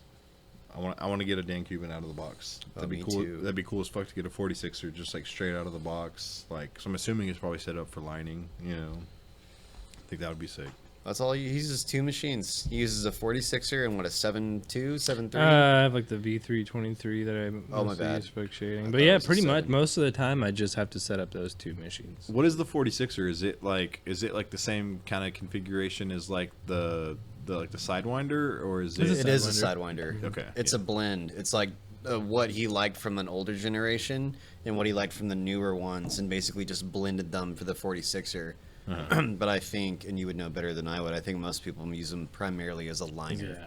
I want to get a Dan Cuban out of the box. That'd be me cool. too. That'd be cool as fuck to get a 46er just like straight out of the box. Like, so I'm assuming it's probably set up for lining. You know, I think that would be sick. That's all. He uses two machines. He uses a 46er and what, a 7.2, 7.3? I have like the V323 that I Oh, my mostly bad. use for shading. I But thought it yeah, was a pretty much 7. most of the time I just have to set up those two machines. What is the 46er? Is it like the same kind of configuration as like the Sidewinder, or is it? It is a Sidewinder. Okay, It's yeah. a blend. It's like what he liked from an older generation and what he liked from the newer ones, and basically just blended them for the 46er. But I think, and you would know better than I would, I think most people use them primarily as a liner.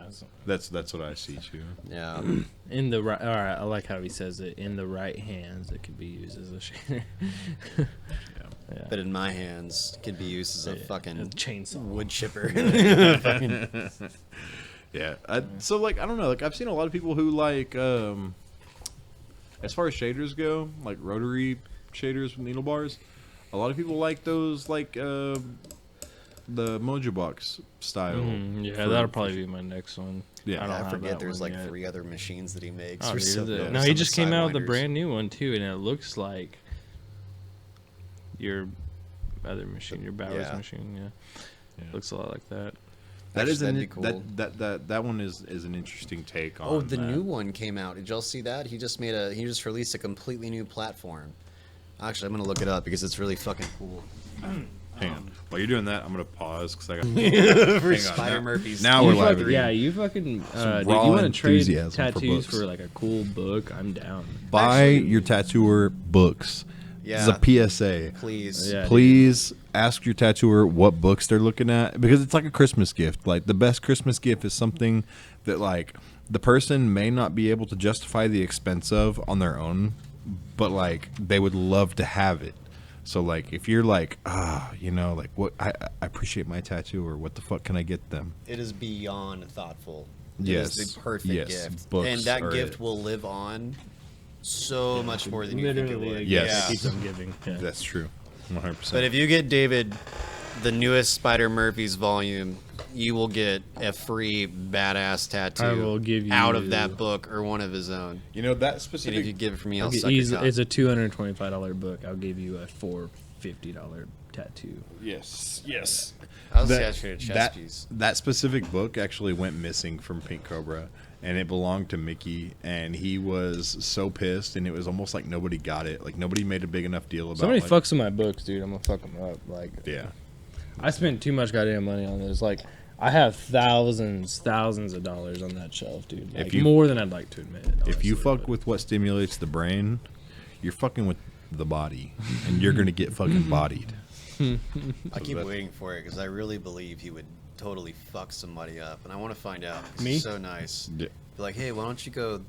That's what I see too. Yeah. In the right, all right, I like how he says it. In the right hands, it could be used as a shader. Yeah. But in my hands, it could be used as a Yeah, fucking a chainsaw. wood chipper. Yeah. So like I don't know. Like I've seen a lot of people who like as far as shaders go, like rotary shaders with needle bars. A lot of people like those like the Mojo Box style. Yeah, for- that'll probably be my next one. Yeah. I don't I have forget that there's one like yet. 3 other machines that he makes. Oh, They're dude, so the- cool. no, Some he of just the came out with a Sidewinders. brand new one too, and it looks like your other machine, your Bowers Yeah. machine. Yeah. Yeah. Looks a lot like that. That is That'd an, be cool. that one is an interesting take on. Oh, the that. new one came out. Did y'all see that? He just released a completely new platform. Actually, I'm gonna look it up because it's really fucking cool. Hang on. While you're doing that, I'm gonna pause because I got hang on, Spider now- Murphy's. Now we're You live. fucking- yeah, you fucking. Dude, you raw want to trade enthusiasm for tattoos books. for like a cool book? I'm down. Buy Actually- your tattooer books. Yeah. This is a PSA. Please. Yeah. Please ask your tattooer what books they're looking at, because it's like a Christmas gift. Like the best Christmas gift is something that like the person may not be able to justify the expense of on their own, but like they would love to have it. So like if you're like, like what I appreciate my tattooer, what the fuck can I get them? It is beyond thoughtful. It Yes. is the perfect Yes. gift. Books And that are gift it. will live on so much more than you think it Literally, would. Yes. keeps on giving. Yeah. That's true. 100%. But if you get David the newest Spider Murphy's volume, you will get a free badass tattoo I will give out of you- that book or one of his own. you know that And specific if you give it for me, I'll Okay, suck your easy- cock. it's a $225 book. I'll give you a $450 tattoo. yes. I was that, actually a chest that, piece. that specific book actually went missing from Pink Cobra, and it belonged to Mickey, and he was so pissed, and it was almost like nobody got it. Like nobody made a big enough deal about Somebody like, fucks with my books, dude. I'm gonna fuck them up. Like, Yeah. I spent too much goddamn money on this. Like, I have thousands of dollars on that shelf, dude. Like, you- more than I'd like to admit. If you honestly, fuck but- with what stimulates the brain, you're fucking with the body, and you're gonna get fucking bodied. I keep waiting for it because I really believe he would totally fuck somebody up, and I want to find out. 'Cause Me? He's so nice. Yeah. Be like, hey, why don't you go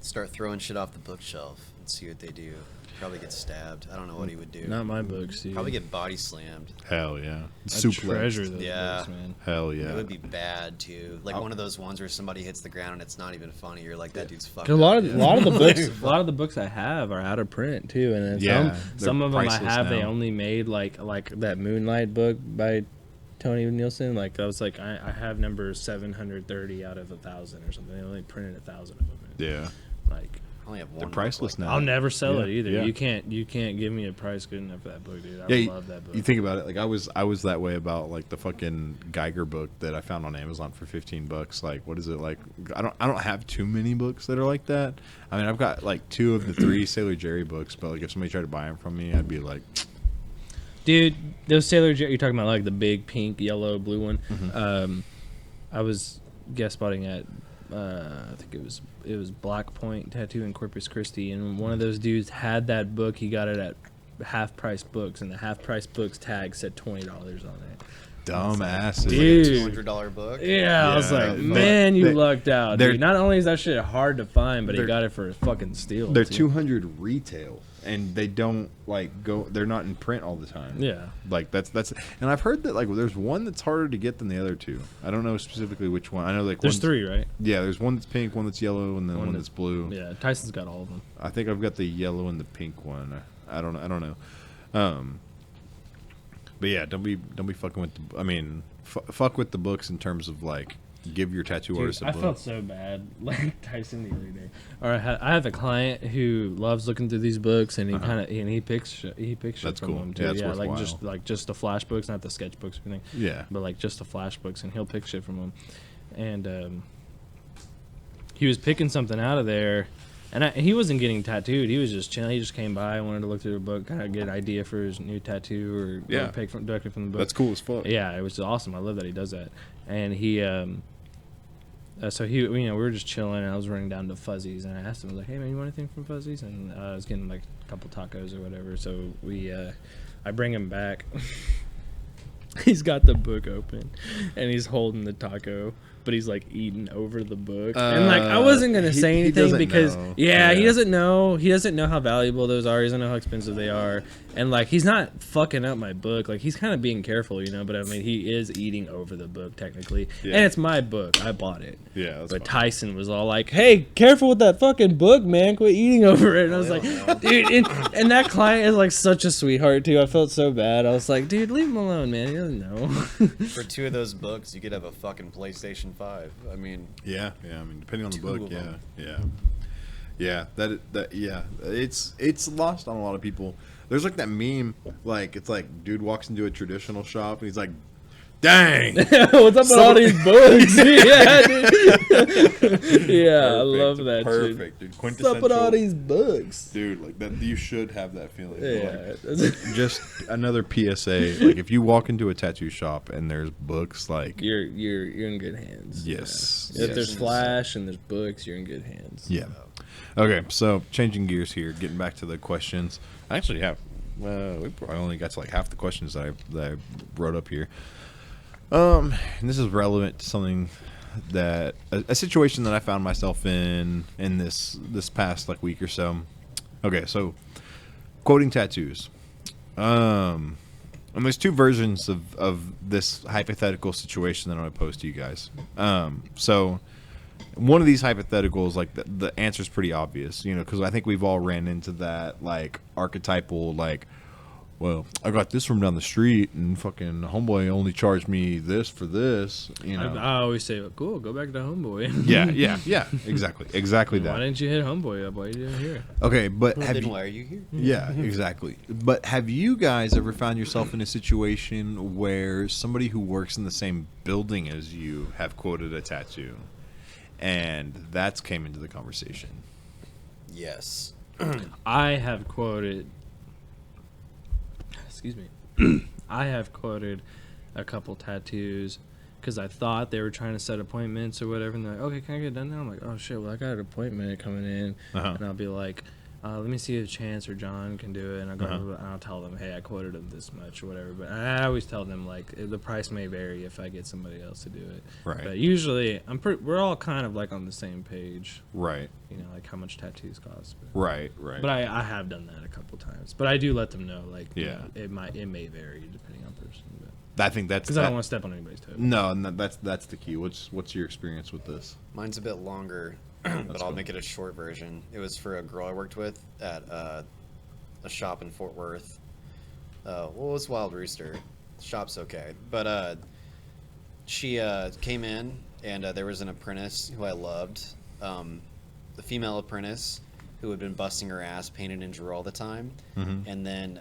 start throwing shit off the bookshelf and see what they do? Probably get stabbed. I don't know what he would do. not my books, dude. Probably get body slammed. Hell yeah, I suplex. treasure those Yeah. books, man. Hell It yeah. would be bad too. Like one of those ones where somebody hits the ground and it's not even funny. You're like, that dude's fucked. 'Cause a lot up, of dude. a lot of the books I have are out of print too, and then Yeah, some they're of them I priceless have they now. only made like that Moonlight book by Tony Nielsen. Like that was like I have number 730 out of 1,000 or something. They only printed 1,000 of them. Yeah. Like I only have one. They're book priceless like now. I'll never sell Yeah, it either. yeah. You can't give me a price good enough for that book, dude. I Yeah, love that book. you think about it. Like I was that way about like the fucking Geiger book that I found on Amazon for $15. Like, what is it like? I don't have too many books that are like that. I mean, I've got like 2 of the 3 Sailor Jerry books, but like if somebody tried to buy them from me, I'd be like, Dude, those Sailor Jerry, you're talking about like the big pink, yellow, blue one. I was guest spotting at I think it was Black Point Tattoo in Corpus Christi, and one of those dudes had that book. He got it at half price books, and the half price books tag said $20 on it. dumb asses. Dude. $200 book. Yeah, I was Yeah, like, but man, you they- lucked out. they're- Dude. Not only is that shit hard to find, but he they're- got it for a fucking steal. They're too. 200 retail, and they don't like go. They're not in print all the time. Yeah. Like that's and I've heard that like there's one that's harder to get than the other 2. I don't know specifically which one. I know like There's one's- 3, right? Yeah, there's one that's pink, one that's yellow, and then one that's blue. Yeah, Tyson's got all of them. I think I've got the yellow and the pink one. I don't know. But yeah, don't be fucking with the. I mean, fuck with the books in terms of like give your tattoo Dude, artist a I book. felt so bad, like Tyson the other day. All right, I have a client who loves looking through these books, and he picks shit That's from cool. them too. Yeah, that's like just the flash books, not the sketch books or anything. Yeah. but like just the flash books, and he'll pick shit from them. And he was picking something out of there, and he wasn't getting tattooed. He was just chilling. He just came by, wanted to look through the book, kind of get an idea for his new tattoo, or Yeah. pick directly from the book. That's cool as fuck. Yeah, it was awesome. I love that he does that. And he, so he, we were just chilling, and I was running down to Fuzzies, and I asked him, I was like, "Hey man, you want anything from Fuzzies?" And I was getting like a couple tacos or whatever. So I bring him back. He's got the book open, and he's holding the taco, but he's like eating over the book. And like I wasn't gonna he- say he anything doesn't because know. he Yeah. doesn't know. He doesn't know how valuable those are. He doesn't know how expensive they are. And like he's not fucking up my book. Like he's kind of being careful, But I mean, he is eating over the book technically, Yeah. and it's my book. I bought it. Yeah, that's But fine. Tyson was all like, "Hey, careful with that fucking book, man! Quit eating over it." And I was like, "Dude," and that client is like such a sweetheart too. I felt so bad. I was like, "Dude, leave him alone, man. He doesn't know." For 2 of those books, you could have a fucking PlayStation 5. I mean, Yeah. I mean, depending on the 2 book, of them. yeah. Yeah. It's lost on a lot of people. There's like that meme, like it's like dude walks into a traditional shop and he's like, "Dang." What's up with all these books? Yeah, dude. Yeah, I love that shit. Perfect, dude. What's up with all these books? Dude, like that, you should have that feeling. Yeah. Like, just another PSA. Like, if you walk into a tattoo shop and there's books, like, You're in good hands. yes, Yeah. If yes. there's flash and there's books, you're in good hands. Yeah. Okay, so changing gears here, getting back to the questions. I actually have. I only got to like half the questions that I wrote up here. And this is relevant to something that a situation that I found myself in this past like week or so. Okay, so quoting tattoos. And there's 2 versions of this hypothetical situation that I'm gonna pose to you guys. So one of these hypotheticals, like the answer's pretty obvious, because I think we've all ran into that like archetypal, like, well, I got this from down the street, and fucking homeboy only charged me this for this, I always say, "Cool, go back to Homeboy." Yeah, exactly Why that. didn't you hit Homeboy up? Why you didn't here? Okay, but have then you, why are you here? yeah, exactly. But have you guys ever found yourself in a situation where somebody who works in the same building as you have quoted a tattoo, and that's came into the conversation? Yes. I have quoted. Excuse me. I have quoted a couple tattoos because I thought they were trying to set appointments or whatever, and they're like, okay, can I get it done now? I'm like, oh shit, well I got an appointment coming in, and I'll be like, let me see if Chance or John can do it, and I'll tell them, hey, I quoted them this much or whatever. But I always tell them like the price may vary if I get somebody else to do it. Right. But usually we're all kind of like on the same page. Right. You know, like how much tattoos cost. But, Right. But I have done that a couple times. But I do let them know, like, you Yeah. know, it may vary depending on person. I think that's Because I don't want to step on anybody's toes. No, and that's the key. What's your experience with this? Mine's a bit longer, but I'll make it a short version. It was for a girl I worked with at a shop in Fort Worth. Well, it was Wild Rooster. The shop's okay. But she came in, and there was an apprentice who I loved. The female apprentice who had been busting her ass, painted and drew all the time. And then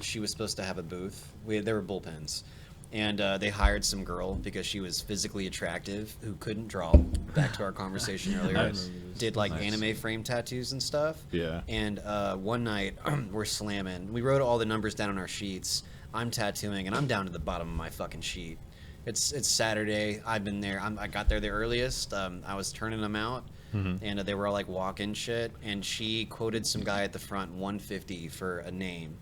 she was supposed to have a booth. There were bullpens. And they hired some girl because she was physically attractive who couldn't draw. Back to our conversation earlier. Nice. Did like anime frame tattoos and stuff. Yeah. And one night we're slamming. We wrote all the numbers down on our sheets. I'm tattooing and I'm down to the bottom of my fucking sheet. It's Saturday. I've been there. I got there the earliest. I was turning them out. And they were all like walk-in shit. And she quoted some guy at the front $150 for a name.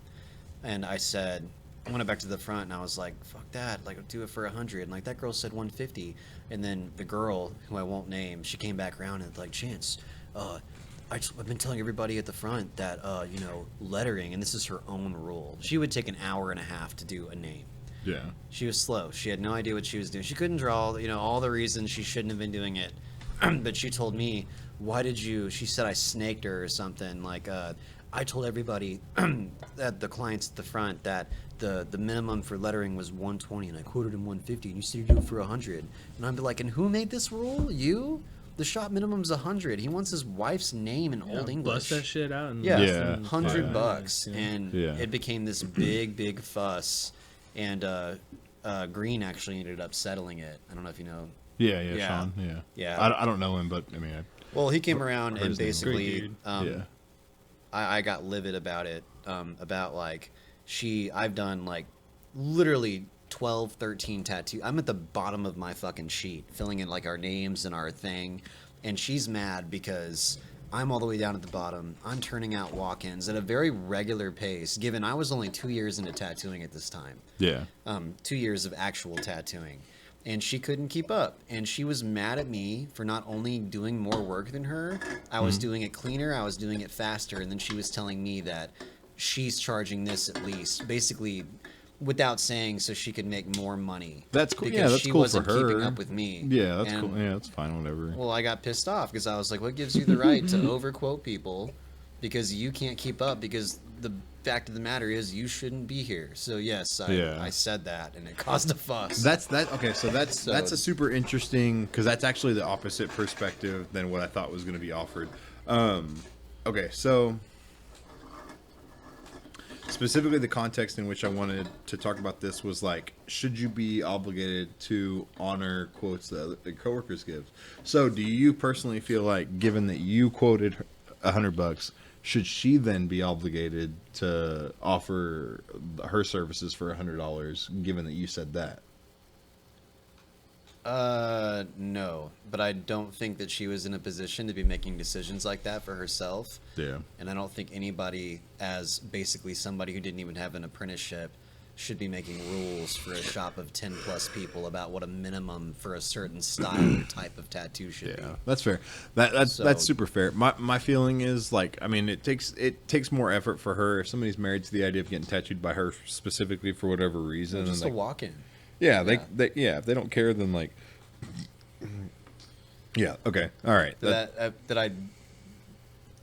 And I said, I went back to the front and I was like, fuck that, like, I'll do it for 100. And like, that girl said 150. And then the girl, who I won't name, she came back around and like, Chance, I've been telling everybody at the front that, you know, lettering, and this is her own rule. She would take an hour and a half to do a name. Yeah. She was slow. She had no idea what she was doing. She couldn't draw, you know, all the reasons she shouldn't have been doing it. But she told me, why did you, she said I snaked her or something. Like, I told everybody that the clients at the front that the minimum for lettering was 120, and I quoted him 150, and you said you do it for 100. And I'd be like, and who made this rule? You? The shop minimum's 100. He wants his wife's name in Old English. Bust that shit out. And Yeah, Yeah. $100, Yeah. and Yeah. it became this big fuss. And Green actually ended up settling it. I don't know if you know. Yeah. Yeah. Sean. Yeah. Yeah. I don't know him, but I mean. Well, he came around heard and his name. basically, Great dude. Yeah. I got livid about it. About like I've done like literally 12, 13 tattoos. I'm at the bottom of my fucking sheet, filling in like our names and our thing, and she's mad because I'm all the way down at the bottom. I'm turning out walk-ins at a very regular pace, given I was only 2 years into tattooing at this time. Yeah. 2 years of actual tattooing. And she couldn't keep up. And she was mad at me for not only doing more work than her, I was doing it cleaner, I was doing it faster, and then she was telling me that she's charging this at least, basically without saying, so she could make more money. That's cool. Because Yeah, that's she cool wasn't for her. keeping up with me. Yeah, that's And, cool. Yeah, that's fine. Whatever. Well, I got pissed off because I was like, what gives you the right to overquote people because you can't keep up, because the fact of the matter is you shouldn't be here. So yes, I said that, and it caused a fuss. Okay, so that's a super interesting, because that's actually the opposite perspective than what I thought was going to be offered. Okay, so specifically the context in which I wanted to talk about this was like, should you be obligated to honor quotes that the coworkers give? So do you personally feel like, given that you quoted $100, should she then be obligated to offer her services for $100, given that you said that? No, but I don't think that she was in a position to be making decisions like that for herself. Yeah. And I don't think anybody, as basically somebody who didn't even have an apprenticeship, should be making rules for a shop of 10 plus people about what a minimum for a certain style or type of tattoo should be. Yeah, that's fair. That's So- super fair. My feeling is, like, I mean, it takes more effort for her if somebody's married to the idea of getting tattooed by her specifically for whatever reason. Just and, a like, walk-in. yeah, if they don't care, then like, yeah, okay, all right. Did I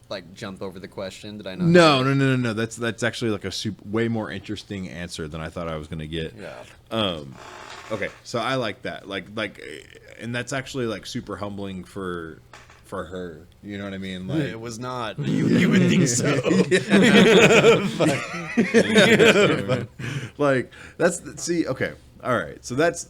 like jump over the question? Did I not? No. That's actually like a way more interesting answer than I thought I was gonna get. Yeah. Okay, so I like that. Like, and that's actually like super humbling for her. You know what I mean? Like, It was not. You would think so. like okay, all right. So that's,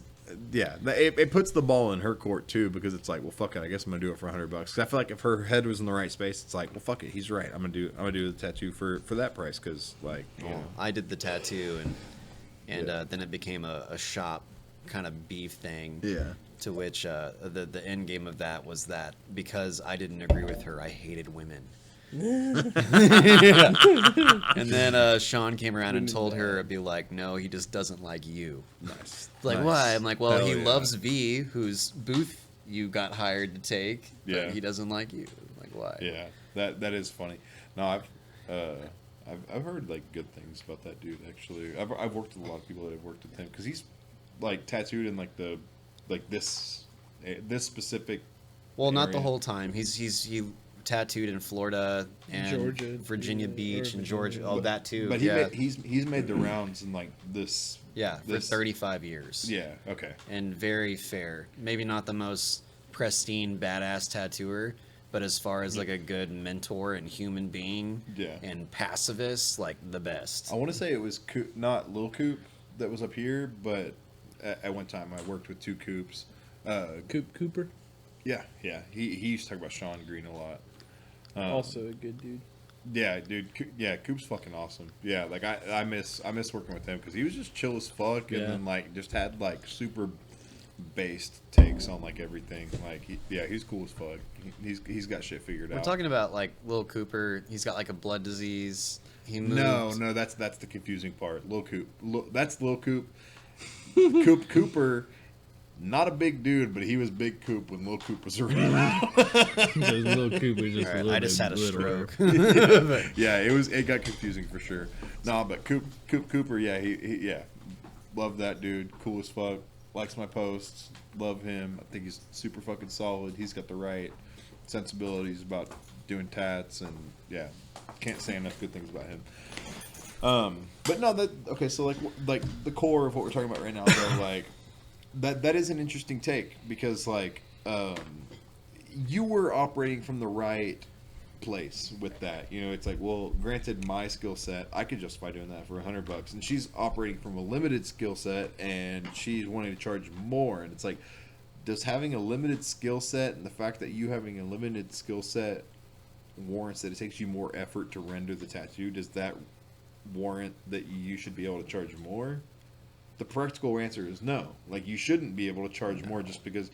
yeah, it puts the ball in her court too, because it's like, well, fuck it, I guess I'm gonna do it for $100. Because I feel like if her head was in the right space, it's like, well, fuck it, he's right. I'm gonna do the tattoo for that price, because like, you know. I did the tattoo, and then it became a shop kind of beef thing. Yeah. To which the end game of that was that because I didn't agree with her, I hated women. And then Sean came around and told her, "It'd be like, no, he just doesn't like you." Nice. Like, Nice. why? I'm like, well, Hell he yeah. loves V, whose booth you got hired to take, Yeah. but he doesn't like you. I'm like, why? Yeah, that is funny. No, I've heard like good things about that dude. Actually, I've worked with a lot of people that have worked with him because he's like tattooed in like this specific. Well, not the area. whole time. He tattooed in Florida and Georgia, Virginia yeah, Beach or and Georgia. Virginia. Oh, that too. But yeah, he's made the rounds in like this. yeah, for this- 35 years. Yeah. Okay. And very fair. Maybe not the most pristine, badass tattooer, but as far as like a good mentor and human being, Yeah. and pacifist, like the best. I want to say it was not Lil Coop that was up here, but at one time I worked with two Coops. Cooper, Yeah. He used to talk about Sean Green a lot. also a good dude. Yeah, dude. Yeah, Coop's fucking awesome. Yeah, like I miss working with him because he was just chill as fuck, and Yeah. then like just had like super based takes on like everything. Like he's cool as fuck. He's got shit figured We're out. talking about like Lil Cooper. He's got like a blood disease. He moved. No, that's the confusing part. Lil Coop. That's Lil Coop. Cooper. Not a big dude, but he was Big Coop when Lil Coop was around. Those little Cooper's just All a right, little I just bit had a littler. stroke. Yeah, it got confusing for sure. No, but Cooper, yeah, he love that dude, cool as fuck, likes my posts, love him. I think he's super fucking solid. He's got the right sensibilities about doing tats, and yeah, can't say enough good things about him. But no, okay. So like the core of what we're talking about right now, though, like that is an interesting take because like you were operating from the right place with that. You know, it's like, well, granted, my skill set, I could justify doing that for $100, and she's operating from a limited skill set, and she's wanting to charge more, and it's like, does having a limited skill set and the fact that you having a limited skill set warrants that it takes you more effort to render the tattoo? Does that warrant that you should be able to charge more? The practical answer is no. Like, you shouldn't be able to charge more just because.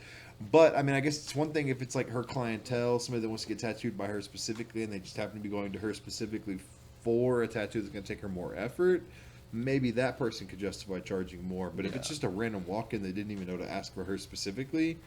But I mean, I guess it's one thing if it's like her clientele, somebody that wants to get tattooed by her specifically, and they just happen to be going to her specifically for a tattoo that's going to take her more effort. Maybe that person could justify charging more. But if it's just a random walk-in that didn't even know to ask for her specifically,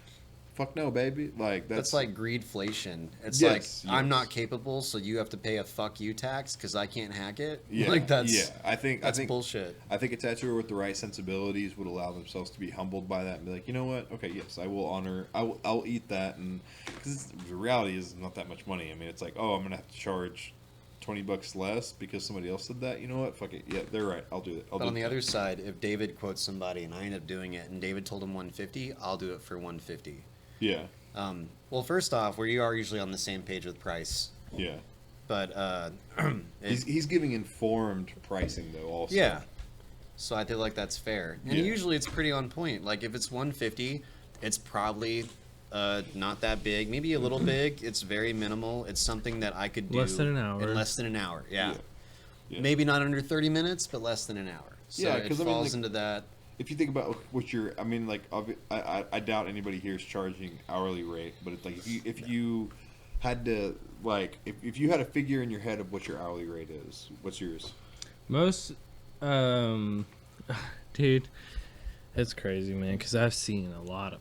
fuck no, baby. Like That's like greedflation. It's Yes, like I'm yes. not capable, so you have to pay a fuck you tax because I can't hack it. Yeah, Like that's yeah. I think bullshit. I think a tattooer with the right sensibilities would allow themselves to be humbled by that and be like, you know what? Okay, yes, I will honor. I'll eat that, and because the reality is not that much money. I mean, it's like, oh, I'm gonna have to charge $20 less because somebody else said that. You know what? Fuck it. Yeah, they're right. I'll do it. But on the other side, if David quotes somebody and I end up doing it, and David told him 150, I'll do it for 150. yeah, Well, first off, we are usually on the same page with price, yeah. but He's giving informed pricing though. Also, yeah. So I feel like that's fair, and Yeah. usually it's pretty on point. Like if it's 150, it's probably not that big, maybe a little big. It's very minimal. It's something that I could do Less than an hour. in less than an hour. Yeah. Yeah. Maybe not under 30 minutes, but less than an hour. So Yeah, it 'cause I falls mean, like, into that. If you think about what you're, I mean, like, I doubt anybody here is charging hourly rate, but it's like if you had to, like, if you had a figure in your head of what your hourly rate is, what's yours? Most, dude, it's crazy, man. Because I've seen a lot of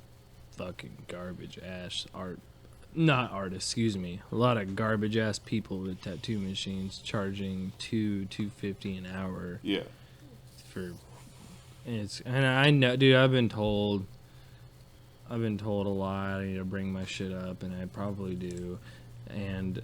fucking garbage ass not artists, excuse me. A lot of garbage ass people with tattoo machines charging $250 an hour Yeah. for. And I know, dude. I've been told a lot. I need to bring my shit up, and I probably do. And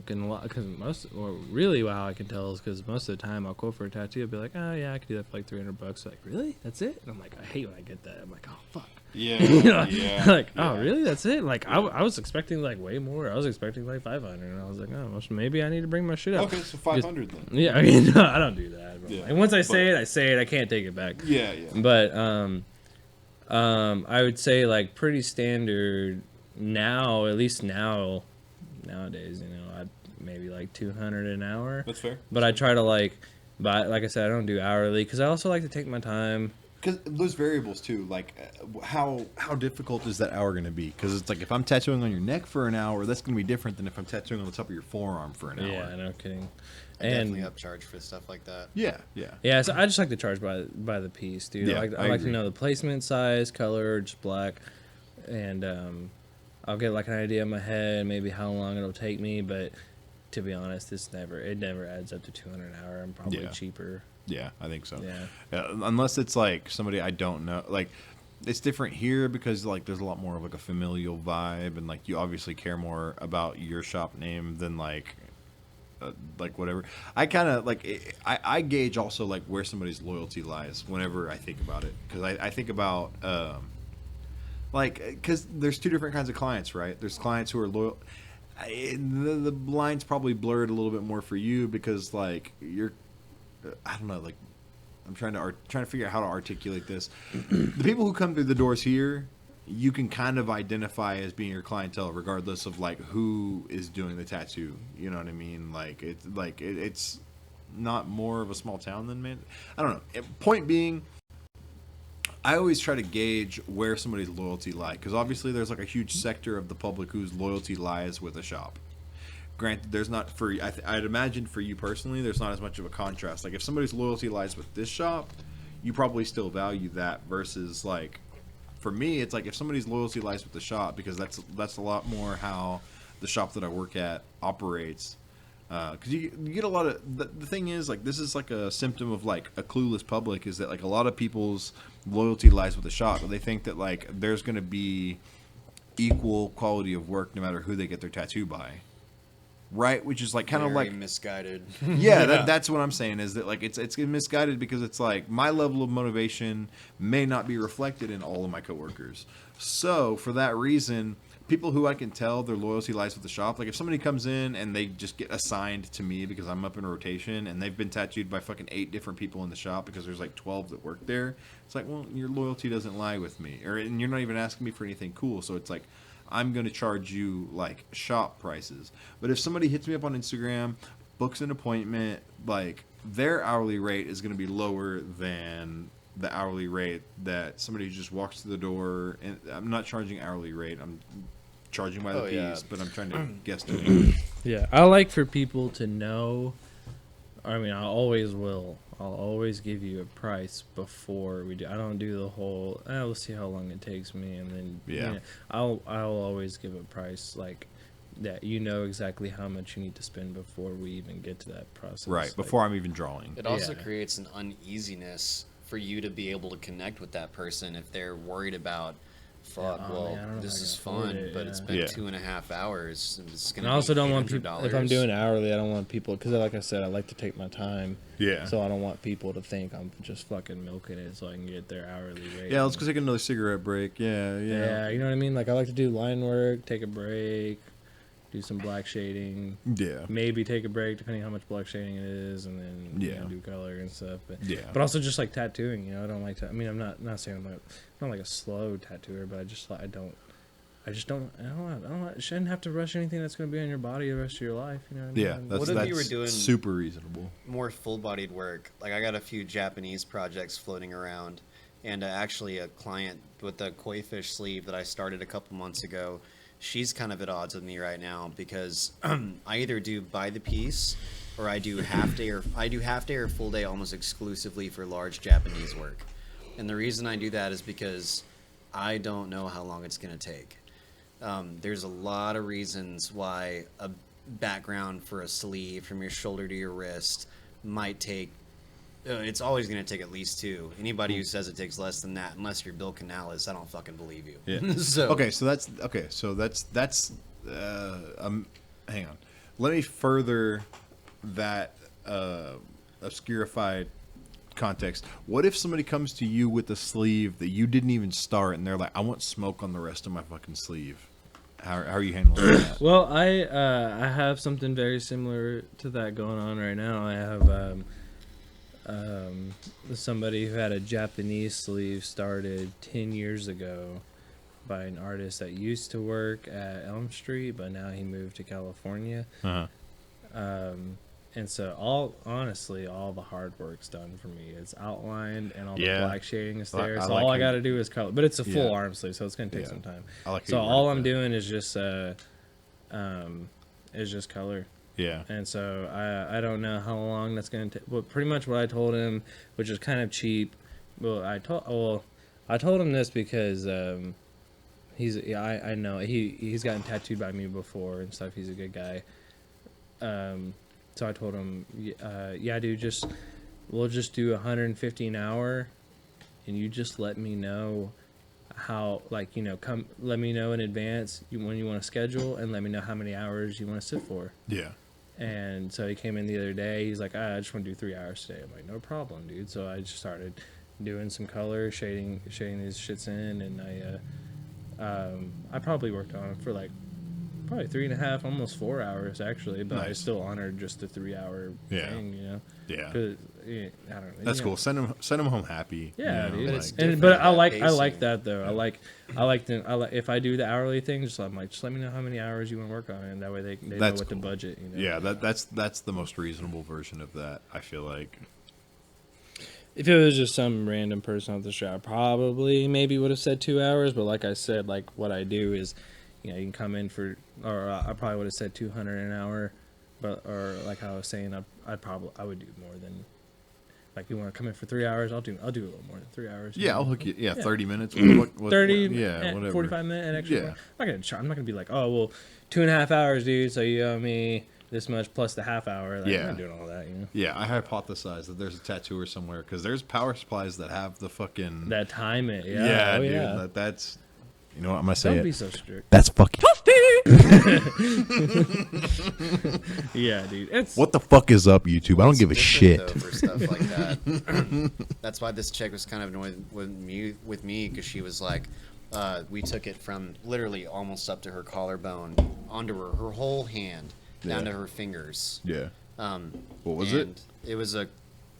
because really how I can tell is because most of the time I'll quote for a tattoo, I'll be like, oh yeah, I could do that for like $300. Like, really? That's it? And I'm like, I hate when I get that. I'm like, oh fuck. Yeah. You know? Yeah. Like, yeah. oh really? That's it? Like, I was expecting like way more. I was expecting like 500, and I was like, oh, well, maybe I need to bring my shit up. Okay, so 500 then. Yeah, I mean, no, I don't do that. But Yeah, like, once I say but- it, I say it. I can't take it back. Yeah, yeah. But I would say like pretty standard now, at least nowadays, you know, I'd maybe like 200 an hour. That's fair. But I try to like I said, I don't do hourly because I also like to take my time. because those variables too, like how difficult is that hour going to be? Because it's like if I'm tattooing on your neck for an hour, that's going to be different than if I'm tattooing on the top of your forearm for an hour. Yeah, no kidding. I definitely upcharge for stuff like that. Yeah. Yeah, so I just like to charge by the piece, dude. Yeah, I I like to agree. know the placement, size, color, just black, and I'll get like an idea in my head, maybe how long it'll take me. But to be honest, it never adds up to 200 an hour. I'm probably Yeah. cheaper. Yeah, I think so. Yeah. Unless it's like somebody I don't know, like it's different here because like there's a lot more of like a familial vibe, and like you obviously care more about your shop name than like whatever. I kind of like I gauge also like where somebody's loyalty lies whenever I think about it, because I think about like because there's two different kinds of clients, right? There's clients who are loyal. The line's probably blurred a little bit more for you because like you're I don't know, like I'm trying to figure out how to articulate this. The people who come through the doors here, you can kind of identify as being your clientele, regardless of like who is doing the tattoo. You know what I mean? Like it's not more of a small town than man. I don't know. Point being, I always try to gauge where somebody's loyalty lies, because obviously there's like a huge sector of the public whose loyalty lies with a shop. Granted, there's not for I'd imagine for you personally, there's not as much of a contrast. Like if somebody's loyalty lies with this shop, you probably still value that versus like for me, it's like if somebody's loyalty lies with the shop, because that's a lot more how the shop that I work at operates. Because you get a lot of the thing is like this is like a symptom of like a clueless public, is that like a lot of people's loyalty lies with the shop, but they think that like there's going to be equal quality of work no matter who they get their tattoo by. Right, which is like kind of like misguided. yeah, that's what I'm saying, is that like it's misguided, because it's like my level of motivation may not be reflected in all of my coworkers. So for that reason, people who I can tell their loyalty lies with the shop, like if somebody comes in and they just get assigned to me because I'm up in rotation and they've been tattooed by fucking 8 different people in the shop because there's like 12 that work there, it's like, well, your loyalty doesn't lie with me, and you're not even asking me for anything cool, so it's like I'm going to charge you like shop prices. But if somebody hits me up on Instagram, books an appointment, like their hourly rate is going to be lower than the hourly rate that somebody who just walks through the door. And I'm not charging hourly rate, I'm charging by the piece, yeah. but I'm trying to guesstimate. Yeah, I like for people to know. I mean, I always will. I'll always give you a price before we do. I don't do the whole. We'll see how long it takes me, and then Yeah. I'll always give a price like that. You know exactly how much you need to spend before we even get to that process. Right, Like, before I'm even drawing. It also Yeah. creates an uneasiness for you to be able to connect with that person if they're worried about, fuck, Yeah, oh, well, man, I don't know this if I is can afford fun, it, but it's yeah. been Yeah. 2.5 hours. And it's And gonna I also be don't want people. If I'm $800. doing hourly, I don't want people because, like I said, I like to take my time. Yeah. So I don't want people to think I'm just fucking milking it so I can get their hourly rate. Yeah, let's go take another cigarette break. Yeah. Yeah, you know what I mean? Like, I like to do line work, take a break, do some black shading, Yeah. maybe take a break depending how much black shading it is, and then Yeah. do color and stuff. But Yeah. but also just like tattooing, you know, I don't like to. I mean, I'm not saying I'm not like a slow tattooer, but I shouldn't have to rush anything that's going to be on your body the rest of your life. You know what I mean? Yeah, And- that's, What if that's you were doing- super reasonable. More full-bodied work. Like I got a few Japanese projects floating around, and actually a client with the koi fish sleeve that I started a couple months ago, she's kind of at odds with me right now because I either do by the piece or I do half day or full day almost exclusively for large Japanese work. And the reason I do that is because I don't know how long it's going to take. There's a lot of reasons why a background for a sleeve from your shoulder to your wrist might take it's always going to take at least 2. Anybody who says it takes less than that, unless you're Bill Canales, I don't fucking believe you. Yeah. So Okay, so that's hang on. Let me further that obscurified context. What if somebody comes to you with a sleeve that you didn't even start, and they're like, "I want smoke on the rest of my fucking sleeve"? How are you handling that? Well, I have something very similar to that going on right now. I have somebody who had a Japanese sleeve started 10 years ago by an artist that used to work at Elm Street, but now he moved to California. Uh-huh. And so all the hard work's done for me. It's outlined and all Yeah. the black shading is I- there. I So like all I how got you- to do is color. But it's a full Yeah. arm sleeve, so it's gonna take Yeah. some time. I like how So you all worded I'm that. doing is just color. Yeah. And so I don't know how long that's going to take. Well, pretty much what I told him, which is kind of cheap. Well, I told him this because I know he's gotten tattooed by me before and stuff. He's a good guy. So I told him, yeah, dude, we'll just do 150 an hour, and you just let me know how, like, you know, let me know in advance when you want to schedule, and let me know how many hours you want to sit for. Yeah. And so he came in the other day. He's like, I just want to do 3 hours today. I'm like, no problem, dude. So I just started doing some color, shading these shits in, and I probably worked on it for like probably 3.5, almost 4 hours actually. But I Nice. still honored just the 3 hour Yeah. thing, you know. Yeah. 'Cause, yeah, I don't know. That's you know. cool. Send him home happy. Yeah, you know, dude. But it's like- different, But I that like pacing. that though. I like if I do the hourly thing, just I'm like, just let me know how many hours you want to work on it, and that way they know That's what to cool. budget. You know? Yeah, that's the most reasonable version of that. I feel like. If it was just some random person off the street, I probably maybe would have said 2 hours. But like I said, like what I do is, you know, you can come in for, or I probably would have said 200 an hour, but or like I was saying, I would do more than. Like you want to come in for 3 hours, I'll do a little more than 3 hours. Yeah, I'll hook you. Yeah, Yeah. 30 minutes. 30, yeah, whatever. 45 minutes, an extra. Yeah. I'm not gonna be like, oh well, 2.5 hours, dude. So you owe me this much plus the half hour. Like, Yeah. I'm not doing all that, you know. Yeah, I hypothesize that there's a tattooer somewhere because there's power supplies that have the fucking. That time it, yeah, yeah, oh, dude. yeah. That's. You know what I'm gonna say? Don't It. be so strict. That's fucking. Yeah, dude. It's What the fuck is up, YouTube? I don't It's give a different, shit. though, for stuff like that. That's why this chick was kind of annoyed with me because she was like, we took it from literally almost up to her collarbone onto her whole hand down Yeah. to her fingers. Yeah. What was and it was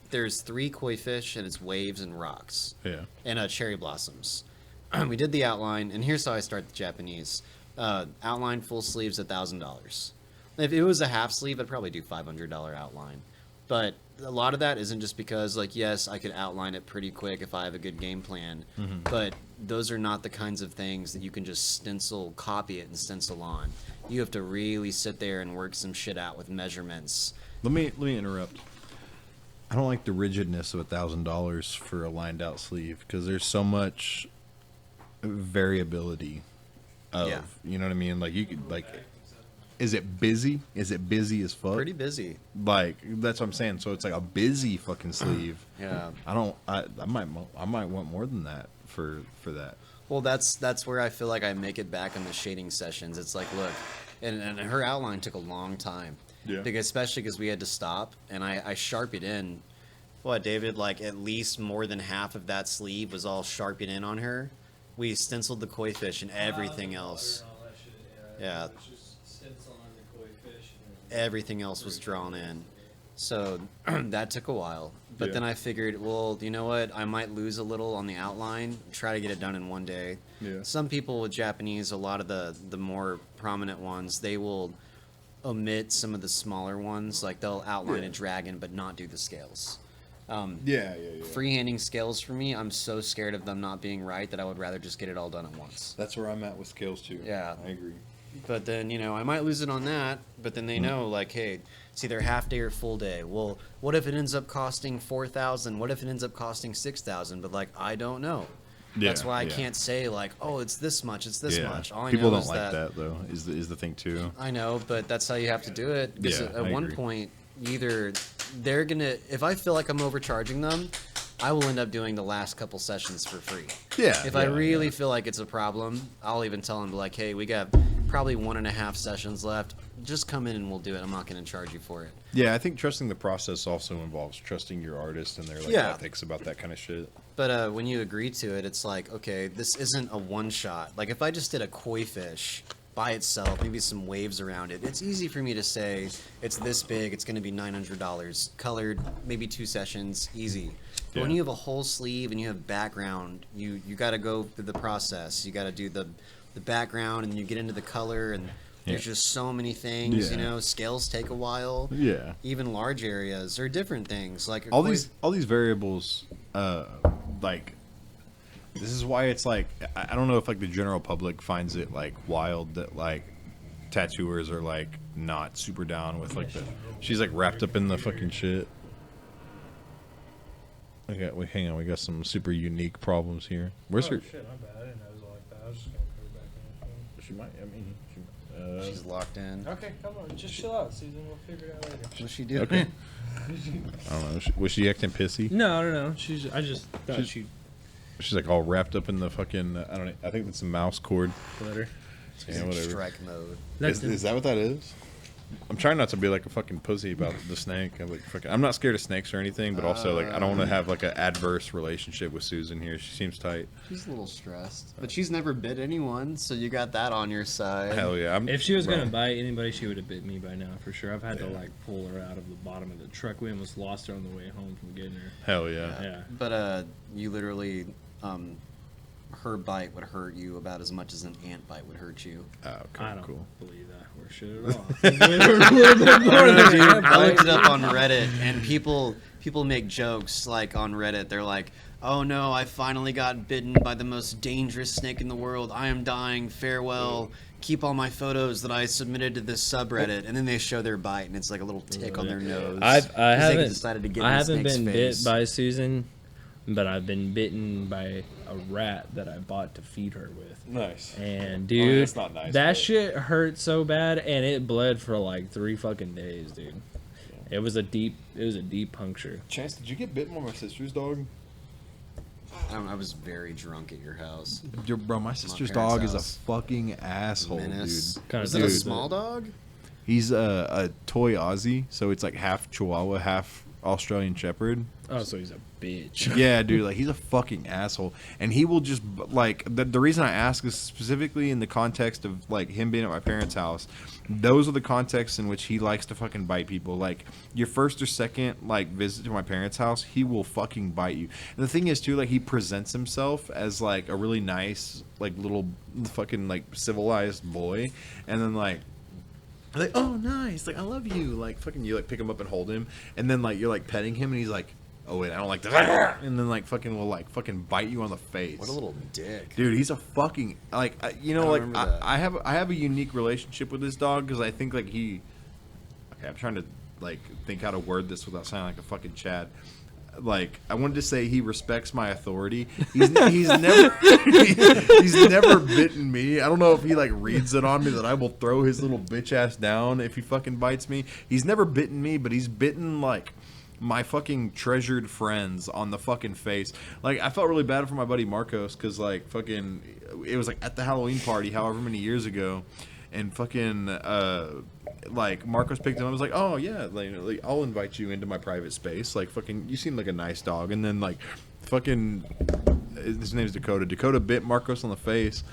there's 3 koi fish and it's waves and rocks Yeah. and cherry blossoms. We did the outline, and here's how I start the Japanese. Outline full sleeves, $1,000. If it was a half sleeve, I'd probably do $500 outline. But a lot of that isn't just because, like, yes, I could outline it pretty quick if I have a good game plan. But those are not the kinds of things that you can just stencil, copy it, and stencil on. You have to really sit there and work some shit out with measurements. Let me interrupt. I don't like the rigidness of $1,000 for a lined out sleeve because there's so much variability of Yeah. you know what I mean. Like you could like, is it busy? Is it busy as fuck? Pretty busy. Like that's what I'm saying. So it's like a busy fucking sleeve. Yeah. I might want more than that for that. Well, that's where I feel like I make it back in the shading sessions. It's like, look, and her outline took a long time. Yeah. Because especially because we had to stop, and I sharpied in. What, David? Like at least more than half of that sleeve was all sharpied in on her. We stenciled the koi fish and everything else. Yeah. Everything else was drawn in. So that took a while. But Yeah. then I figured, well, you know what? I might lose a little on the outline, try to get it done in one day. Yeah. Some people with Japanese, a lot of the more prominent ones, they will omit some of the smaller ones. Like they'll outline a dragon but not do the scales. Yeah. Freehanding scales for me, I'm so scared of them not being right that I would rather just get it all done at once. That's where I'm at with scales too. Yeah. I agree. But then, you know, I might lose it on that, but then they know, like, hey, it's either half day or full day. Well, what if it ends up costing $4,000? What if it ends up costing $6,000? But, like, I don't know. That's Yeah, why I yeah. can't say, like, oh, it's this much, it's this much. All I People know don't is like that though. Is the thing too. I know, but that's how you have to do it. Because Yeah, at I one agree. point, either they're going to, if I feel like I'm overcharging them, I will end up doing the last couple sessions for free. Yeah. If I really feel like it's a problem, I'll even tell them, like, hey, we got probably 1.5 sessions left. Just come in and we'll do it. I'm not going to charge you for it. Yeah, I think trusting the process also involves trusting your artist and their like Yeah. ethics about that kind of shit. But when you agree to it, it's like, okay, this isn't a one-shot. Like, if I just did a koi fish by itself, maybe some waves around it, it's easy for me to say, it's this big, it's going to be $900. Colored, maybe 2 sessions, easy. But when Yeah. you have a whole sleeve and you have background, you got to go through the process. You got to do the background, and then you get into the color, and There's just so many things, you Yeah. know. Scales take a while. Yeah. Even large areas are different things. Like all these variables, like, this is why it's like, I don't know if like the general public finds it like wild that like tattooers are like not super down with like the, she's like wrapped up in the fucking shit. Hang on, we got some super unique problems here. Where's her? Shit, my bad. I didn't know it was like that. I was just gonna put her back in. She might. I mean, she's locked in. Okay, come on, just chill out, Susan. We'll figure it out later. What's she doing? okay. I don't know. Was she acting pissy? No. I just thought she'd She's like all wrapped up in the fucking. I don't know. I think that's a mouse cord. let her. Yeah, whatever. Strike mode. That's Is that what that is? I'm trying not to be like a fucking pussy about the snake. I'm not scared of snakes or anything, but also like I don't want to have like an adverse relationship with Susan here. She seems tight. She's a little stressed, but she's never bit anyone, so you got that on your side. Hell yeah! If she was bro. gonna bite anybody, she would have bit me by now for sure. I've had to like pull her out of the bottom of the truck. We almost lost her on the way home from getting her. Hell yeah! Yeah. But you literally, her bite would hurt you about as much as an ant bite would hurt you. Oh, okay, I don't cool. believe that or shit at all. I think it hurt a little bit more than an ant I looked bite. it up on Reddit, and people make jokes like on Reddit. They're like, "Oh no, I finally got bitten by the most dangerous snake in the world. I am dying. Farewell. Keep all my photos that I submitted to this subreddit." And then they show their bite, and it's like a little tick on their nose. I 'Cause they haven't decided to get I in the haven't snake's been face. bit by Susan, but I've been bitten by a rat that I bought to feed her with. Nice. And Oh, dude, that's not nice, that but- shit hurt so bad, and it bled for like 3 fucking days, dude. It was a deep puncture. Chance, did you get bitten by my sister's dog? I was very drunk at your house. Bro, my sister's parents' dog is a house. fucking asshole, Menace. dude. Kinda Was it a dude. small dog? He's a toy Aussie, so it's like half Chihuahua, half Australian Shepherd. Oh, so he's a bitch. Yeah, dude, like he's a fucking asshole, and he will just like the reason I ask is specifically in the context of like him being at my parents' house. Those are the contexts in which he likes to fucking bite people. Like your first or second like visit to my parents' house, he will fucking bite you. And the thing is too, like he presents himself as like a really nice, like little fucking like civilized boy, and then like oh nice, like I love you, like fucking you like pick him up and hold him, and then like you're like petting him and he's like, oh wait, I don't like that, and then like fucking will like fucking bite you on the face. What a little dick. Dude, he's a fucking like you know I like remember that. I have a unique relationship with this dog because I think like he. Okay, I'm trying to like think how to word this without sounding like a fucking Chad. Like I wanted to say he respects my authority. He's never he's never bitten me. I don't know if he like reads it on me that I will throw his little bitch ass down if he fucking bites me. He's never bitten me, but he's bitten like my fucking treasured friends on the fucking face. Like I felt really bad for my buddy Marcos because like fucking it was like at the Halloween party however many years ago, and fucking like Marcos picked him up and was like, oh yeah, like I'll invite you into my private space, like fucking you seem like a nice dog. And then like fucking his name's Dakota bit Marcos on the face,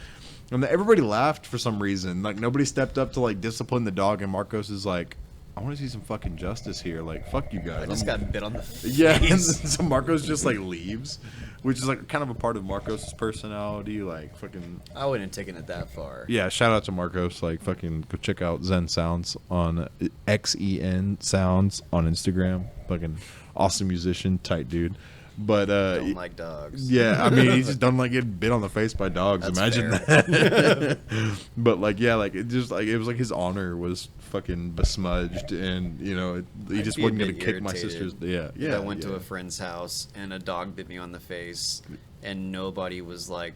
and then everybody laughed for some reason. Like nobody stepped up to like discipline the dog, and Marcos is like, I want to see some fucking justice here. Like, fuck you guys. I just got bit on the face. Yeah, and then so Marcos just like leaves, which is like kind of a part of Marcos' personality. Like, fucking. I wouldn't have taken it that far. Yeah, shout out to Marcos. Like, fucking go check out Zen Sounds on XEN Sounds on Instagram. Fucking awesome musician, tight dude. But Don't like dogs. yeah, I mean, he just don't like getting bit on the face by dogs. That's Imagine fair. that. But like, yeah, like it just like it was like his honor was fucking besmudged, and you know, he I'd just be a wasn't gonna bit kick my irritated sister's. Yeah, if yeah. I went to yeah. a friend's house and a dog bit me on the face, and nobody was like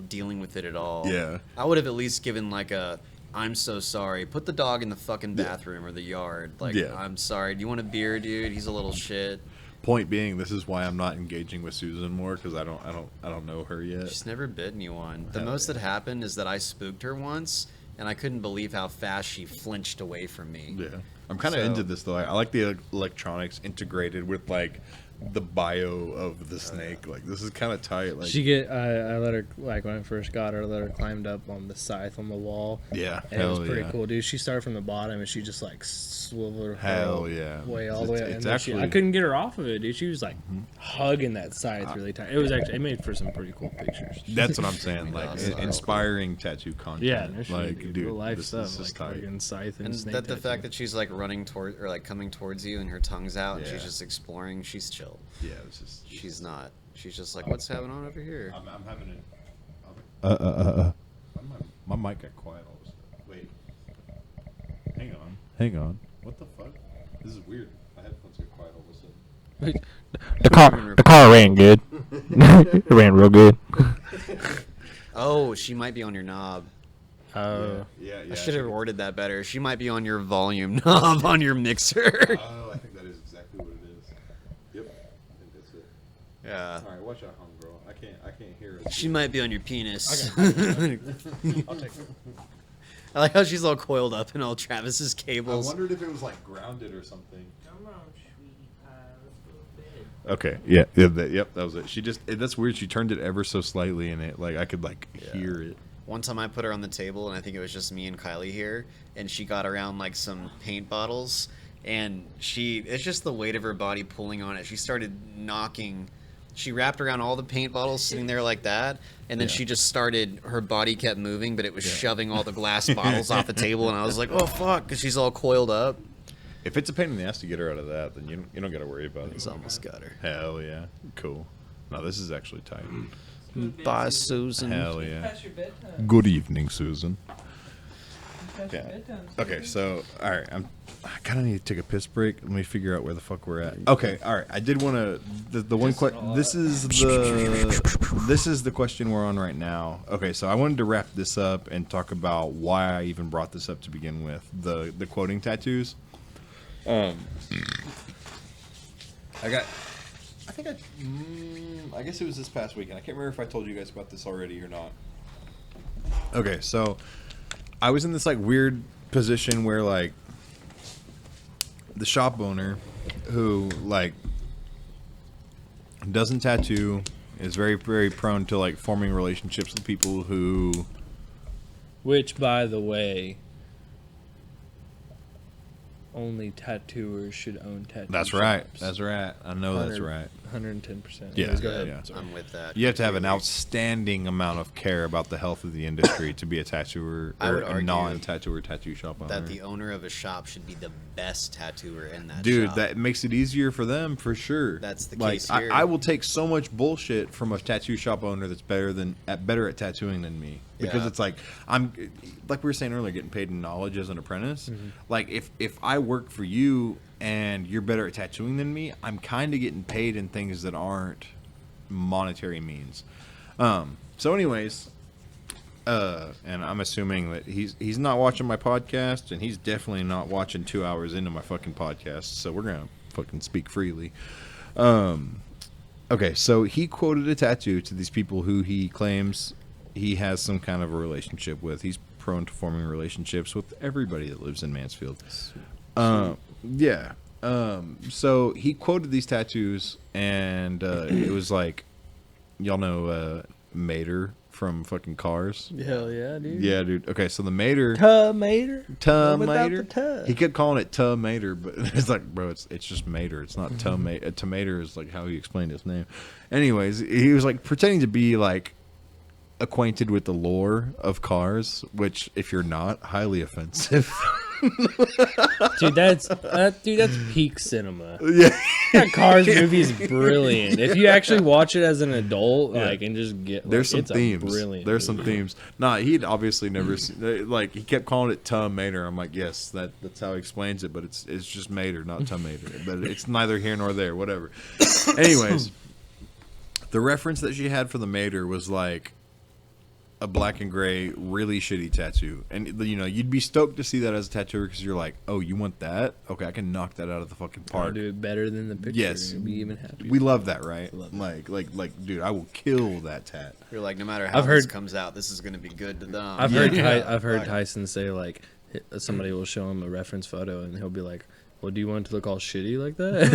dealing with it at all. Yeah. I would have at least given like a, I'm so sorry. Put the dog in the fucking Yeah. bathroom or the yard. Like, Yeah. I'm sorry. Do you want a beer, dude? He's a little shit. Point being, this is why I'm not engaging with Susan more because I don't know her yet. She's never bit anyone. The Hell most yeah. that happened is that I spooked her once, and I couldn't believe how fast she flinched away from me. Yeah, I'm kind of So- into this though. I like the electronics integrated with like the bio of the snake. Like, this is kind of tight. Like, I let her, like, when I first got her, I let her climbed up on the scythe on the wall. yeah, And it was hell pretty yeah. cool, dude. She started from the bottom and she just like swiveled her Hell whole yeah. way all the way up. It's And then actually- I couldn't get her off of it, dude. She was like hugging that scythe really tight. It was actually, it made for some pretty cool pictures. That's what I'm saying. Like, Awesome. inspiring tattoo content. Yeah, no shit, like, dude. dude, Real life this stuff, is just like tight. fucking scythe and, And snake that the tattoo. fact that she's like running toward or like coming towards you and her tongue's out and Yeah. she's just exploring, she's chill. Yeah, this is. She's not. She's just like, what's happening on over here? I'm having a. My mic got quiet all of a sudden. Wait. Hang on. What the fuck? This is weird. My headphones get quiet all of a sudden. The car ran good. It ran real good. Oh, she might be on your knob. Oh. Yeah. I should have worded that better. She might be on your volume knob on your mixer. Oh, I think that is exactly what it is. Yep. I think that's it. Yeah. All right, watch out, homegirl. I can't hear it. She might be on your penis. I'll take it. I like how she's all coiled up in all Travis's I cables. wondered if it was like grounded or something. Come on, sweetie pie. Let's go to bed. Okay. Yep. That was it. She just. That's weird. She turned it ever so slightly, and it like I could like hear it. One time I put her on the table, and I think it was just me and Kylie here, and she got around like some paint bottles, and it's just the weight of her body pulling on it. She started knocking. She wrapped around all the paint bottles sitting there like that, and then she just started, her body kept moving, but it was shoving all the glass bottles off the table, and I was like, oh fuck, because she's all coiled up. If it's a pain in the ass to get her out of that, then you don't got to worry about it. It's almost got her. Hell yeah. Cool. No, this is actually tight. Bye, Susan. Hell yeah. Past your bedtime. Good evening, Susan. Past your Yeah. bedtime. Okay, so all right, I kind of need to take a piss break. Let me figure out where the fuck we're at. Okay, all right. I did want to the one question. This is the question we're on right now. Okay, so I wanted to wrap this up and talk about why I even brought this up to begin with. The quoting tattoos. I guess it was this past weekend. I can't remember if I told you guys about this already or not. Okay, so I was in this like weird position where like the shop owner who like doesn't tattoo is very, very prone to like forming relationships with people who Which, by the way, only tattooers should own tattoo That's right. shops. That's right. I know that's right. 110%. Yeah, Anyways, go ahead. yeah. Sorry. I'm with that. You have to have an completely. outstanding amount of care about the health of the industry to be a tattooer I or would a argue non-tattooer tattoo shop owner. that the owner of a shop should be the best tattooer in that Dude, shop. that makes it easier for them for sure. That's the like, case here. I will take so much bullshit from a tattoo shop owner that's better at tattooing than me because Yeah. it's like I'm like we were saying earlier, getting paid in knowledge as an apprentice. Like if I work for you and you're better at tattooing than me, I'm kind of getting paid in things that aren't monetary means. So anyways, and I'm assuming that he's not watching my podcast, and he's definitely not watching 2 hours into my fucking podcast. So we're gonna fucking speak freely. Okay, so he quoted a tattoo to these people who he claims he has some kind of a relationship with. He's prone to forming relationships with everybody that lives in Mansfield. Yeah. So he quoted these tattoos, and it was like, y'all know Mater from fucking Cars. Hell yeah, dude. Yeah, dude. Okay, so the Mater, Tomater. Without Mater. the tuh. He kept calling it Mater, but it's like, bro, it's just Mater. It's not Tomater. Tomater is like how he explained his name. Anyways, he was like pretending to be like acquainted with the lore of Cars, which if you're not, highly offensive. Dude, that's peak cinema. Yeah. That Cars movie is brilliant. If you actually watch it as an adult, like, and just get There's like, some it's themes. A brilliant. There's some movie. themes. Nah, he'd obviously never seen, like he kept calling it Mater. I'm like, yes, that's how he explains it, but it's just Mater, not Mater. But it's neither here nor there. Whatever. Anyways, the reference that she had for the Mater was like a black and gray, really shitty tattoo, and you know you'd be stoked to see that as a tattooer because you're like, oh, you want that? Okay, I can knock that out of the fucking I'll park. do it better than the picture. Yes. You'll be even happy. We love that, right? Love it. Like, dude, I will kill that tat. You're like, no matter how I've this heard- comes out, this is going to be good to them. I've Yeah. heard Yeah. I've heard Tyson say like somebody will show him a reference photo and he'll be like, well, do you want it to look all shitty like that?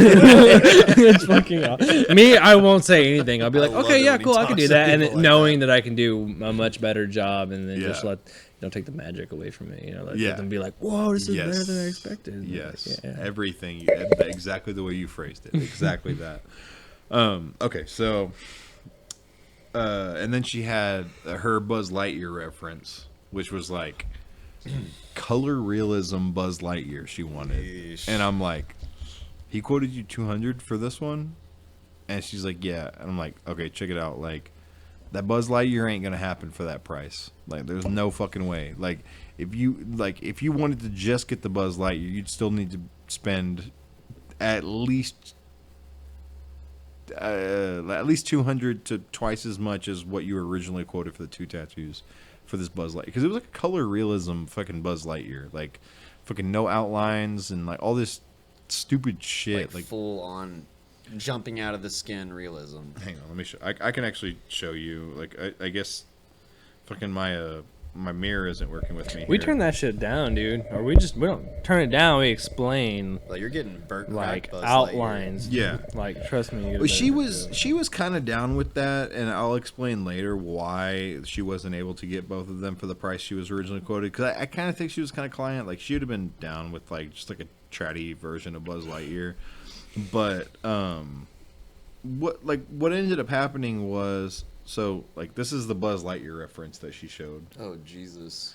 It's fucking awesome. Me, I won't say anything. I'll be like, love okay, it yeah, when he cool, I can talks do to that, and people like knowing that I can do a much better job, and then just Yeah. let take the magic away from it. Let Yeah. them be like, whoa, this is Yes. better than I expected. Yes, Yeah. everything exactly the way you phrased it. Exactly that. Okay, so, and then she had her Buzz Lightyear reference, which was like color realism Buzz Lightyear. She wanted, Yeesh. and I'm like, he quoted you 200 for this one, and she's like, yeah, and I'm like, okay, check it out, like. That Buzz Lightyear ain't gonna happen for that price. Like, there's no fucking way. Like, if you wanted to just get the Buzz Lightyear, you'd still need to spend at least 200 to twice as much as what you were originally quoted for the 2 tattoos for this Buzz Lightyear. Because it was like a color realism fucking Buzz Lightyear, like fucking no outlines and like all this stupid shit. Like full on jumping out of the skin realism. Hang on, let me show. I can actually show you. Like, I guess, fucking my mirror isn't working with me. We here. turn that shit down, dude. Or we don't turn it down. We explain Like you're getting burnt like Buzz Lightyear. outlines. Yeah. Like trust me. you get a Well, she better was feel. kind of down with that, and I'll explain later why she wasn't able to get both of them for the price she was originally quoted. Because I kind of think she was kind of client. Like, she would have been down with like just like a chatty version of Buzz Lightyear. But what ended up happening was, so like, this is the Buzz Lightyear reference that she showed. Oh Jesus!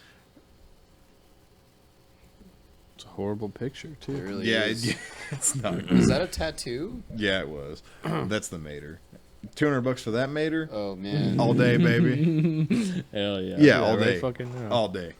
It's a horrible picture It too. really Yeah, is. it's not. Is that a tattoo? Yeah, it was. That's the mater. $200 for that mater. Oh man. All day, baby. Hell yeah. Yeah, all right day. fucking now. All day.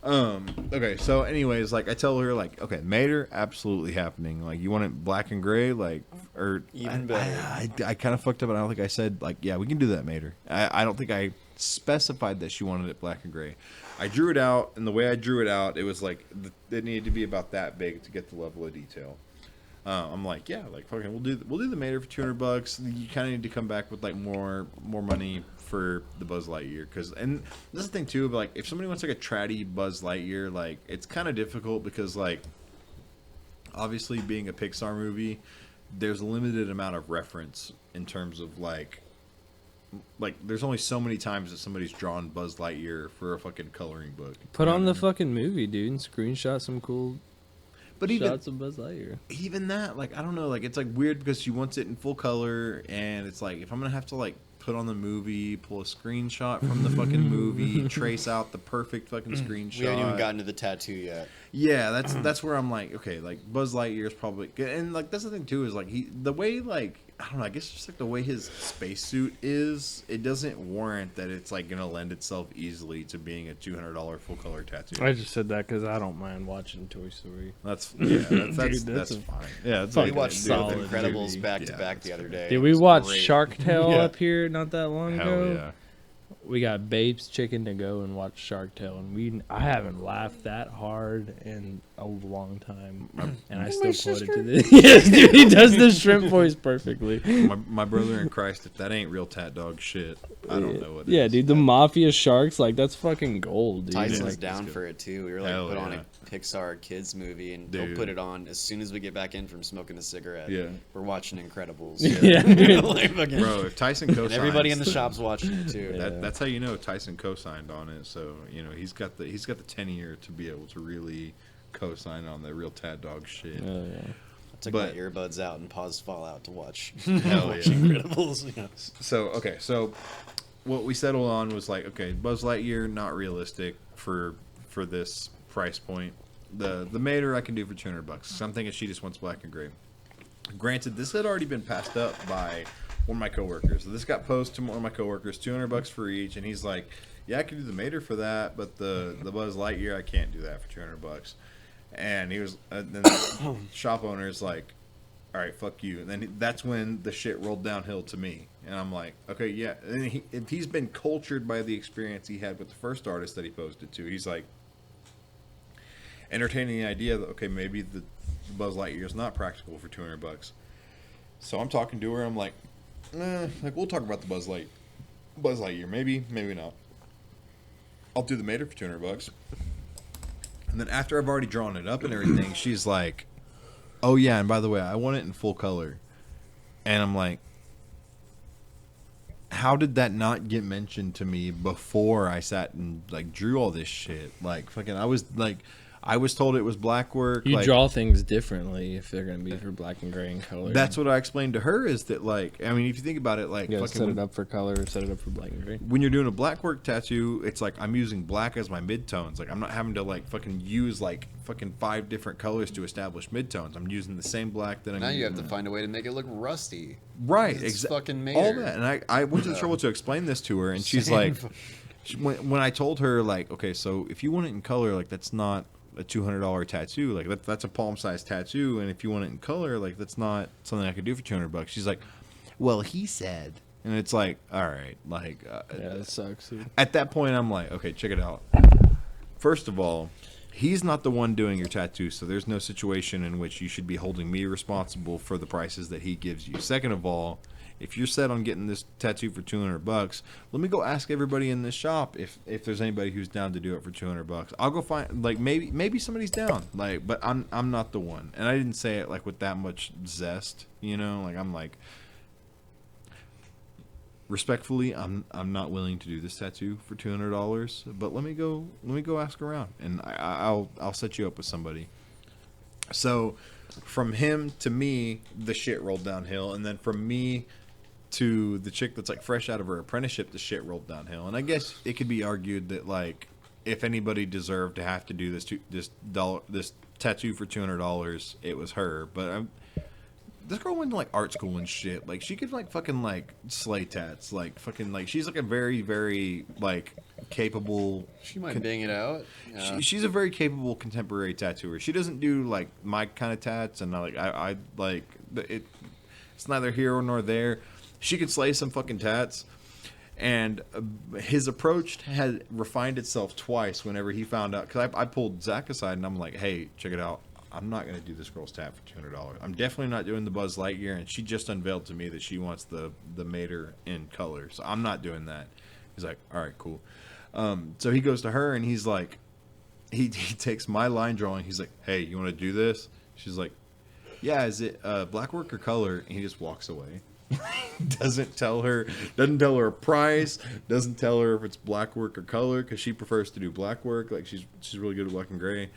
Okay, so anyways, like, I tell her, like, okay, mater, absolutely happening. Like, you want it black and gray, like, or Even better. I kind of fucked up, and I don't think I said, like, yeah, we can do that, mater. I don't think I specified that she wanted it black and gray. I drew it out, and the way I drew it out, it was like it needed to be about that big to get the level of detail. I'm like, yeah, like, fucking, we'll do the mater for $200. You kind of need to come back with like more money for the Buzz Lightyear, and this is the thing too. But like, if somebody wants like a tratty Buzz Lightyear, like, it's kind of difficult because, like, obviously being a Pixar movie, there's a limited amount of reference in terms of like there's only so many times that somebody's drawn Buzz Lightyear for a fucking coloring book. Put You know on what the I mean? fucking movie, dude, and screenshot some cool But even shots of Buzz Lightyear. even that, like, I don't know, like, it's like weird because she wants it in full color, and it's like, if I'm gonna have to like put on the movie, pull a screenshot from the fucking movie, trace out the perfect fucking screenshot. We haven't even gotten to the tattoo yet. Yeah, that's where I'm like, okay, like, Buzz Lightyear is probably, and like, that's the thing too, is like, the way, like, I don't know, I guess just like the way his spacesuit is, it doesn't warrant that it's like gonna lend itself easily to being a $200 full color tattoo. I just said that because I don't mind watching Toy Story. That's that's Dude, that's that's a fine. Yeah, it's We like, watched dude, Both solid Incredibles movie. back to Yeah, back that's the other fair. day. Did It we was watch great. Shark Tale Yeah. up here not that long hell ago? yeah. We got Babe's Chicken to go and watch Shark Tale, and I haven't laughed that hard in a long time, and I still quote it to this. Yes, dude, he does the shrimp voice perfectly. My brother in Christ, if that ain't real tat dog shit, I don't know what. Yeah, is. dude, the mafia sharks, like, that's fucking gold, dude. Tyson's Like, down for it too. We were like, Hell put on yeah. a Pixar kids movie, and Dude. he'll put it on as soon as we get back in from smoking a cigarette. Yeah. We're watching Incredibles. yeah, dude. Like, fucking- Bro, if Tyson co-signs, and everybody in the shop's watching it too. Yeah. that's how you know Tyson co-signed on it. So he's got the 10-year to be able to really co-sign on the real tat dog shit. Oh, yeah. I took but- my earbuds out and paused Fallout to watch. Hell watch yeah. Incredibles. Yeah. So what we settled on was like, okay, Buzz Lightyear not realistic for this price point. The Mater I can do for $200. I'm thinking she just wants black and gray. Granted, this had already been passed up by one of my coworkers. So this got posed to one of my coworkers, $200 for each, and he's like, "Yeah, I can do the Mater for that, but the Buzz Lightyear I can't do that for $200." And he was, then the shop owner's like, "All right, fuck you." And then that's when the shit rolled downhill to me, and I'm like, "Okay, yeah." And if he's been cultured by the experience he had with the first artist that he posted to, he's like entertaining the idea that, okay, maybe the Buzz Lightyear is not practical for $200. So I'm talking to her. I'm like, like, we'll talk about the Buzz Lightyear, maybe not. I'll do the Mater for $200. And then after I've already drawn it up and everything, she's like, oh yeah, and by the way, I want it in full color. And I'm like, how did that not get mentioned to me before I sat and like drew all this shit? Like fucking, I was told it was black work. You like, draw things differently if they're gonna be for black and gray and color. That's what I explained to her. Is that like, I mean, if you think about it, like you gotta fucking set it up for color, set it up for black and gray. when you're doing a black work tattoo, it's like I'm using black as my midtones. Like I'm not having to like fucking use like fucking 5 different colors to establish midtones. I'm using the same black that I'm Now using. you have to find a way to make it look rusty. Right, It's fucking all Mater. that. And I went to the trouble to explain this to her, and she's like, when I told her like, okay, so if you want it in color, like that's not a $200 tattoo, like that's a palm sized tattoo, and if you want it in color, like that's not something I could do for $200. She's like, well, he said, and it's like, all right, like, Yeah, that sucks. Dude. at that point, I'm like, okay, check it out. First of all, he's not the one doing your tattoo, so there's no situation in which you should be holding me responsible for the prices that he gives you. Second of all, if you're set on getting this tattoo for $200, let me go ask everybody in this shop if there's anybody who's down to do it for $200. I'll go find, like, maybe somebody's down, like, but I'm not the one. And I didn't say it like with that much zest, you know, like I'm like, respectfully, I'm not willing to do this tattoo for $200, but let me go ask around, and I'll set you up with somebody. So from him to me, the shit rolled downhill, and then from me to the chick that's like fresh out of her apprenticeship, the shit rolled downhill. And I guess it could be argued that like if anybody deserved to have to do this tattoo for $200, it was her. But this girl went to like art school and shit. Like she could like fucking like slay tats. Like fucking like she's like a very very like capable. She might bang it out. She's a very capable contemporary tattooer. She doesn't do like my kind of tats, and like I like it. It's neither here nor there. She could slay some fucking tats, and his approach had refined itself twice whenever he found out. Because I pulled Zach aside and I'm like, hey, check it out. I'm not going to do this girl's tat for $200. I'm definitely not doing the Buzz Lightyear, and she just unveiled to me that she wants the Mater in color, so I'm not doing that. He's like, all right, cool. So he goes to her, and he's like, he takes my line drawing. He's like, hey, you want to do this? She's like, yeah, is it black work or color? And he just walks away. doesn't tell her a price, doesn't tell her if it's black work or color, because she prefers to do black work. Like she's really good at black and gray.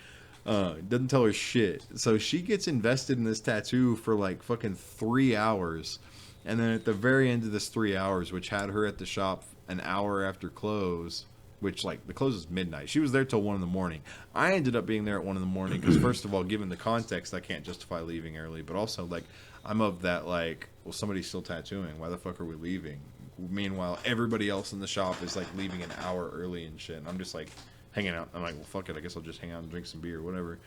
Doesn't tell her shit. So she gets invested in this tattoo for like fucking 3 hours. And then at the very end of this 3 hours, which had her at the shop an hour after close, which like the close is midnight. She was there till 1 in the morning. I ended up being there at 1 in the morning because first of all, given the context, I can't justify leaving early. But also like I'm of that like, well, somebody's still tattooing. Why the fuck are we leaving? Meanwhile, everybody else in the shop is like leaving an hour early and shit. And I'm just like hanging out. I'm like, well, fuck it. I guess I'll just hang out and drink some beer or whatever.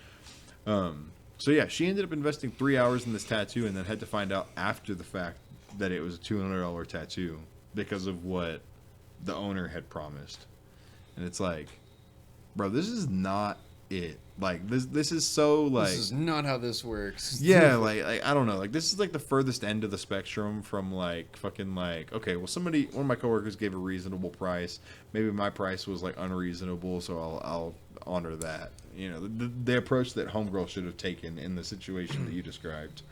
So yeah, she ended up investing 3 hours in this tattoo and then had to find out after the fact that it was a $200 tattoo because of what the owner had promised. And it's like, bro, this is not it. Like this is so like this is not how this works. yeah, like I don't know. Like this is like the furthest end of the spectrum from like fucking like, okay, well one of my coworkers gave a reasonable price. Maybe my price was like unreasonable, so I'll honor that. You know, the approach that Homegirl should have taken in the situation that you described.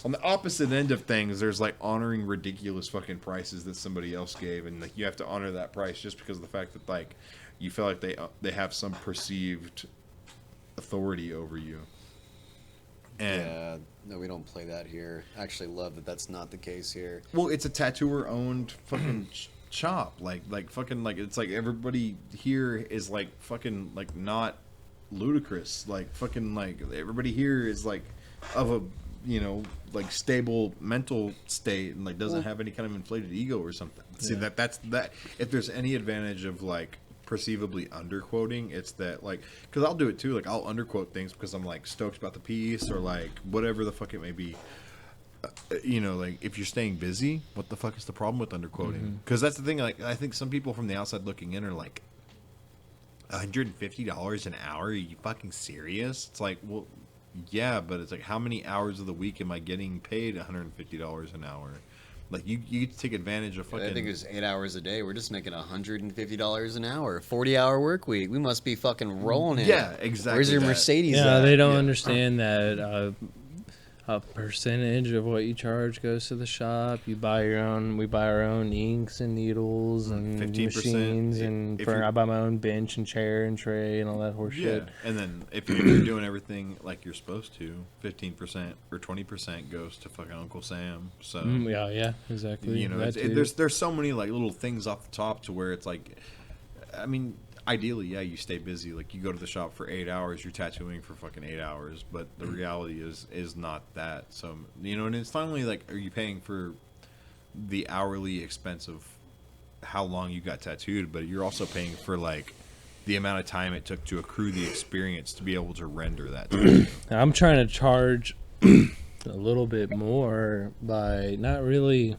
On the opposite end of things, there's like honoring ridiculous fucking prices that somebody else gave, and like you have to honor that price just because of the fact that like you feel like they have some perceived authority over you. And Yeah, no, we don't play that here. I actually love that that's not the case here. well, it's a tattooer owned fucking shop. Like fucking like it's like everybody here is like fucking like not ludicrous. Like fucking like everybody here is like of a, you know, like stable mental state and like doesn't have any kind of inflated ego or something. See that's if there's any advantage of like perceivably underquoting, it's that like, because I'll do it too, like I'll underquote things because I'm like stoked about the piece or like whatever the fuck it may be. You know, like if you're staying busy, what the fuck is the problem with underquoting? Because that's the thing. Like I think some people from the outside looking in are like, $150 an hour? Are you fucking serious? It's like, well, yeah, but it's like how many hours of the week am I getting paid $150 an hour? Like you get to take advantage of fucking. I think it's 8 hours a day. We're just making $150 an hour. 40-hour work week. We must be fucking rolling it. Yeah, exactly. Where's your that. Mercedes? Yeah, at? they don't Yeah. understand that a percentage of what you charge goes to the shop. You buy your own. We buy our own inks and needles and 15%. machines, and If for, you're- I buy my own bench and chair and tray and all that horse shit. And then if you're doing everything like you're supposed to, 15% or 20% goes to fucking Uncle Sam. So Yeah, exactly. you know, That too. there's so many like little things off the top to where it's like, I mean, ideally, yeah, you stay busy. Like you go to the shop for 8 hours, you're tattooing for fucking 8 hours. But the reality is not that. So you know, and it's finally like, are you paying for the hourly expense of how long you got tattooed? But you're also paying for like the amount of time it took to accrue the experience to be able to render that tattoo. I'm trying to charge a little bit more by not really.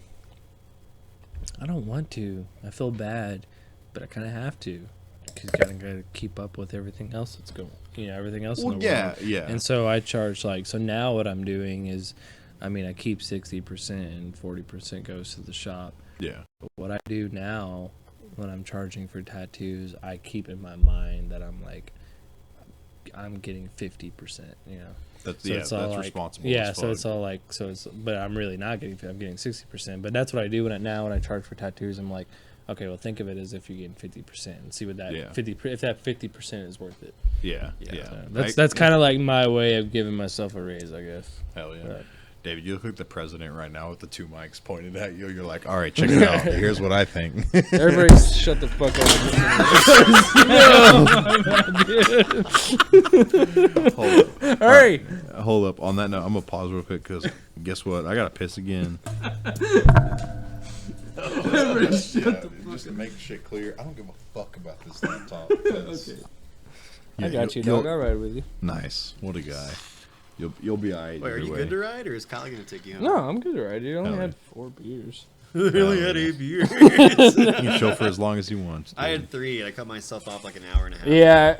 I don't want to. I feel bad, but I kind of have to because you kind of got to keep up with everything else that's going. Everything else. Well, in the yeah, world. yeah. And so I charge like so now. What I'm doing is, I mean, I keep 60% and 40% goes to the shop. Yeah. But what I do now, when I'm charging for tattoos, I keep in my mind that I'm getting 50%. That's So yeah, it's all that's like, responsible. yeah, as so fuck. it's all like, but I'm really not getting. I'm getting 60%. But that's what I do when I charge for tattoos. I'm like, okay, well, think of it as if you're getting 50% and see what that Yeah. if that 50% is worth it. Yeah. So that's kind of like my way of giving myself a raise, I guess. Hell yeah. But- David, you look like the president right now with the two mics pointed at you. You're like, all right, check it out. Here's what I think. Everybody, shut the fuck up. Hold up. Hurry! Hold up. On that note, I'm going to pause real quick because guess what? I got to piss again. Just to make shit clear, I don't give a fuck about this laptop. Okay. I got you, dog. I'll ride with you. Nice. What a guy. You'll be all right. Wait, are either you way. good to ride, or is Kyle gonna take you home? No, I'm good to ride, dude. I only Hell had 4 beers. really had 8 beers. He can chill for as long as he wants. I dude. had 3. I cut myself off like an hour and a half. Yeah,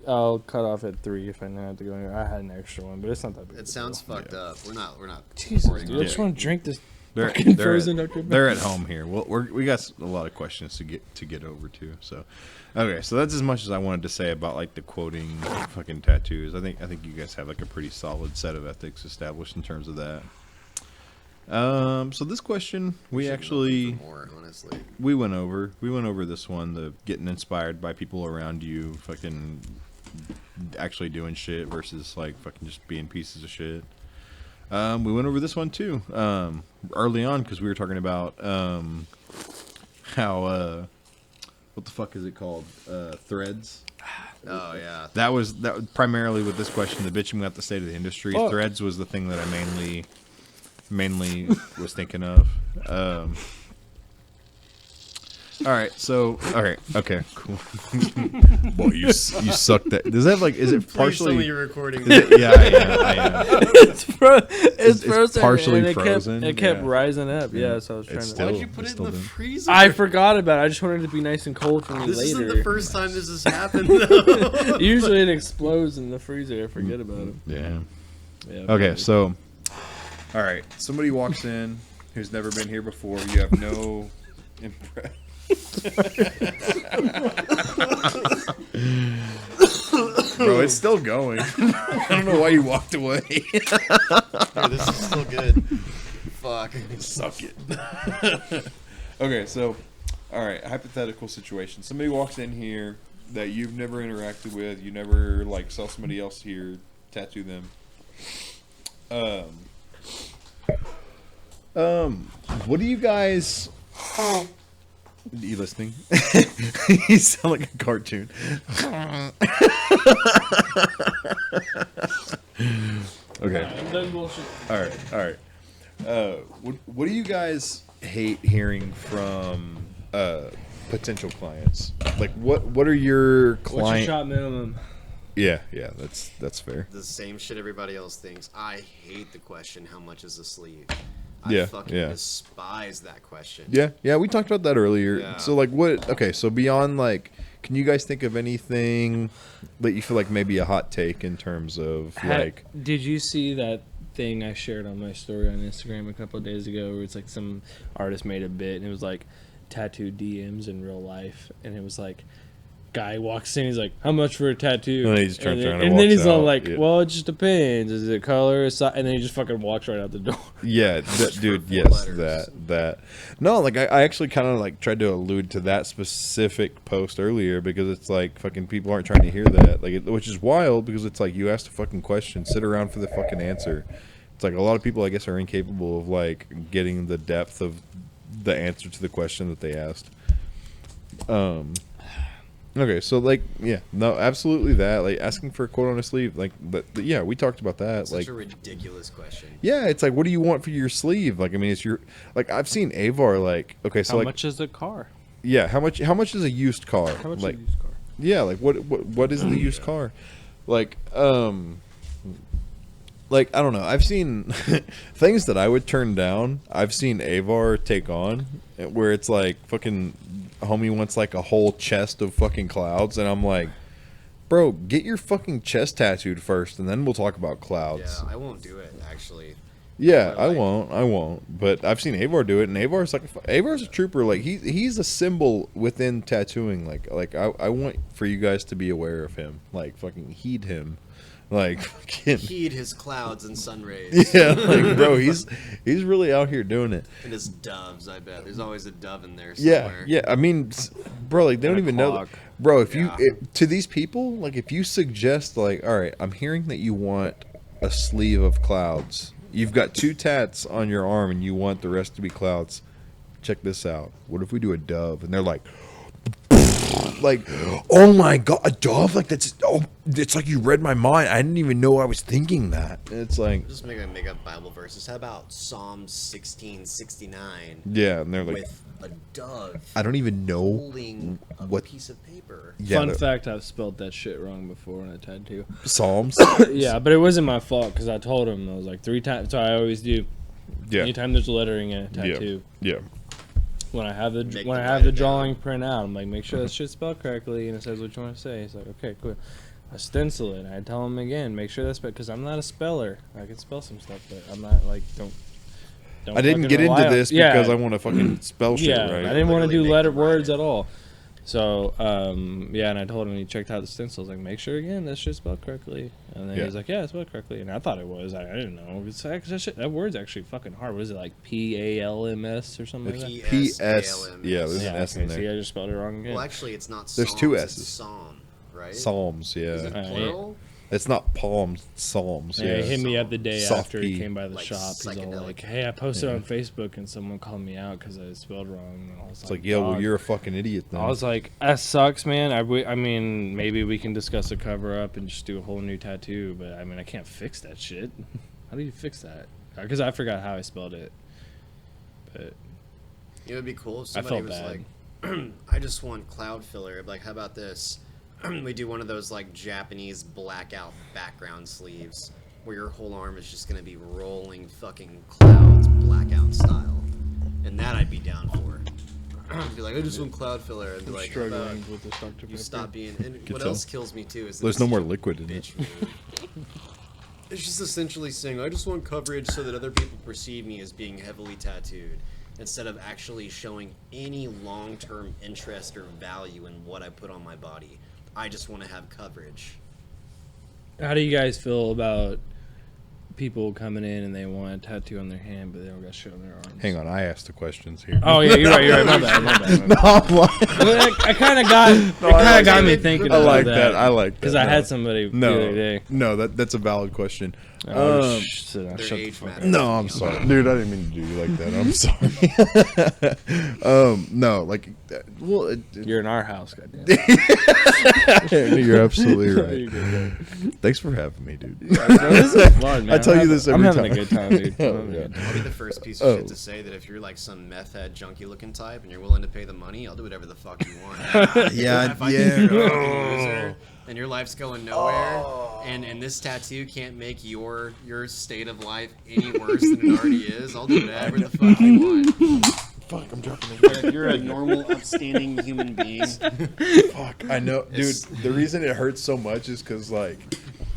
I'll cut off at 3 if I know I have to go anywhere. I had an extra one, but it's not that big. It sounds fucked up. We're not. Jesus, recording dude. I just Yeah. want to drink this. They're, Fucking they're, frozen at, Dr. they're at home here. Well, we got a lot of questions to get over to. So, okay, so that's as much as I wanted to say about like the quoting fucking tattoos. I think you guys have like a pretty solid set of ethics established in terms of that. So this question we actually more honestly. we went over this one, the getting inspired by people around you, fucking actually doing shit versus like fucking just being pieces of shit. We went over this one too early on because we were talking about how what the fuck is it called, Threads. Oh yeah. That was primarily with this question, the bitching about the state of the industry. Fuck. Threads was the thing that I mainly was thinking of. All right, okay, cool. Boy, you suck that. Does that like? Is it Please tell me partially? you're recording. Is it, yeah, I am. it's It's frozen. partially and frozen, It kept yeah. rising up. Yeah, so I was trying It's to. still- Why'd you put it's it in the still done. freezer? I forgot about it. I just wanted it to be nice and cold for me This later. isn't the first time this has happened though. Usually it explodes in the freezer. I forget about it. Yeah. Yeah. Okay, so, all right. Somebody walks in who's never been here before. You have no impression. Bro, it's still going. I don't know why you walked away. Oh, this is still good. Fuck. Suck it. Okay, so, all right. Hypothetical situation. Somebody walks in here that you've never interacted with. You never like saw somebody else here tattoo them. What do you guys? Are you listening? You sound like a cartoon. Okay. All right. What do you guys hate hearing from potential clients? Like, what are your What's your client? shot minimum? Yeah, that's fair. The same shit everybody else thinks. I hate the question, how much is a sleeve? Yeah, I fucking yeah. despise that question. Yeah, we talked about that earlier. Yeah. So like what okay, so beyond like can you guys think of anything that you feel like maybe a hot take in terms of like Did you see that thing I shared on my story on Instagram a couple of days ago where it's like some artist made a bit and it was like tattoo DMs in real life and it was like guy walks in. He's like, "How much for a tattoo?" And he just turns around and and then walks he's all out, like, yeah. "Well, it just depends. Is it color, size?" And then he just fucking walks right out the door. Yeah, that, dude. four Yes, letters. that. No, like I actually kind of like tried to allude to that specific post earlier because it's like fucking people aren't trying to hear that, like, which is wild because it's like you asked a fucking question, sit around for the fucking answer. It's like a lot of people, I guess, are incapable of like getting the depth of the answer to the question that they asked. Okay, so like, yeah, no, absolutely that. Like asking for a quote on a sleeve, like, yeah, we talked about that. Such like, a ridiculous question. yeah, it's like, what do you want for your sleeve? Like, I mean, it's your, like, I've seen Avar, like, okay, so How like, much is a car? yeah, how much is a used car? How much like, is a used car? yeah, like, what is the used car? Like, I don't know. I've seen things that I would turn down. I've seen Avar take on, where it's like fucking homie wants like a whole chest of fucking clouds, and I'm like, bro, get your fucking chest tattooed first, and then we'll talk about clouds. Yeah, I won't do it actually. Yeah, But, I like- won't. But I've seen Avar do it, and Avar's like, Avar's a trooper. Like he's a symbol within tattooing. Like I want for you guys to be aware of him. Like fucking heed him. Like fucking Heed his clouds and sun rays. yeah. Like bro, he's really out here doing it. And his doves, I bet. There's always a dove in there Yeah, somewhere. yeah. I mean, bro, like they don't And a even know. clock. Bro, if Yeah. to these people, like if you suggest, like, all right, I'm hearing that you want a sleeve of clouds. You've got 2 tats on your arm, and you want the rest to be clouds. Check this out. What if we do a dove? And they're like, oh my god, a dove? Like it's like you read my mind. I didn't even know I was thinking that. And it's like, Just make up Bible verses. How about Psalm 16:69 yeah, and they're like, with a dove I don't even know. holding a what- piece of paper? Yeah, Fun the fact: I've spelled that shit wrong before on a tattoo. Psalms. Yeah, but it wasn't my fault because I told him I was like 3 times. So I always do. Yeah, Anytime there's lettering in a tattoo, yeah. when I have the Make when I them have write the it drawing print out, I'm like, make sure that shit's spelled correctly, and it says what you want to say. He's like, okay, cool. I stencil it. I tell him again, make sure that's because I'm not a speller. I can spell some stuff, but I'm not like don't. I didn't fucking get into rely on- this Yeah, because I want to fucking spell shit yeah, right. I didn't want to Literally do make letter them write words it. at all. So, yeah, and I told him he checked out the stencils. Like, make sure again that shit's spelled correctly. And then Yeah. he's like, yeah, it's spelled correctly. And I thought it was. I didn't know. It's like, that word's actually fucking hard. What is it, like PALMS or something like that? PS. PSALMS. Yeah, there's an Yeah, S in okay, see, there. I just spelled it wrong again. Well, actually, it's not. There's Psalms, 2 it's S's. Psalm, right? Psalms, Is yeah. it yeah. plural? It's not palms, psalms. Yeah, Yeah. he hit me up the day Soft after P. he came by the Like shop. He's all psychedelic. like, "Hey, I posted on Facebook and someone called me out because I spelled wrong." And I was It's like, yo, well, "Dog." you're a fucking idiot then. I was like, "That sucks, man. I mean, maybe we can discuss a cover up and just do a whole new tattoo, but I mean, I can't fix that shit. How do you fix that? Because I forgot how I spelled it. But It would be cool if I somebody felt was bad. like, I just want cloud filler. Like, how about this? We do one of those like Japanese blackout background sleeves where your whole arm is just gonna be rolling fucking clouds blackout style. And that I'd be down for. Be like, I just want cloud filler, and be like, how about struggling with this Dr. you stop being. And Could what tell. else kills me too is that There's it's no more such a liquid in it. bitch move. It's just essentially saying, I just want coverage so that other people perceive me as being heavily tattooed, instead of actually showing any long-term interest or value in what I put on my body. I just want to have coverage. How do you guys feel about people coming in and they want a tattoo on their hand, but they don't got shit on their arms? Hang on, I asked the questions here. Oh yeah, you're right. My bad. My bad. no, I'm lying. I kind of got. It kind of got me thinking. I about like that. I like that. because I No. had somebody the other day. No, that's a valid question. Oh, Um, shit, Their shut the age fuck up. matters. No, I'm sorry, dude. I didn't mean to do you like that. I'm sorry. No, like, well, You're in our house, goddamn. you're absolutely There right. you go, bro. Thanks for having me, dude. This is fun, man. I tell you this I'm every having time. a good time, dude. Oh, I'm having a yeah. good time. I'll be the first piece of Oh. shit to say that if you're like some meth head, junkie looking type and you're willing to pay the money, I'll do whatever the fuck you want. Yeah, If I think you're a fucking loser and your life's going nowhere, and this tattoo can't make your state of life any worse than it already is, I'll do whatever the fuck you want. Fuck, I'm dropping But if you're a normal, upstanding human being, Fuck, I know, dude. It's- The reason it hurts so much is because like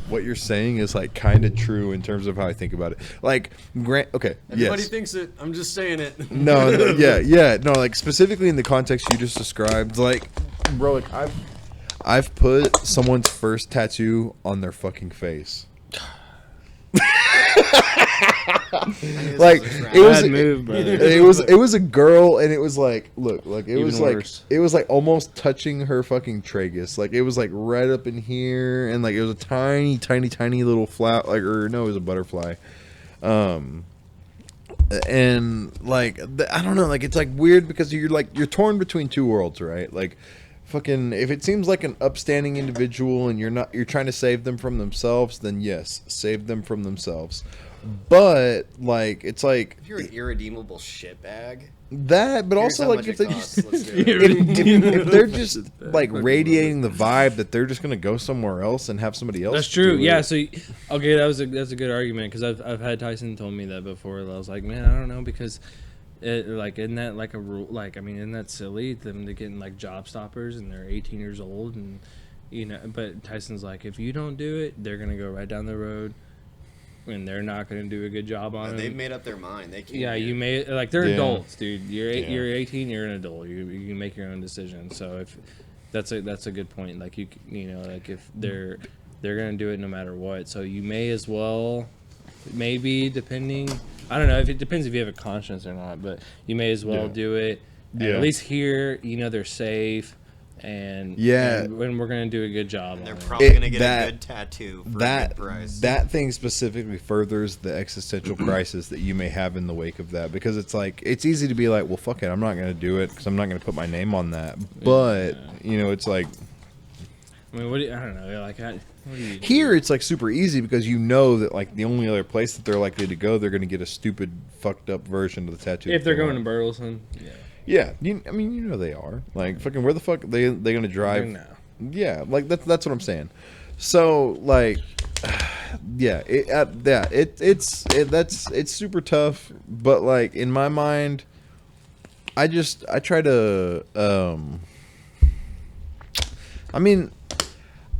what you're saying is like kind of true in terms of how I think about it. Like, okay, everybody yes, thinks it. I'm just saying it. no, yeah, no, like specifically in the context you just described, like, bro, like I've put someone's first tattoo on their fucking face. Like it was Bad move, brother. it was a girl, and it was like, look, like it Even was like worse. it was like almost touching her fucking tragus. Like it was like right up in here, and like it was a tiny little flower, like, or no, it was a butterfly. And like I don't know, like it's like weird because you're torn between two worlds, right? Like fucking, if it seems like an upstanding individual and you're trying to save them from themselves, then yes, save them from themselves. But like it's like If you're an irredeemable shitbag, that, but here's also how like much if it they costs. Let's do it. if they're just like radiating the vibe that they're just gonna go somewhere else and have somebody else. That's true. do Yeah. it. So, okay, that's a good argument because I've had Tyson told me that before. I was like, man, I don't know because, like, isn't that like a rule? Like, I mean, isn't that silly? Them to getting like job stoppers and they're 18 years old and But Tyson's like, if you don't do it, they're gonna go right down the road, and they're not gonna do a good job on it. They've made up their mind. They can't. Yeah, do you it. may like they're Yeah. adults, dude. You're Yeah. you're 18. You're an adult. You can make your own decisions. So if that's a good point. Like like if they're gonna do it no matter what. So you may as well, maybe depending. I don't know if it depends if you have a conscience or not, but you may as well Yeah. do it. And Yeah. at least here, they're safe, and Yeah. and we're gonna do a good job. They're on it. probably gonna get a good tattoo for a that good price. that thing specifically furthers the existential crisis that you may have in the wake of that, because it's like it's easy to be like, well, fuck it, I'm not going to do it because I'm not going to put my name on that. But it's like I mean, I don't know. Like, what do you here it's like super easy because you know that like the only other place that they're likely to go, they're going to get a stupid fucked up version of the tattoo. if that they're they going to want. Burleson, yeah. Yeah, I mean they are like fucking where the fuck they going to drive? No. Yeah, like that's what I'm saying. So like, yeah, it's super tough. But like in my mind, I try to. I mean,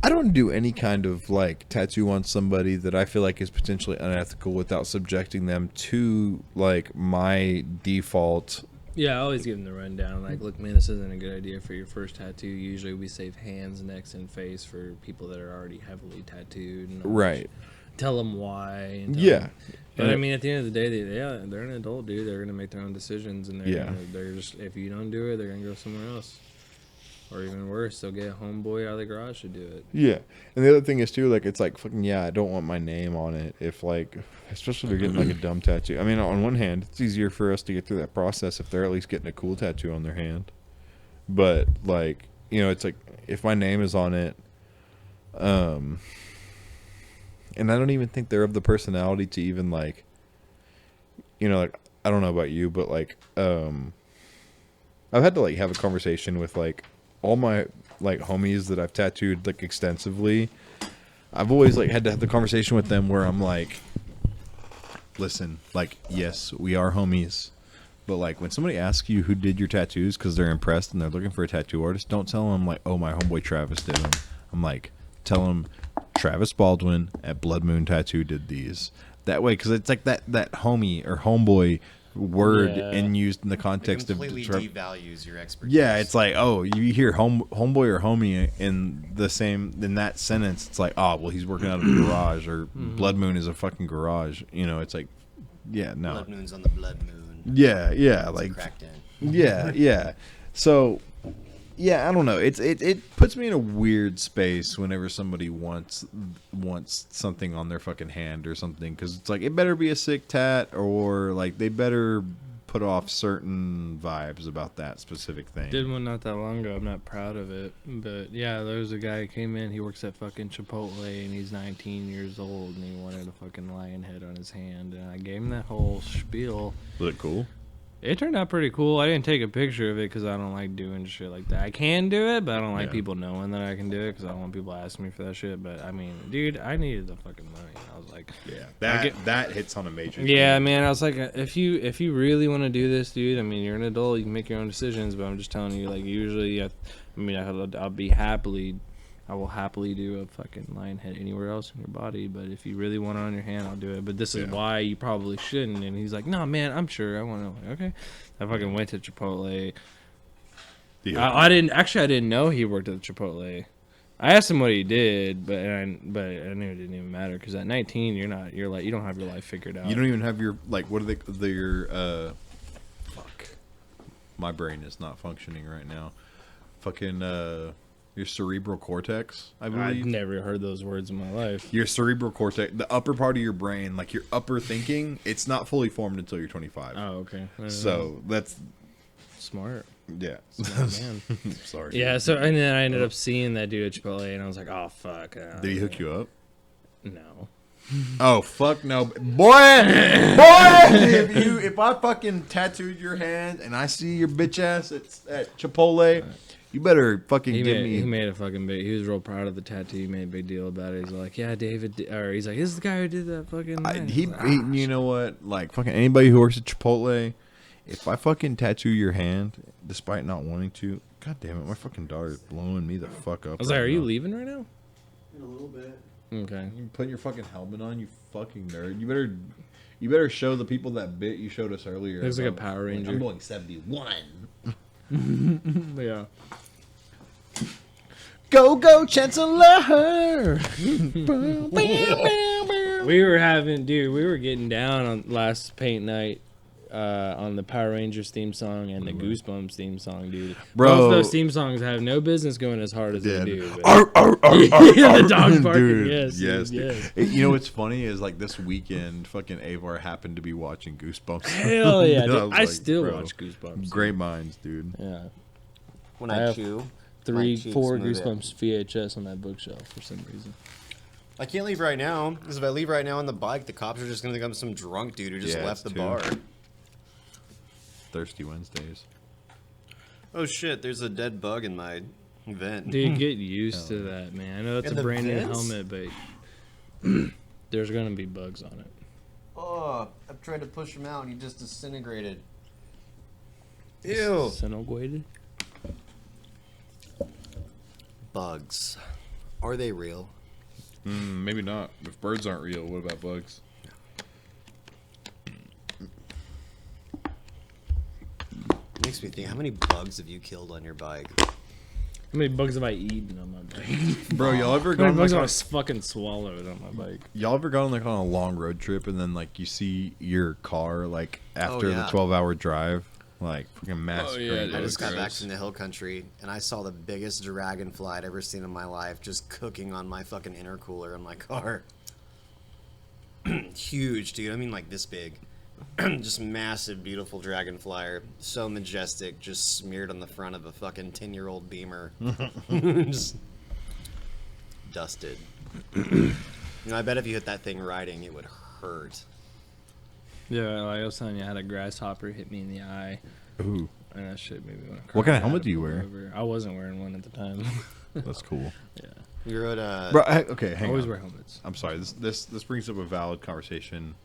I don't do any kind of like tattoo on somebody that I feel like is potentially unethical without subjecting them to like my default. Yeah, I always give them the rundown. Like, look, man, this isn't a good idea for your first tattoo. Usually, we save hands, necks, and face for people that are already heavily tattooed. And Right. Tell them why. And tell Yeah. them- But I mean, at the end of the day, they're an adult, dude. They're gonna make their own decisions, and they're just if you don't do it, they're gonna go somewhere else, or even worse, they'll get a homeboy out of the garage to do it. Yeah, and the other thing is too, like it's like fucking I don't want my name on it. If like, especially if they're getting like a dumb tattoo. I mean, on one hand, it's easier for us to get through that process if they're at least getting a cool tattoo on their hand. But like, it's like if my name is on it, and I don't even think they're of the personality to even like, like I don't know about you, but like, I've had to like have a conversation with like all my like homies that I've tattooed like extensively. I've always like had to have the conversation with them where I'm like, listen, like, yes, we are homies, but like when somebody asks you who did your tattoos because they're impressed and they're looking for a tattoo artist, don't tell them like, oh, my homeboy Travis did them. I'm like, tell them Travis Baldwin at Blood Moon Tattoo did these. That way, because it's like that homie or homeboy word and used in the It context of completely devalues your expertise. yeah, it's like, oh, you hear homeboy or homie in that sentence, it's like, oh, well, he's working out of a garage, or Blood Moon is a fucking garage. It's like, yeah, no. Blood Moon's on the Blood Moon. Yeah, It's like, cracked in. yeah. So, yeah, I don't know. It puts me in a weird space whenever somebody wants something on their fucking hand or something, because it's like it better be a sick tat, or like they better put off certain vibes about that specific thing. Did one not that long ago. I'm not proud of it, but yeah, there was a guy who came in. He works at fucking Chipotle, and he's 19 years old, and he wanted a fucking lion head on his hand, and I gave him that whole spiel. Look cool. It turned out pretty cool. I didn't take a picture of it because I don't like doing shit like that. I can do it, but I don't like people knowing that I can do it because I don't want people asking me for that shit. But I mean, dude, I needed the fucking money. I was like, Yeah, that hits on a major. yeah, man. I was like, if you really want to do this, dude. I mean, you're an adult. You can make your own decisions. But I'm just telling you, like, usually, I will happily do a fucking lion head anywhere else in your body. But if you really want it on your hand, I'll do it. But this is why you probably shouldn't. And he's like, no, man, I'm sure I want to. Like, okay. I fucking went to Chipotle. I didn't know he worked at Chipotle. I asked him what he did, but I knew it didn't even matter because at 19 you don't have your life figured out. You don't even have your like what are they your fuck. My brain is not functioning right now. Fucking your cerebral cortex, I I've believe. never heard those words in my life. Your cerebral cortex, the upper part of your brain, like your upper thinking, it's not fully formed until you're 25. Oh, okay. So that's smart. yeah. Smart man. Sorry. Yeah. So and then I ended up seeing that dude at Chipotle, and I was like, oh fuck. Did he hook you up? No. Oh fuck no, boy! If I fucking tattooed your hand and I see your bitch ass at Chipotle, you better fucking He give made, me. he made a fucking big. He was real proud of the tattoo. He made a big deal about it. He's like, yeah, David, or he's like, this is the guy who did that fucking. thing." He, I was like, you know what? Like fucking anybody who works at Chipotle, if I fucking tattoo your hand, despite not wanting to, god damn it, my fucking daughter is blowing me the fuck up. I was like, right are you now. leaving right now? In a little bit. Okay. You putting your fucking helmet on, you fucking nerd. You better show the people that bit you showed us earlier. Looks like a about- Power Ranger. I'm going 71. Yeah. Go, Chancellor! We were getting down on last paint night on the Power Rangers theme song and the Goosebumps theme song, dude. Bro. Both those theme songs have no business going as hard as they do. but- Yeah, the dog barking, dude. yes, Yes, dude, dude. yes. You know what's funny is like this weekend, fucking Avar happened to be watching Goosebumps. Hell yeah, I dude. was I like, still bro, watch Goosebumps. Great minds, dude. Yeah. When I I have chew, 3, cheeks 4 move it. Goosebumps VHS on that bookshelf for some reason. I can't leave right now because if I leave right now on the bike, the cops are just gonna think I'm some drunk dude who just Yeah, left the it's bar. Thirsty Wednesdays. Oh shit! There's a dead bug in my vent. Dude, get used to that, man. I know it's In a the brand new vents? helmet, but there's gonna be bugs on it. Oh, I've tried to push him out and he just disintegrated. Ew. Disintegrated? bugs. Are they real? Maybe not. If birds aren't real, what about bugs? Makes me think, how many bugs have you killed on your bike? How many bugs have I eaten on my bike? Bro, y'all ever How many gone bugs like have I on, fucking swallowed on my bike? y'all ever gone like on a long road trip and then like you see your car like after yeah. the 12-hour drive, like fucking mass. Oh, yeah, grave. dude. I was just got back gross. from the hill country and I saw the biggest dragonfly I'd ever seen in my life just cooking on my fucking intercooler in my car. Huge, dude. I mean, like this big. Just massive, beautiful dragonfly. So majestic, just smeared on the front of a fucking 10-year-old Beamer. Just dusted. You know, I bet if you hit that thing riding, it would hurt. Yeah, like I was telling you, I had a grasshopper hit me in the eye, Ooh, and that shit made me want to What kind of helmet do you wear? I wasn't wearing one at the time. that's cool. Yeah, We rode a. Bro, okay, I hang always on. wear helmets. I'm sorry. This brings up a valid conversation.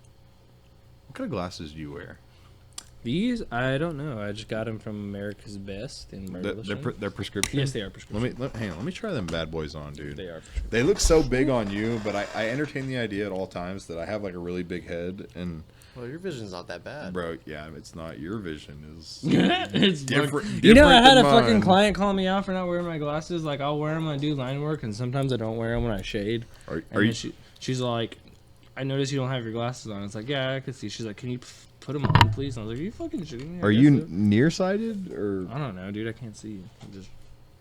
What kind of glasses do you wear? These, I don't know. I just got them from America's Best in Merlin. They're prescription. Yes, they are prescription. Hang on. Let me try them bad boys on, dude. They are prescription. They look so big on you, but I entertain the idea at all times that I have like a really big head, and Well, your vision's not that bad. bro, yeah, it's not your vision is It's different. You know, I had a different than fucking mine. client call me out for not wearing my glasses. Like, I'll wear them when I do line work, and sometimes I don't wear them when I shade. Are And you? then she's like, I noticed you don't have your glasses on. It's like, yeah, I could see. She's like, can you put them on, please? And I was like, are you fucking shitting me? I Are guess you so. nearsighted or? I don't know, dude. I can't see.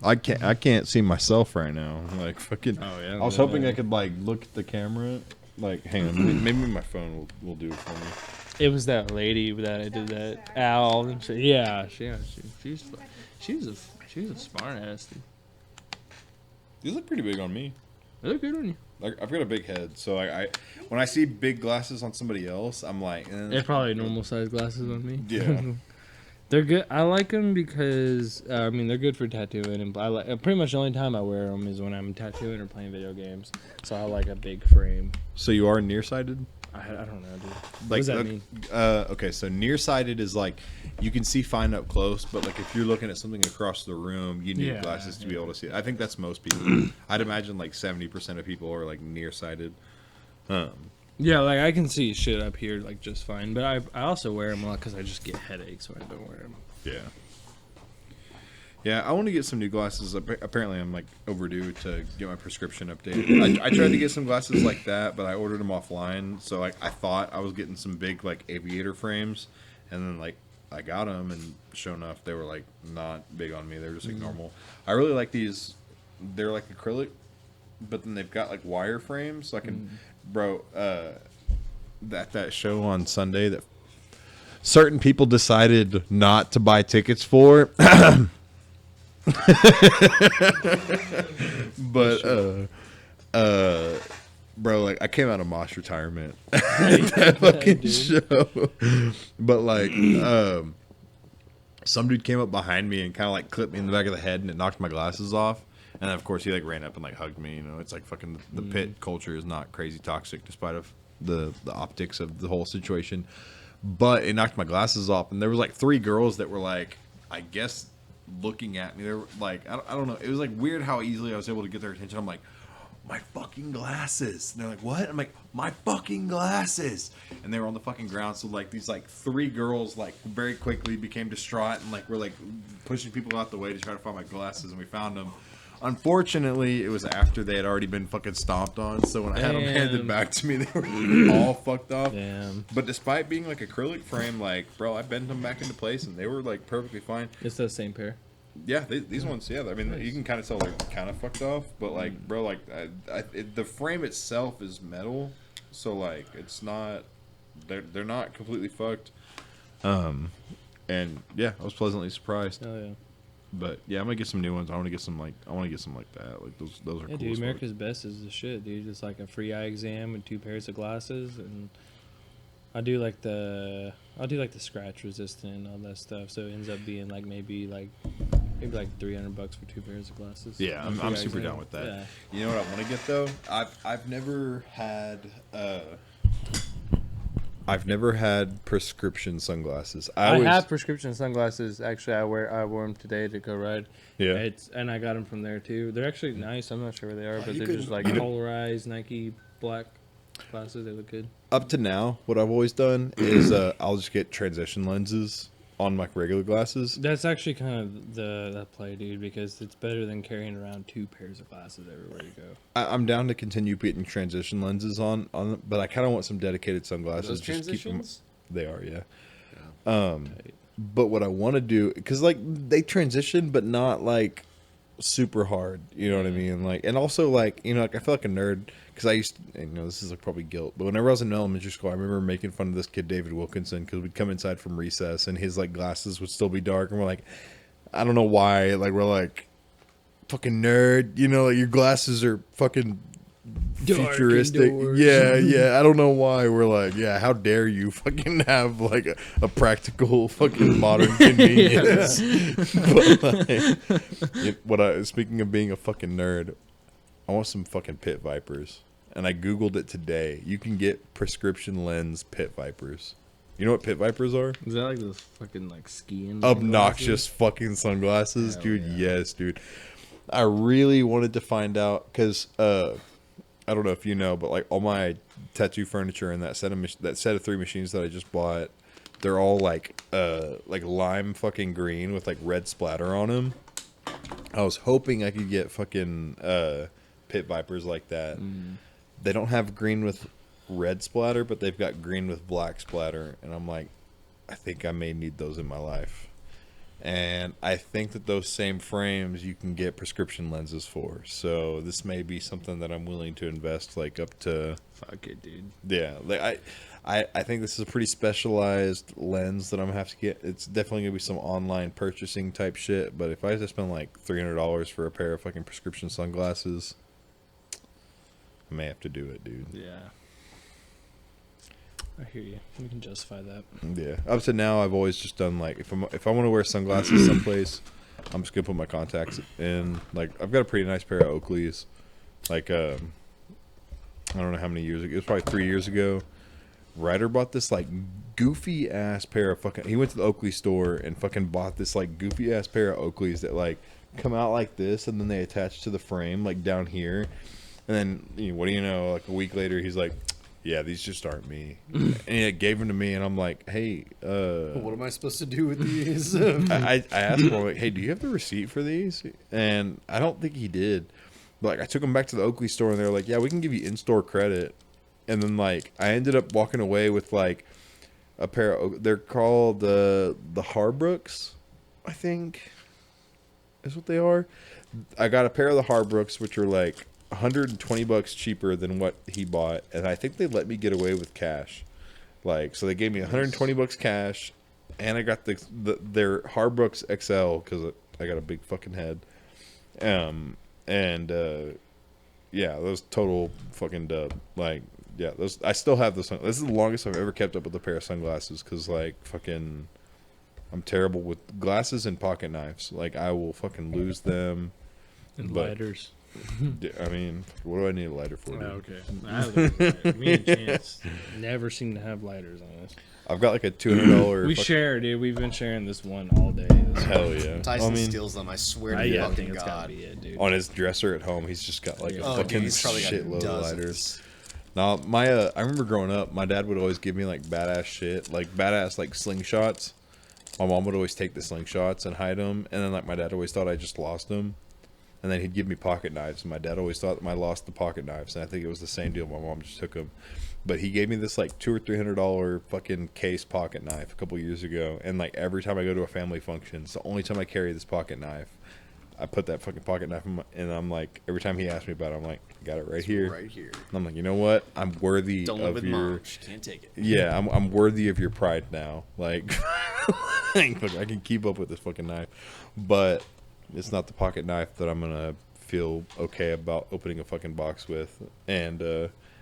I can't see myself right now. Like fucking. Oh, yeah, I was yeah, hoping yeah. I could like look at the camera. Like, hang on. Maybe my phone will do it for me. It was that lady that I did that owl and shit. Yeah, she's a smart ass, dude. These look pretty big on me. They look good on you. Like I've got a big head, so I when I see big glasses on somebody else, I'm like, They're probably normal size glasses on me. Yeah. They're good. I like them because I mean they're good for tattooing, and I like pretty much the only time I wear them is when I'm tattooing or playing video games. So I like a big frame. So you are nearsighted? I don't know, dude. What Like, does that look- mean? Okay, so nearsighted is like you can see fine up close, but like if you're looking at something across the room, you need Yeah, glasses to be yeah. able to see it. I think that's most people. I'd imagine like 70% of people are like nearsighted. Yeah, like I can see shit up here like just fine, but I also wear them a lot because I just get headaches when I don't wear them. Yeah. Yeah, I want to get some new glasses. Apparently, I'm like overdue to get my prescription updated. I tried to get some glasses like that, but I ordered them offline. So like I thought I was getting some big like aviator frames, and then like I got them, and sure enough, they were like not big on me. They were just like normal. I really like these. They're like acrylic, but then they've got like wire frames. So I can, bro. That show on Sunday that certain people decided not to buy tickets for. But bro, like I came out of Mosh retirement at that fucking show. But like some dude came up behind me and kind of like clipped me in the back of the head, and it knocked my glasses off. And then of course he like ran up and like hugged me. You know, it's like fucking the pit culture is not crazy toxic, despite of the optics of the whole situation. But it knocked my glasses off, and there was like 3 girls that were like, I guess, looking at me. They were like, I don't know. It was like weird how easily I was able to get their attention. I'm like, my fucking glasses. And they're like, what? I'm like, my fucking glasses. And they were on the fucking ground. So like these like 3 girls like very quickly became distraught and like were like pushing people out the way to try to find my glasses, and we found them. Unfortunately, it was after they had already been fucking stomped on. So when I had them handed back to me, they were all fucked off. Damn. But despite being like acrylic frame, like, bro, I bent them back into place and they were like perfectly fine. It's the same pair. Yeah, these ones, yeah. I mean, you can kind of tell they're kind of fucked off, but like, bro, like, the frame itself is metal, so like, it's not, they're not completely fucked. And yeah, I was pleasantly surprised. Oh yeah. But yeah, I'm gonna get some new ones. I want to get some like that. Like those are Yeah, cool. dude, as fuck. America's Best is the shit, dude. It's like a free eye exam and 2 pairs of glasses, and I do like the scratch resistant and all that stuff. So it ends up being like maybe like $300 for 2 pairs of glasses. Yeah, And I'm free eye super exam. down with that. Yeah. You know what I want to get though? I've never had prescription sunglasses. I have prescription sunglasses. Actually, I wore them today to go ride. Yeah. And I got them from there too. They're actually nice. I'm not sure where they are, but you they're just could- like polarized Nike black glasses. They look good. Up to now, what I've always done is I'll just get transition lenses on my regular glasses. That's actually kind of the play, dude, because it's better than carrying around 2 pairs of glasses everywhere you go. I'm down to continue getting transition lenses on, but I kind of want some dedicated sunglasses. Those Just keep them. transitions? They are, yeah. Tight. But what I want to do, because like they transition, but not like super hard. You know what I mean? Like, and also like, you know, like I feel like a nerd because I used to, and, you know, this is like probably guilt, but whenever I was in elementary school, I remember making fun of this kid David Wilkinson because we'd come inside from recess and his like glasses would still be dark, and we're like, I don't know why, like we're like, fucking nerd, you know, like your glasses are fucking Dark futuristic. indoors. Yeah. I don't know why we're like, yeah, how dare you fucking have like a practical fucking modern convenience. But like, speaking of being a fucking nerd, I want some fucking pit vipers. And I Googled it today. You can get prescription lens pit vipers. You know what pit vipers are? Is that like those fucking like skiing? Obnoxious fucking sunglasses, Hell dude. yeah. Yes, dude. I really wanted to find out because I don't know if you know, but like all my tattoo furniture and that set of 3 machines that I just bought, they're all like lime fucking green with like red splatter on them. I was hoping I could get fucking pit vipers like that. They don't have green with red splatter, but they've got green with black splatter, and I'm like, I think I may need those in my life. And I think that those same frames you can get prescription lenses for. So this may be something that I'm willing to invest like up to. Fuck it, dude. Yeah, like I think this is a pretty specialized lens that I'm gonna have to get. It's definitely gonna be some online purchasing type shit. But if I had to spend like $300 for a pair of fucking prescription sunglasses, I may have to do it, dude. Yeah. I hear you. We can justify that. Yeah. Up to now, I've always just done like if I want to wear sunglasses someplace, I'm just gonna put my contacts in. Like I've got a pretty nice pair of Oakleys. Like I don't know how many years ago. It was probably 3 years ago. Ryder bought this like goofy ass pair of fucking. He went to the Oakley store and fucking bought this like goofy ass pair of Oakleys that like come out like this and then they attach to the frame like down here. And then what do you know? Like a week later, he's like, yeah, these just aren't me. And it gave them to me, and I'm like, hey, What am I supposed to do with these? I asked him, I'm like, hey, do you have the receipt for these? And I don't think he did. But, like, I took him back to the Oakley store, and they're like, yeah, we can give you in-store credit. And then, like, I ended up walking away with, like, a pair of, they're called the Harbrooks, I think is what they are. I got a pair of the Harbrooks, which are, like, $120 cheaper than what he bought. And I think they let me get away with cash. Like, so they gave me $120 cash, and I got their Harbrooks XL because I got a big fucking head. Yeah, those total fucking dub. Like, yeah, those I still have those. This is the longest I've ever kept up with a pair of sunglasses because, like, fucking, I'm terrible with glasses and pocket knives. Like, I will fucking lose them. And But- lighters. I mean, what do I need a lighter for? Dude? Okay. Me and Chance never seem to have lighters on us. I've got like a $200. We share, dude. We've been sharing this one all day. This Hell yeah! Tyson I mean, steals them. I swear to I fucking think it's gotta God. be it, dude. on his dresser at home, he's just got like a Oh, fucking dude, he's probably got shitload of dozens. lighters. Now, I remember growing up, my dad would always give me like badass shit, like badass like slingshots. My mom would always take the slingshots and hide them, and then like my dad always thought I just lost them, and then he'd give me pocket knives, and my dad always thought I lost the pocket knives, and I think it was the same deal. My mom just took them, but he gave me this like $200 or $300 fucking case pocket knife a couple years ago, and like every time I go to a family function, it's the only time I carry this pocket knife. I put that fucking pocket knife in and I'm like, every time he asks me about it, I'm like, I got it right here. Right here. And I'm like, you know what? I'm worthy Don't live of with your. mom. She can't take it. Yeah, I'm worthy of your pride now. Like, look, I can keep up with this fucking knife, but it's not the pocket knife that I'm gonna feel okay about opening a fucking box with. And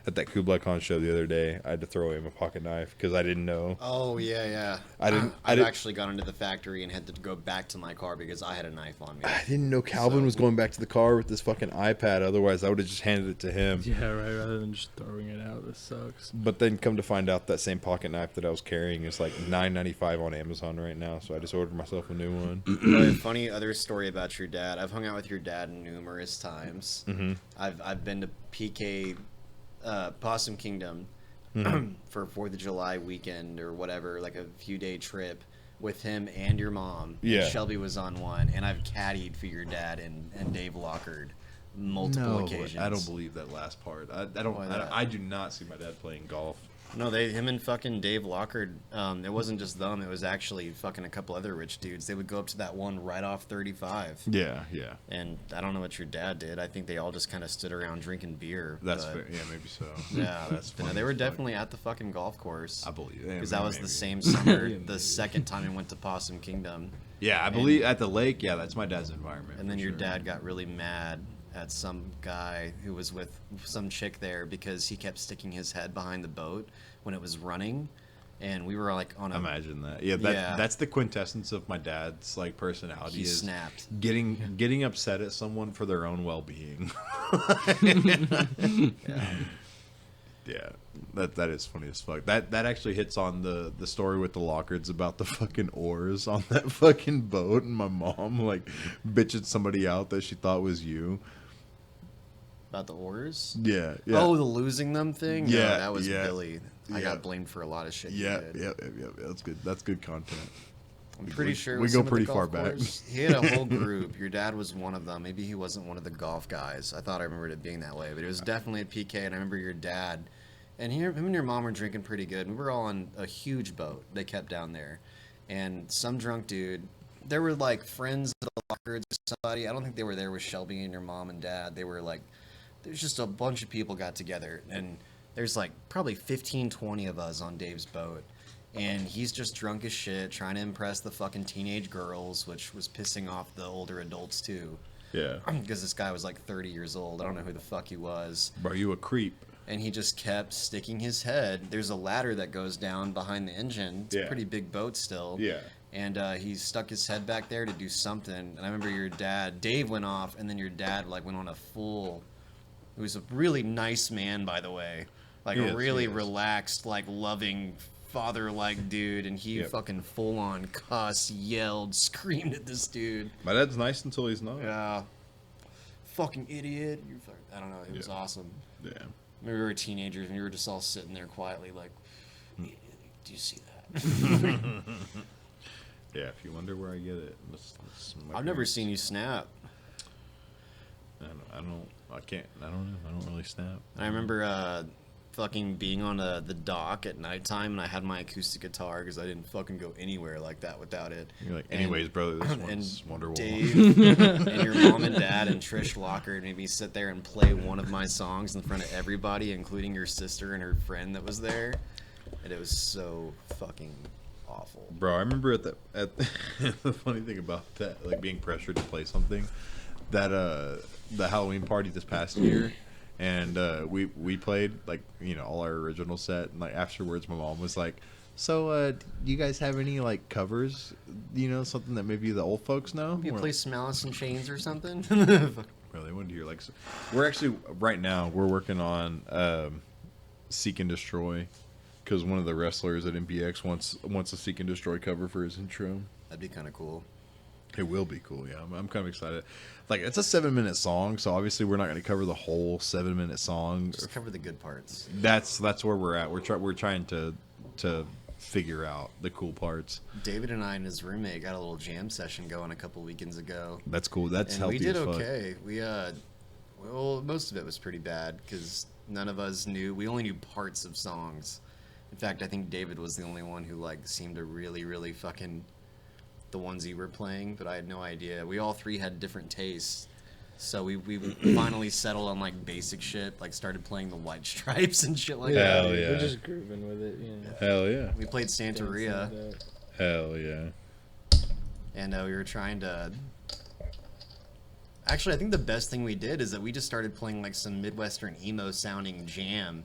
at that Kublai Khan show the other day, I had to throw him a pocket knife because I didn't know. Oh yeah, yeah. I I've didn't- actually gone into the factory and had to go back to my car because I had a knife on me. I didn't know Calvin was going back to the car with this fucking iPad. Otherwise, I would have just handed it to him. Yeah, right. Rather than just throwing it out, this sucks. But then come to find out that same pocket knife that I was carrying is like $9.95 on Amazon right now. So I just ordered myself a new one. A funny other story about your dad. I've hung out with your dad numerous times. Mm-hmm. I've been to PK Possum Kingdom for 4th of July weekend or whatever, like a few day trip with him and your mom. Yeah. Shelby was on one, and I've caddied for your dad and Dave Lockard multiple occasions. I don't believe that last part. I don't. Why not? I do not see my dad playing golf. No, him and fucking Dave Lockard, it wasn't just them, it was actually fucking a couple other rich dudes. They would go up to that one right off 35. Yeah, yeah. And I don't know what your dad did. I think they all just kind of stood around drinking beer. That's but, fair. Yeah, maybe so. Yeah, that's but no, funny they were as fuck. definitely at the fucking golf course. I believe it. Because that was Maybe. the same summer, the second time we went to Possum Kingdom. Yeah, I believe at the lake. Yeah, that's my dad's environment. And then for your sure. dad got really mad at some guy who was with some chick there because he kept sticking his head behind the boat when it was running, and we were like on a. Imagine that. Yeah, Yeah. that's the quintessence of my dad's like personality. He is snapped. getting upset at someone for their own well-being. Yeah, that is funny as fuck. That actually hits on the story with the Lockards about the fucking oars on that fucking boat, and my mom like bitching somebody out that she thought was you. About the oars? Yeah, yeah. Oh, the losing them thing? No, Yeah, that was yeah, Billy. I yeah. got blamed for a lot of shit. he Yeah, did. yeah. That's good. That's good content. I'm pretty sure it we was go him at the pretty golf far back. course. He had a whole group. Your dad was one of them. Maybe he wasn't one of the golf guys. I thought I remembered it being that way, but it was definitely at PK. And I remember your dad, and him and your mom were drinking pretty good. And we were all on a huge boat they kept down there, and some drunk dude. There were like friends of the Lockards or somebody. I don't think they were there with Shelby and your mom and dad. They were like, there's just a bunch of people got together, and there's like probably 15, 20 of us on Dave's boat. And he's just drunk as shit, trying to impress the fucking teenage girls, which was pissing off the older adults too. Yeah, Because this guy was like 30 years old. I don't know who the fuck he was. bro, you a creep. And he just kept sticking his head. There's a ladder that goes down behind the engine. It's a Yeah. pretty big boat still. Yeah. And he stuck his head back there to do something. And I remember your dad, Dave went off, and then your dad like went on a full. He was a really nice man, by the way. Like He a is, really he is. relaxed, like loving father-like dude. And he Yep. fucking full-on cuss, yelled, screamed at this dude. My dad's nice until he's not. Yeah. Fucking idiot. I don't know. It was Yeah. awesome. Yeah. Maybe we were teenagers and we were just all sitting there quietly, like, do you see that? Yeah, if you wonder where I get it, I've never seen you snap. I don't really snap. I remember fucking being on the dock at nighttime, and I had my acoustic guitar because I didn't fucking go anywhere like that without it. You're like, And- anyways, brother, this and one's Wonderwall. Dave and your mom and dad and Trish Locker made me sit there and play one of my songs in front of everybody, including your sister and her friend that was there, and it was so fucking awful. Bro, I remember at the funny thing about that, like being pressured to play something, that the Halloween party this past year, and we played like all our original set, and like afterwards my mom was like, so do you guys have any like covers, something that maybe the old folks know? You We're play Malice in Chains or something? Well, they wanted to hear like we're actually right now we're working on Seek and Destroy, because one of the wrestlers at MPX wants a Seek and Destroy cover for his intro. That'd be kind of cool. It will be cool, yeah. I'm kind of excited. Like, it's a 7-minute song, so obviously we're not going to cover the whole 7-minute song. Just cover the good parts. That's where we're at. We're trying to figure out the cool parts. David and I and his roommate got a little jam session going a couple weekends ago. That's cool. That's And healthy we did as fuck. okay. Well, most of it was pretty bad because none of us knew. We only knew parts of songs. In fact, I think David was the only one who like seemed to really, really fucking the ones you were playing, but I had no idea. We all three had different tastes, so we finally settled on like basic shit. Like started playing the White Stripes and shit like that. Hell yeah. We're just grooving with it. Yeah. Hell yeah. We played Santeria. Hell yeah. And we were trying to. Actually, I think the best thing we did is that we just started playing like some Midwestern emo sounding jam.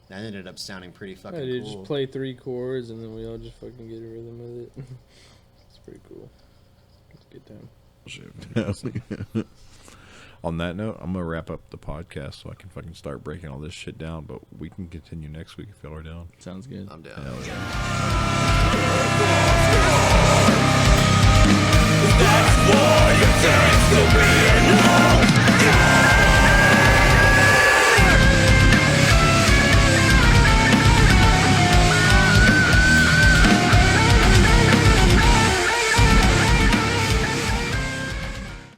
That ended up sounding pretty fucking Yeah, dude, cool. just play 3 chords and then we all just fucking get a rhythm with it. It's pretty cool. It's a good time. On that note, I'm gonna wrap up the podcast so I can fucking start breaking all this shit down. But we can continue next week if y'all are down. Sounds good. I'm down. Hell yeah.